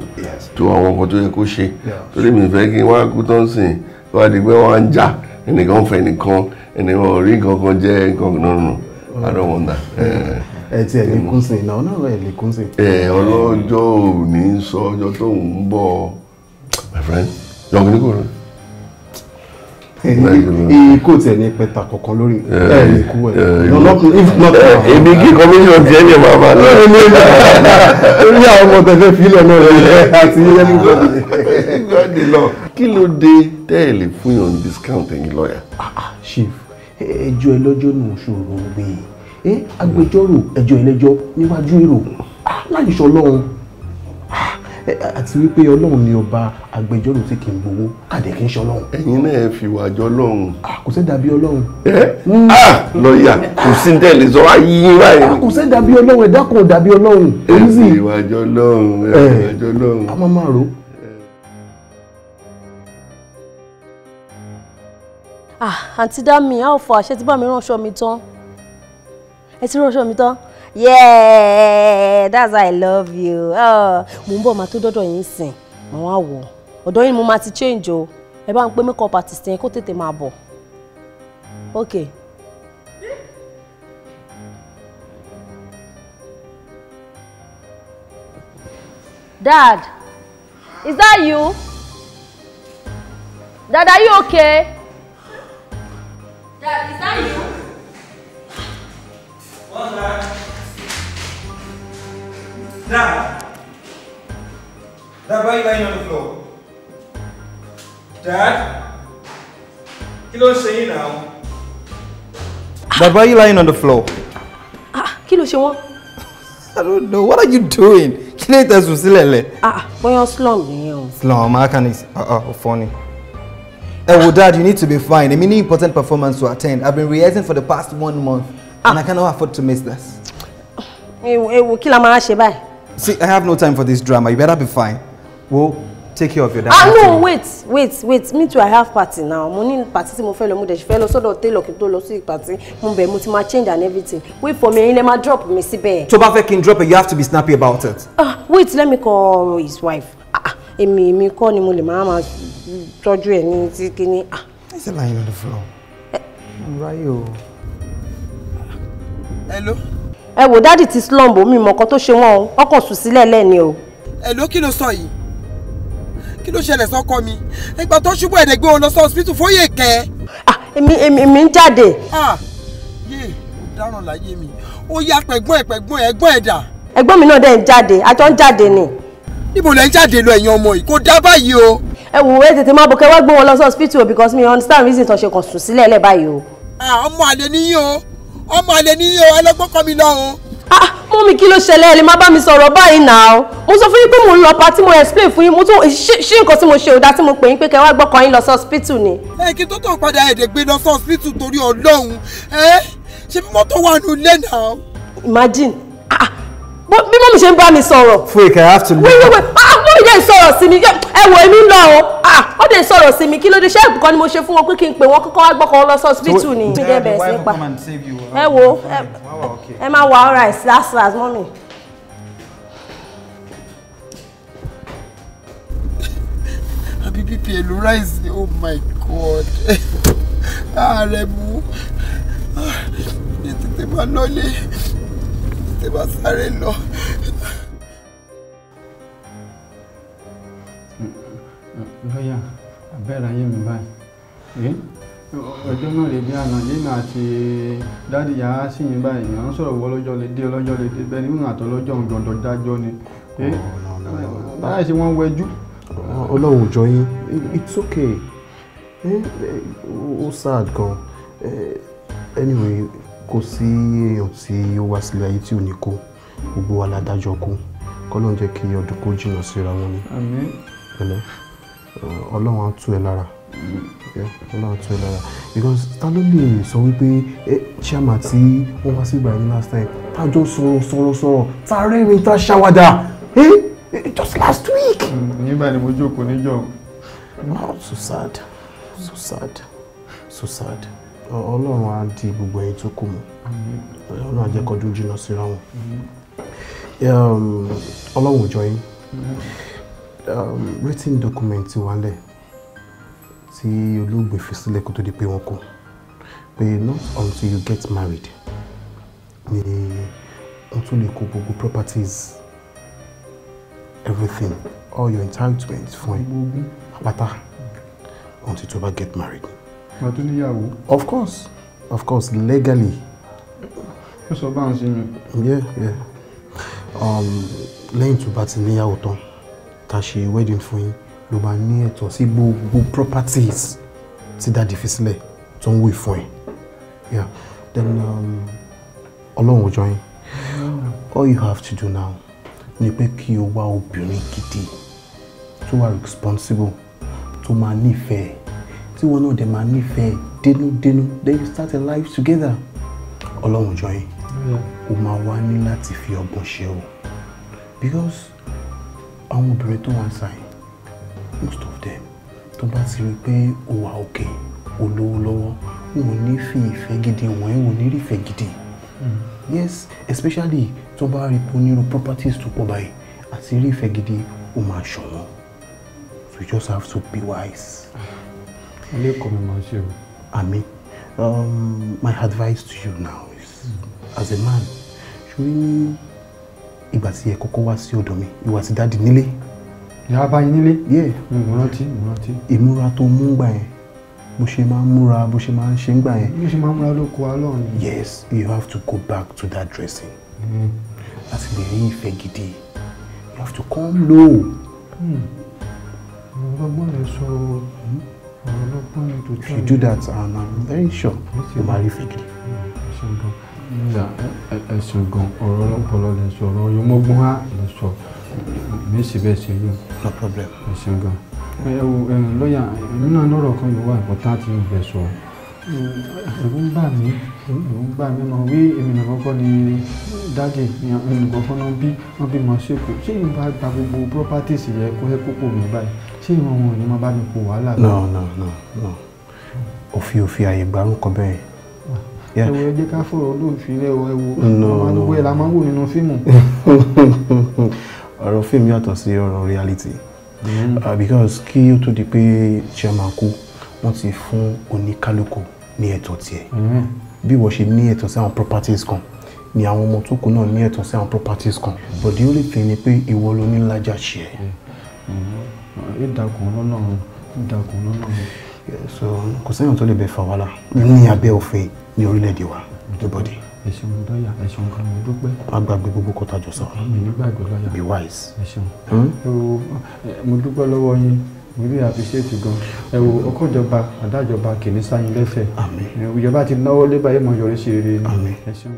to àwọn nǹkan tó yẹ kó ṣe. Torí mi fẹ́ kí wọ́n á kú tán sìn kí wọ́n á di pé wọ́n á ń jà ẹnìkan fẹ́ nìkan ẹnìkan ò rí nǹkan kan jẹ́ nǹkan no. I don't want that. Ti ẹ̀ lè kún sí ìnáwó náà ẹ̀ lè kún sí. Ọlọ́jọ́ ò ní sọ ọjọ́ tó ń bọ̀ my friend yọ̀ǹgì ní kò rẹ̀. Ikú tí ẹ̀ ní pẹ̀tà kọ̀ọ̀kan lórí ẹ̀ lè kú ẹ̀. Èmi kí commission ti ẹ̀ ní ẹ̀ máa bá lọ. Orí àwọn ọmọ tẹ̀fẹ́ fílẹ̀ náà rẹ̀ àti ẹni lọ. Kí ló dé tẹ́ẹ̀lì fún yàn discount ẹ̀yin lọ́yà? Chief, ẹjọ́ ẹlọ́jọ́ nù ṣòro gbé agbẹjọ́rò ẹjọ́ ẹlẹ́jọ́ níwájú èrò láì ṣe Ọlọ́run àti wípé Ọlọ́run ni ọba agbẹjọ́rò tí kì í gbowó kàdé kì í ṣe Ọlọ́run. Ẹ̀yin náà fi wà jọ Ọlọ́run. Kò sẹ́ dàbí Ọlọ́run. Lọ́yà kò sí tẹ́lẹ̀ sọ wá yí báyìí. Kò sẹ́ dàbí Ọlọ́run ẹ̀dá kan dàbí Ọlọ́run. Ẹ fi wà jọ Ọlọ́run. Ẹ fi wà jọ Ọlọ́run. A máa rò. Àǹtí Dami, a ò fọ àṣẹ tí bá mi ránṣọ mi tán. Ẹ ti ránṣọ mi tán? Yeah, that's why I love you. Mo ń bọ̀ máa tó dọ́dọ̀ yín sìn, mo wá wọ̀. Ọ̀dọ̀ yín mo máa ti change o. Ẹ bá ń pé makeup artist yẹn kó tètè máa bọ̀. Okay. Dad, is that you? Dad, are you okay? Dad, is that you? What's that? Dad! Dad, why are you lying on the floor? Dad? Kí ló ṣe yín now? Dad, why are you lying on the floor? Kí ló ṣe wọ́n? I don't know. What are you doing? Kí ló tẹ̀ sùn sílẹ̀ lẹ̀? Bóyá slum nìyẹn o. Slum, how can it? Funny. Well, Dad, you need to be fine. A mini important performance to attend. I've been rehearsing for the past 1 month, and I cannot afford to miss this. Kí la máa ṣe báyìí? See, I have no time for this drama. You better be fine. Well, take care of your dad. No, wait. Me too, I have party now. Mo ní party tí mo fẹ́ lọ, mo dẹ̀ fẹ́ lọ sọ́dọ̀ tailor kí n tó lọ sí party. Mo bẹ̀ mo ti máa change and everything. Wait for me, ẹ̀yin lẹ máa drop mi síbẹ̀. So, bá fẹ́ kí n drop it, you have to be snappy about it. Wait, let me call his wife. Èmi kọ́ ni mo lè máa tọ́jú ẹ̀ ní tí kíní. He's lying on the floor. Rayo. Hello? Ẹ wò dáàdì ti slumbo mi mọ̀ nǹkan tó ṣe wọ́n o. Ọkàn sùn sílẹ̀ lẹ́ni o. Hello, kí ló sọ yìí? Kí ló ṣẹlẹ̀ sọ́kọ mi? Ìgbà tó ṣubú ẹ̀dẹ̀ gbé wọn lọ sí hospital fóyè kẹ́. Èmi ń jáde. Yé, ó dáràn láyé mi. Ó yá pẹ̀gbọ́n ẹ̀ dà. Ẹ̀gbọ́n mi náà dẹ̀ ń jáde, àjọ ń jáde ni. Níbo lẹ ń jáde lọ ẹ̀yin ọmọ yìí? Kò dá báyìí o. Ẹ wò ẹ tètè máa bọ̀ kẹ́ wá gbé wọn lọ sí hospital because me understand reason tó ṣe kàn sùn sílẹ̀ lẹ́ báyìí o. ọmọ àlè níyìn o ọmọ àlè níyìn o ẹlẹgbọkọ mi lọ o. Mọ́mì kí ló ṣẹlẹ̀ ẹ lè má bá mi sọ̀rọ̀ báyìí náà mo sọ fún yín pé mo ń lọ pátí mo explain fún yín mo tún ṣé nǹkan tí mo ṣe ò dá tí mo pè yín pé kẹ́ wá gbọ́kàn yín lọ sí hospital ni. Kí tó tó padà èdè gbé lọ sí hospital torí Ọlọ́run ṣé bí mọ́tò wà nù ilé náà. Imagine bí mọ́mì ṣe ń bá mi sọ̀rọ̀. Fake, I have to leave. wait wọ́n yẹ sọ̀rọ̀ sí mi ẹ wò èmi ń lọ o wọ́n dẹ̀ sọ̀rọ̀ sí mi kí ló dé ṣé ẹ̀bùkọ́ ni mo ṣe fún wọn pé kí n pè wọ́n kọ́kọ́ wá gbọ́kàn wọn lọ sí hospital ni. ẹ wo ẹ máa wà alright last mọ́mì. àbí bp èlò rice oh my god ààrẹ mú tètè máa lọlé tètè máa sáré lọ. lọ́yà abẹ́rẹ́ ayé mi báyìí ọjọ́ náà lè bí àná nínú àti dáàdì yàrá sí mi báyìí à ń sọ̀rọ̀ wọ ọlọ́jọ́ lè dé bẹ́ẹ̀ ni wọ́n àtọ́lọ́jọ́ òǹdọ̀dọ̀ dájọ́ ni báyà ṣe wọ́n wẹjú. Ọlọ́run jọ yín it's okay ó sad gan anyway kò sí èèyàn tí ó wá sílé ayé tí ò ní kó gbogbo wa ládájọ́ kú kọ́lọ́run jẹ́ kí ọdún kó jìnnà síra wọn ni pẹ̀lẹ́ Ọlọ́run á tú ẹ lára Ọlọ́run á tú ẹ lára because ta ló lè sọ wípé chairman tí wọ́n wá sí ìgbà yẹn last time tájọ́ sọ̀rọ̀ tá rẹ́rìn tá ṣàwádà just last week. nígbà ni mo jókòó níjọ́. So sad so sad Ọlọ́run á di gbogbo ẹ̀yin tó kù mọ́ Ọlọ́run á jẹ́ kọ́dún jìnnà síra wọn. Ọlọ́run jọ yín written document ti wà lẹ̀ tí olóògbé fi sílẹ̀ kó tó di pé wọ́n kú pé not until you get married ni wọ́n tún lè kó gbogbo properties everything all your entitlements fún ẹ pátá until to get married. wà á tún níyàwó. of course legally. ó sọ báwọn sí mi. yeah lẹ́yìn tó bá ti níyàwó tán tá a ṣe wedding fún yín ló máa ní ẹ̀tọ́ sí gbogbo properties tí dáàdi fi sílẹ̀ tó ń wé fún ẹ. then Ọlọ́run jọ yín all you have to do now ni pé kí o wá obìnrin gidi tó wà responsible tó máa nífẹ̀ẹ́ tí wọn náà dẹ̀ máa nífẹ̀ẹ́ dénúdénú then you start a life together. Ọlọ́run jọ yín o máa wá ní láti fi ọgbọ́n ṣe o because àwọn obìnrin tó wà ń sàn most of them tó bá ti rí pé o wà òkè o lówó lọ́wọ́ wọn ò ní fi ìfẹ́ gidi wọ́n ẹ̀ wọ́n ní rí ìfẹ́ gidi. Yes, especially tó bá rí onírú properties tó pọ̀ báyìí àti rí ìfẹ́ gidi ó máa ṣọ̀wọ́n so you just have to be wise. ilé ẹ̀kọ́ mi máa ṣe o. Àmín. My advice to you now is as a man ṣorí ní ìgbà tí ẹ kọ́kọ́ wá sí ọ̀dọ̀ mi ìwà tí dáàdì nílé. ìyá bá yín nílé. Yeah. mo rántí. ìmúra tó mú gbà yẹn bó ṣe máa ń múra bó ṣe máa ń ṣe ń gbà yẹn. bó ṣe máa ń múra ló kó wa lọ́rùn. Yes, you have to go back to that dressing. Láti lè rí ìfẹ́ gidi you have to come low. ọlọ́gbọ́n lè sọ ọlọ́gbọ́n lè tó tọ́. If you do that and I'm very sure you marry ìfẹ́ gidi. ẹ̀sùn gan ọ̀rọ̀ ọlọ́pọ̀lọ́ lè sọ ọ̀rọ̀ yomógún á lè sọ mi sì bẹ́ẹ̀ ṣe yóò. No problem. ẹ̀sùn gan lọ́yà èmi náà lọ́rọ̀ kan yóò wà important tí mo bẹ̀ sọ ẹ̀rù ń bà mí mọ̀ wí èmi nìkan kọ́ ni dáàdì nìkan kọ́ náà bí wọ́n bí mọ̀ ṣèkò ṣé ìbá gba gbogbo properties yẹ kó ẹ kókò mi báyìí ṣé ìwọ̀n wọn ò ní máa bá mi kó wàhálà. No òfin àyè gbárùkọ bẹ́ẹ̀. ẹwọ ẹ jẹ́ ká fọ̀rọ̀ olóòfin rẹ ẹwọ ẹ la máa ń wò nínú fíìmù. ọ̀rọ̀ fíìmù yàtọ̀ sí ọ̀rọ̀ reality because kí ó tó di pé chairman kú wọ́n ti fún oníkálukú ní ẹ̀tọ́ tiẹ̀ bí wọ́n ṣe ní ẹ̀tọ́ sí àwọn properties kan ni àwọn ọmọ tó kù náà ní ẹ̀tọ́ sí àwọn properties kan but the only thing ni pé ìwọ ló ní lájà ṣe ẹ̀. ìdàkùn lọ́nà. so kò sẹ́yìn tó lè bẹ fà wàhálà ní abẹ́ òfin ní orílẹ̀-èdè wa nobody. ẹ̀sùn dọ́yà ẹ̀sùn kan mo dúpẹ́. má gbàgbé gbogbo kọ́tà jọ sọ. mi nígbàgbé lọ́yà. be wise. ẹ̀sùn mo dúpẹ́ lọ́wọ́ yín mo really appreciate you gan. Ẹ wo ọkọ̀ ìjọba àdájọba kì ní sáyìn lẹ́sẹ̀. Àmín. Ìjọba ti náwó lébà yẹn mọ̀ yọrí sí rere ni. Àmín. Ẹ ṣeun.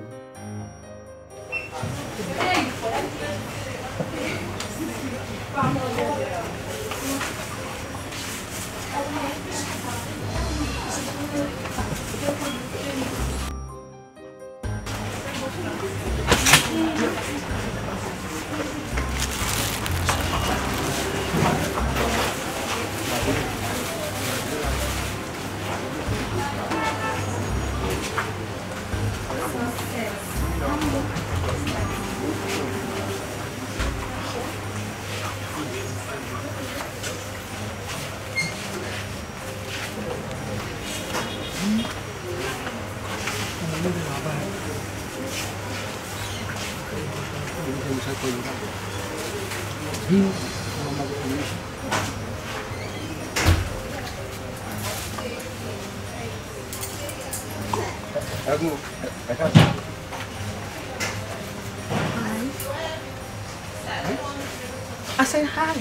I said hi.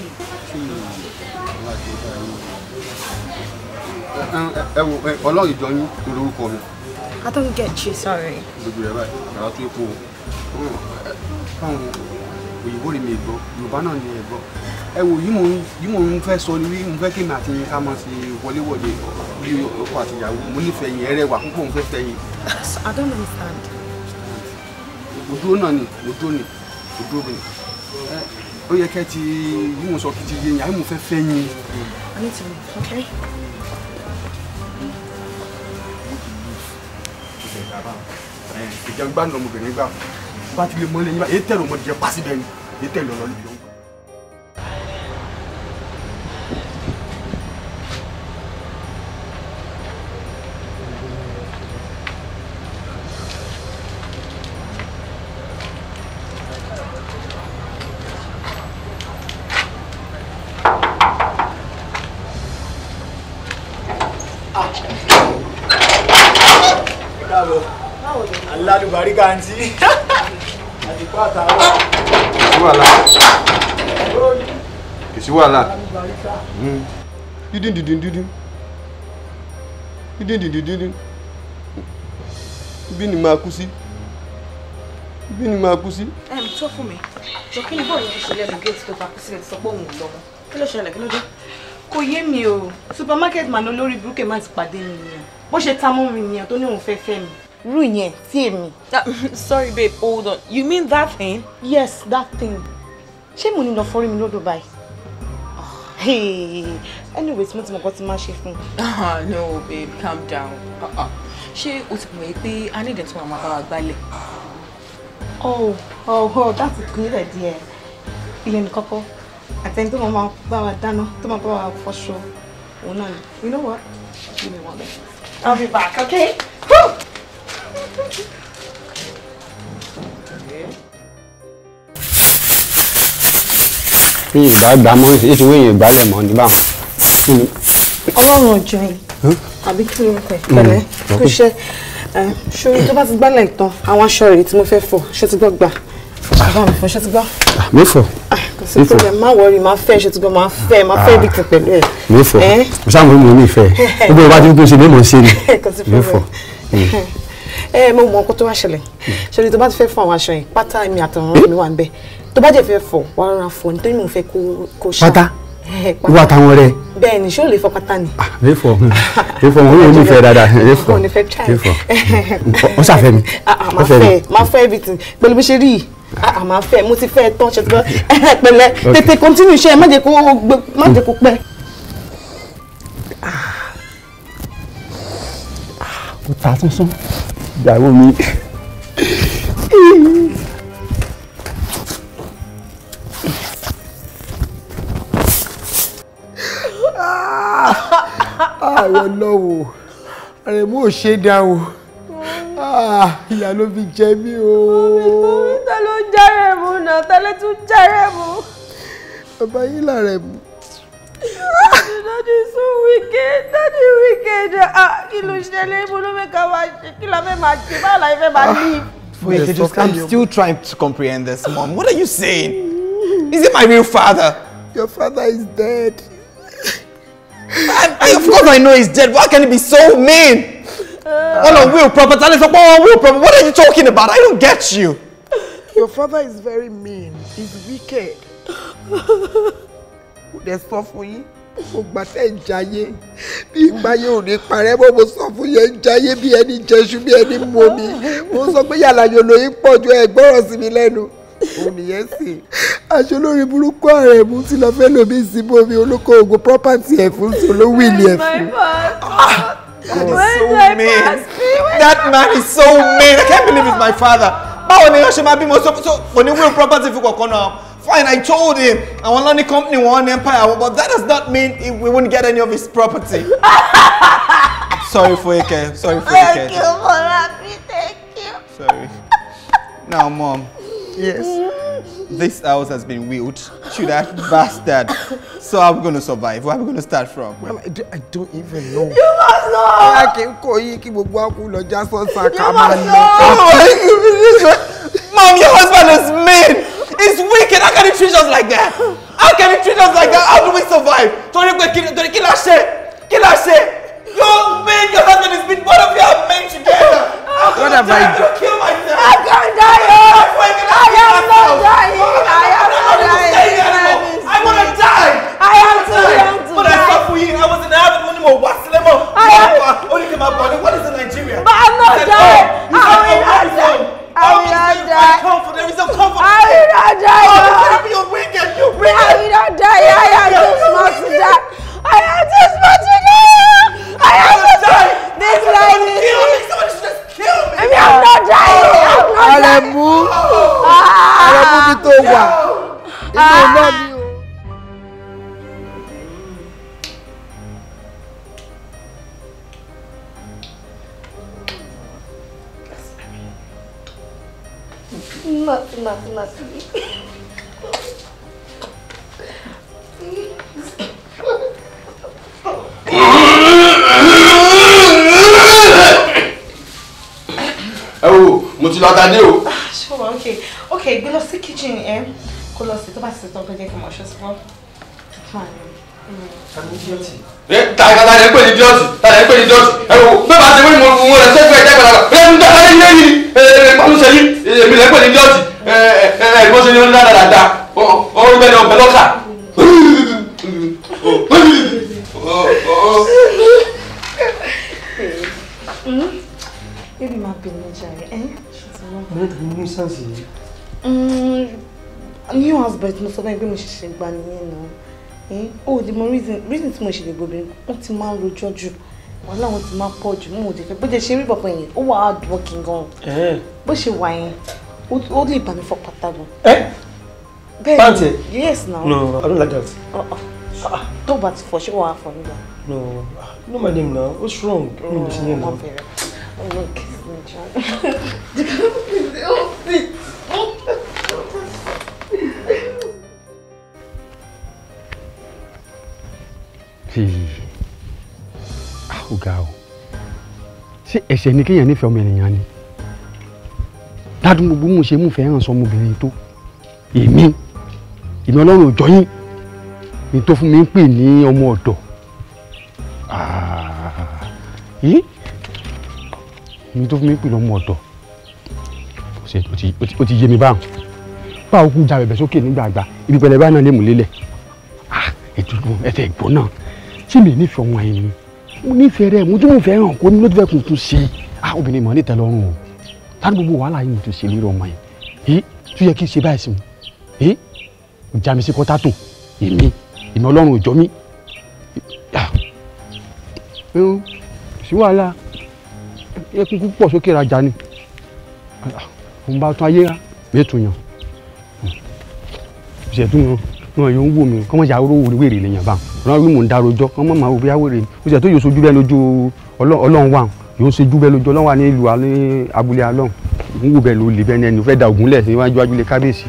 Ọlọ́run ìjọ yín lórúkọ mi. I don't get you, sorry. Gbogbo rẹ̀ báyìí, àrà tó epo fáwọn òyìnbó rẹ̀ mi gbọ́, Yorùbá náà ni ẹ̀gbọ́. Ẹ wo yìí mò ń fẹ́ sọ ni wí, mo fẹ́ kí mi àti ká máa ṣe wọléwọ̀de bí ọkọ àti ìyàwó. Mo nífẹ̀ẹ́ yín, ẹrẹ́wà púpọ̀ mo fẹ́ fẹ́ yín. I don't understand. Òdúró náà ni, òdúró ni. Ó yẹ kẹ́ ti yìí mo sọ kí ti yé yín, àyè mo fẹ́ fẹ́ yín. I need to move, okay? Ìjẹun gbádùn ọmọbìnrin gbà bá ti lè mọ́lẹ̀ yín bá èyí tẹ̀lé ọmọdé jẹ pàṣẹ bẹ́ẹ̀ ni èyí tẹ̀lé ọ̀nà níbi òun. Alálùbárí kàǹtì. Àdìpọ̀ àtàwọn. Kì sí wàhálà. Dídín. Ibi ni máa kú sí. Sọ fún mi. Jọ kí ni bọ́ọ̀ yẹn ṣe lẹ́nu géètì tó takú sílẹ̀ ti sọ pé òun ò lọ́mọ. Kí ló ṣẹlẹ̀ kí ló dé? Kò yé mi o. Supermarket man olórí burúkú máa ti pàdé mi nìyẹn. Bó ṣe ta mọ́ mi nìyẹn tó ní òun fẹ́ fẹ́ mi. Rú yẹn tí èmi. Sorry babe, hold on. You mean that thing? Yes, that thing. Ṣé mo ní lọ fọ́rí mi lọ́dọ̀ báyìí? Anyways, mo ti mọ̀ kọ́ ti máa ṣe fún. No babe, calm down. Ṣé o ti mọ̀ pé a ní ìdẹ̀tún àwọn àbáwá gbálẹ̀? Oh, that's a good idea. Ilé ní kọ́kọ́. Àtẹni tó máa bá wa dáná, tó máa bá wa fọṣọ. Òun náà ni. You know what? Give me 1 minute. I'll be back, okay? Woo! Bí ìgbà gbà mọ́ ètò èyàn ìgbálẹ̀ mọ́ ní báwọn. Ọlọ́run ọjọ́ yìí, àbí kí ló ń pẹ̀ pẹ̀lẹ́ kó ṣe ṣorí tó bá ti gbálẹ̀ ìtàn àwọn aṣọ rèé tí mo fẹ́ fọ̀ ṣé ti gbọ́ gbà. Bàbá mi fọ ṣé ti gbọ́. Mi fọ. Kò sí problem, má wọrí, máa fẹ́ ṣé ti gbọ́, máa fẹ́ bí kan pẹ̀lú ẹ̀. Mi fọ. Mo sáà mo ní ìfẹ́. Gbogbo ìwà tí mo ṣe lé mọ̀ ṣe ni. Mi fọ. Mo mọ nǹkan tó wá ṣẹlẹ̀. Ṣorí tó bá ti fẹ́ fọ àwọn aṣọ yẹn, pátá mi àtàwọn mi wà ń bẹ̀. Tó bá jẹ́ fẹ́ fọ, wà á rọra fọ nítorí mo fẹ́ kó ṣá. Pátá? Wà táwọn rẹ̀. Bẹ́ẹ̀ ni, ṣé o lè fọ pátá ni? Mi fọ. Mo ní ìfẹ́ dáadáa. Mi fọ. Mi fọ. Ó ṣàfẹ́ mi. Máa fẹ́ everything. Pẹ̀lú bí ṣe rí yìí. Máa fẹ́, mo ti fẹ́ tán ṣe ti gbọ́. Pẹ̀lẹ́, tètè continue iṣẹ́, má jẹ́ kó pẹ́. Ó ta sánsán. Ìyàwó mi. Àwọn lọ́wọ́ ààrẹ mú ò ṣe dá o. Ìyá ló fi jẹ mí o. Ta ló ń jẹ́rẹ̀ mú náà? Ta ló tún jẹ́rẹ̀ mú? Bàbá yín làrẹ̀ mú. Daddy is so wicked. Daddy wicked. Kí ló ṣẹlẹ̀? Ibo ló fẹ́ ká máa ṣe? Kí la fẹ́ máa ṣe? Báwo la fẹ́ máa live? I'm still trying to comprehend this, Mom. What are you saying? Is it my real father? Your father is dead. Of course I know he's dead. Why can he be so mean? On will property. Will property. What are you talking about? I don't get you. Your father is very mean. He's wicked. There's stuff for you. Mo gbà tẹ́ ń jayé bí ìgbáyé ò ní parẹ́ bó mo sọ fún yẹn ń jayé bí ẹni jẹṣu bí ẹni momi mo sọ pé yàrá yòlò yìí pọ̀ ju ẹgbọ́rọ̀ sí mi lẹ́nu òun nìyẹn sì aṣọ lórí burúkú ààrẹ mú tí lọ fẹ́ lómi ìsìnbó mi olóko oògùn property ẹ̀ fún sí olówó ìlú ẹ̀ fún. That man is so mean. I can't believe it's my father. Báwo ni yóò ṣe máa bímọ so kò ní will property fún kọ̀ọ̀kan náà. Fine, I told him I want only company one empire, but that does not mean we wouldn't get any of his property. Sorry for Ike. Sorry for Ike. Thank you, Molabi. Thank you. Sorry. Now, Mom. Yes. This house has been willed to that bastard. So how are we going to survive? Where are we going to start from? Well, I don't even know. You must know. I can't call you. You must know. Mom, your husband is mean. He's wicked. How can he treat us like that? How can he treat us like that? How do we survive? Tori kill us. You're mean. Your husband is mean. Both of you are mean together. What have I done? Kill myself. I can't die. I am not dying. I am not dying. I want to die. I am too young to die. But I stopped for you. I was in the habit of money. What's the name? Only came out body. What is in Nigeria? But I'm not dying. I will not die. I will not die. There is no comfort. I will not die. You're wicked. You're I wicked. will not die. I am too small to die. I am too small to die. I am too small. This life is. Kill me. Somebody should just kill me. I'm not dying. I'm not dying. Aremu bí tó wà. Inú náà ni o. Nothing. Ẹ wo, mo ti lọ dáadé o. Sure, okay, gbé lọ sí kitchen ẹ. Kó lọ sí tó bá ṣe tán kó jẹ́ kí n mọ̀ ṣe sí fún. Tàlẹ́ ń pè ní díọ̀tì. Ẹ wo, bẹ́ẹ̀ bá ṣe wí mo rẹ̀ sẹ́fẹ̀ ẹ̀jẹ̀ gbàgbà. Bẹ́ẹ̀ ń dáná ilé yìí. Pàlú ṣe yí. Èmi lẹ́ ń pè ní díọ̀tì. Ẹ̀gbọ́n ṣe ní ó ń dáadáa. Ọ̀rọ̀ bẹ́ẹ̀ ni ọ̀bẹ lọ́kà. Baby máa bẹ̀rẹ̀ ọjà rẹ̀ ẹ́. Mo ní tàbí ní sáǹsì yìí. New house birth mo sọ fún ẹ pé mo ṣẹ̀ṣẹ̀ gbà nìyẹn náà. Oh, the more reason tí mo ṣe lè gbobìnrin wọ́n ti máa ń rojọ́ jù wàhálà wọn ti máa pọ̀ jù mo ò dé fẹ́ bó jẹ́ ṣe rí bọ̀pọ̀ yẹn ó wà hard working gan. Bó ṣe wà yẹn ó lè bá mi fọ pátá gan. Bẹ́ẹ̀ Pàǹtì? Yes now. No, I don't like that. Tó bá ti fọ ṣé wàá fọ nígbà. No, you know my name now. What's wrong? Ọ̀gá o, ṣé ẹ̀ṣẹ̀ ni kéèyàn nífẹ̀ẹ́ ọmọ ènìyàn ni? Ládùn gbogbo mo ṣe mú fẹ́ hàn sọmọbìnrin tó èmi Ọlọ́run ò jọ yín ní tó fún mi ń pè ní ọmọ ọ̀dọ̀. Ní tó fún mi ń pè ní ọmọ ọ̀dọ̀ ó ti yé mi báwọn. Báwo kú ja bẹ̀bẹ̀ sókè nígbàgbà ibi pẹ̀lẹ́ bá náà lè mú lélẹ̀. Ẹ̀tẹ̀ ìgbọ́n náà ṣé mi nífẹ̀ẹ́ ọmọ ẹ̀yìn ni? Mo nífẹ̀ẹ́ rẹ̀ mo tún mú fẹ́ hàn kó ní ló tún fẹ́ kún tún ṣe. Obìnrin mọ̀ ní tẹ́lọ́rùn o. Tá ní gbogbo wàhálà yìí mo ti ṣe lórí ọmọ yìí. Tún yẹ kí n ṣe báyìí sí mi. Ó já mi sí kọ́tátò èmi Ọlọ́run ò jọ mí. Sí wàhálà ẹkún púpọ̀ sókè rajà ni. Mo bá tún ayé rá mẹ́tò yàn. Ìṣẹ̀tún wọn yóò ń wò mí kọ́mọ̀ ìyá orówó wèrè lèèyàn bá wọn wí mò ń darojọ́ kọ́mọ̀ máa wò bí wèrè ni ó ṣe tó yóò sojú bẹ́ẹ̀ lójú Ọlọ́run wà yóò ṣojú bẹ́ẹ̀ lójú Ọlọ́run wà ní ìlú abúlé alọ́run ń wò bẹ́ẹ̀ ló lè bẹ́ẹ̀ ní ẹni fẹ́ da ògùn lẹ̀ níwájú ajúlé kábíyèsí.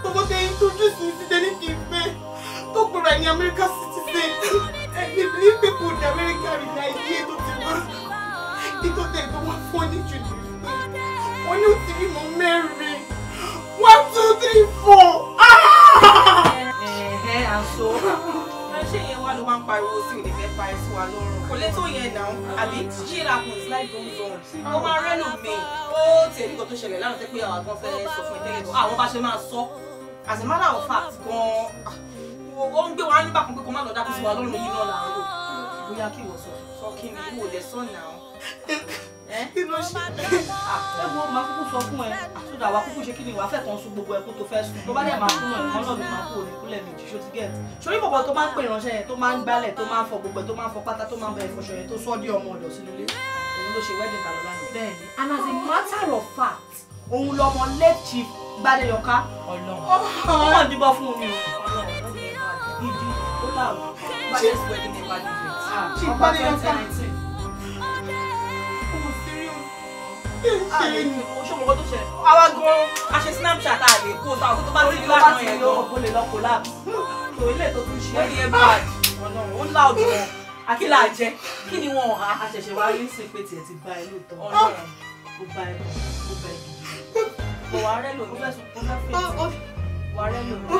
Bàbá tẹ introduce mi sí Dẹ́ni kì í fẹ́ tó pèrè ní American citizen. I believe people in America in Nigeria tó ti wá. Nítorí tẹ̀ tó wá fún ní jù ní. Wọ́n ní ó ti rí mọ́ mẹ́rin. 1, 2, 3, 4. Àṣọ. Ṣé ìyẹn wá ló máa ń pariwo sí òde fẹ́ parí sí wa lọ́rùn? Kò lè tó yẹn náà, àbí shit happens, life goes on. Ó máa rẹ́lò mi. Ó tiẹ̀ nígbà tó ṣẹlẹ̀ lánàá tẹ́ pé àwọn àgbọn fẹ́ sọ fún ìtẹ́lẹ̀ bọ̀. Àwọn bá ṣe máa sọ. As a matter of fact, gan-an, ó ń gbé wa nígbà kan pé kó má lọ dákú sí wa lọ́rùn yìí náà là ń lò. Bóyá kí ìwọ sọ kí ni ìwò lè sọ náà. Kí ló ṣe? Ẹ wo máa kúkú sọ fún ẹ. Sódà wa kúkú ṣe kí ni ìwà fẹ́ kan sun gbogbo ẹkú tó fẹ́ sùn. Tó bá dẹ̀ máa kú náà, ìkan náà ló máa kú òní kúlẹ̀ méjì ṣó ti gẹ̀ẹ́tì. Ṣorí bọ̀bọ̀ tó máa ń pè ránṣẹ́ yẹn tó máa ń gbálẹ̀ tó máa ń fọ gbogbo ẹ̀ tó máa ń fọ pátá tó máa ń bẹ ìfọṣọ yẹn tó sọ́ dí ọmọ ọ̀dọ̀ sínú ilé. Òun ló ṣe wedding kàlọ́ lánàá. Bẹ́ẹ̀ni, and as a matter of fact, òun lọmọ late chief Gbádéyọká. Ọlọ́run. Ó mọ̀ díbọ́ fún mi. Ìdí ó láàrú. Gbádé's wedding never did it. Chief Gbádéyọká. Ṣọmọkọ tó ṣẹlẹ̀. Àwa gan a ṣe Snapchat a lè kó ta ọkọ tó bá ti rí lánàá yẹn gan. Ó lè lọ collapse. Tó ilé tó tún ṣe. Ó ní ẹ bad. Ọlọ́run ó lá òdò wọn. Akílà jẹ. Kí ni wọn ọ̀hà? A ṣẹ̀ṣẹ̀ wá rí sí pé tiẹ̀ ti bá ẹ lóòótọ́. Ọlọ́run ó bá ẹ ó bá ẹ gidi. Mo wà rẹ́ lò ó fẹ́ sùn ó fẹ́ fèsì. Wà rẹ́ lò mí.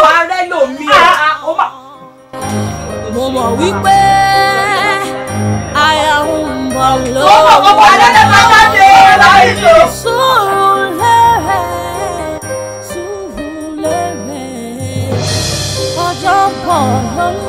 Wà rẹ́ lò mí. Mo mọ̀ wípé àyà ń bọ̀ lọ́wọ́. Ó mọ̀ gbogbo àdéhùn máa bá dé láì lò. Sùúrùlérè, Sùúrùlérè, ọjọ́ bọ̀ lọ́la.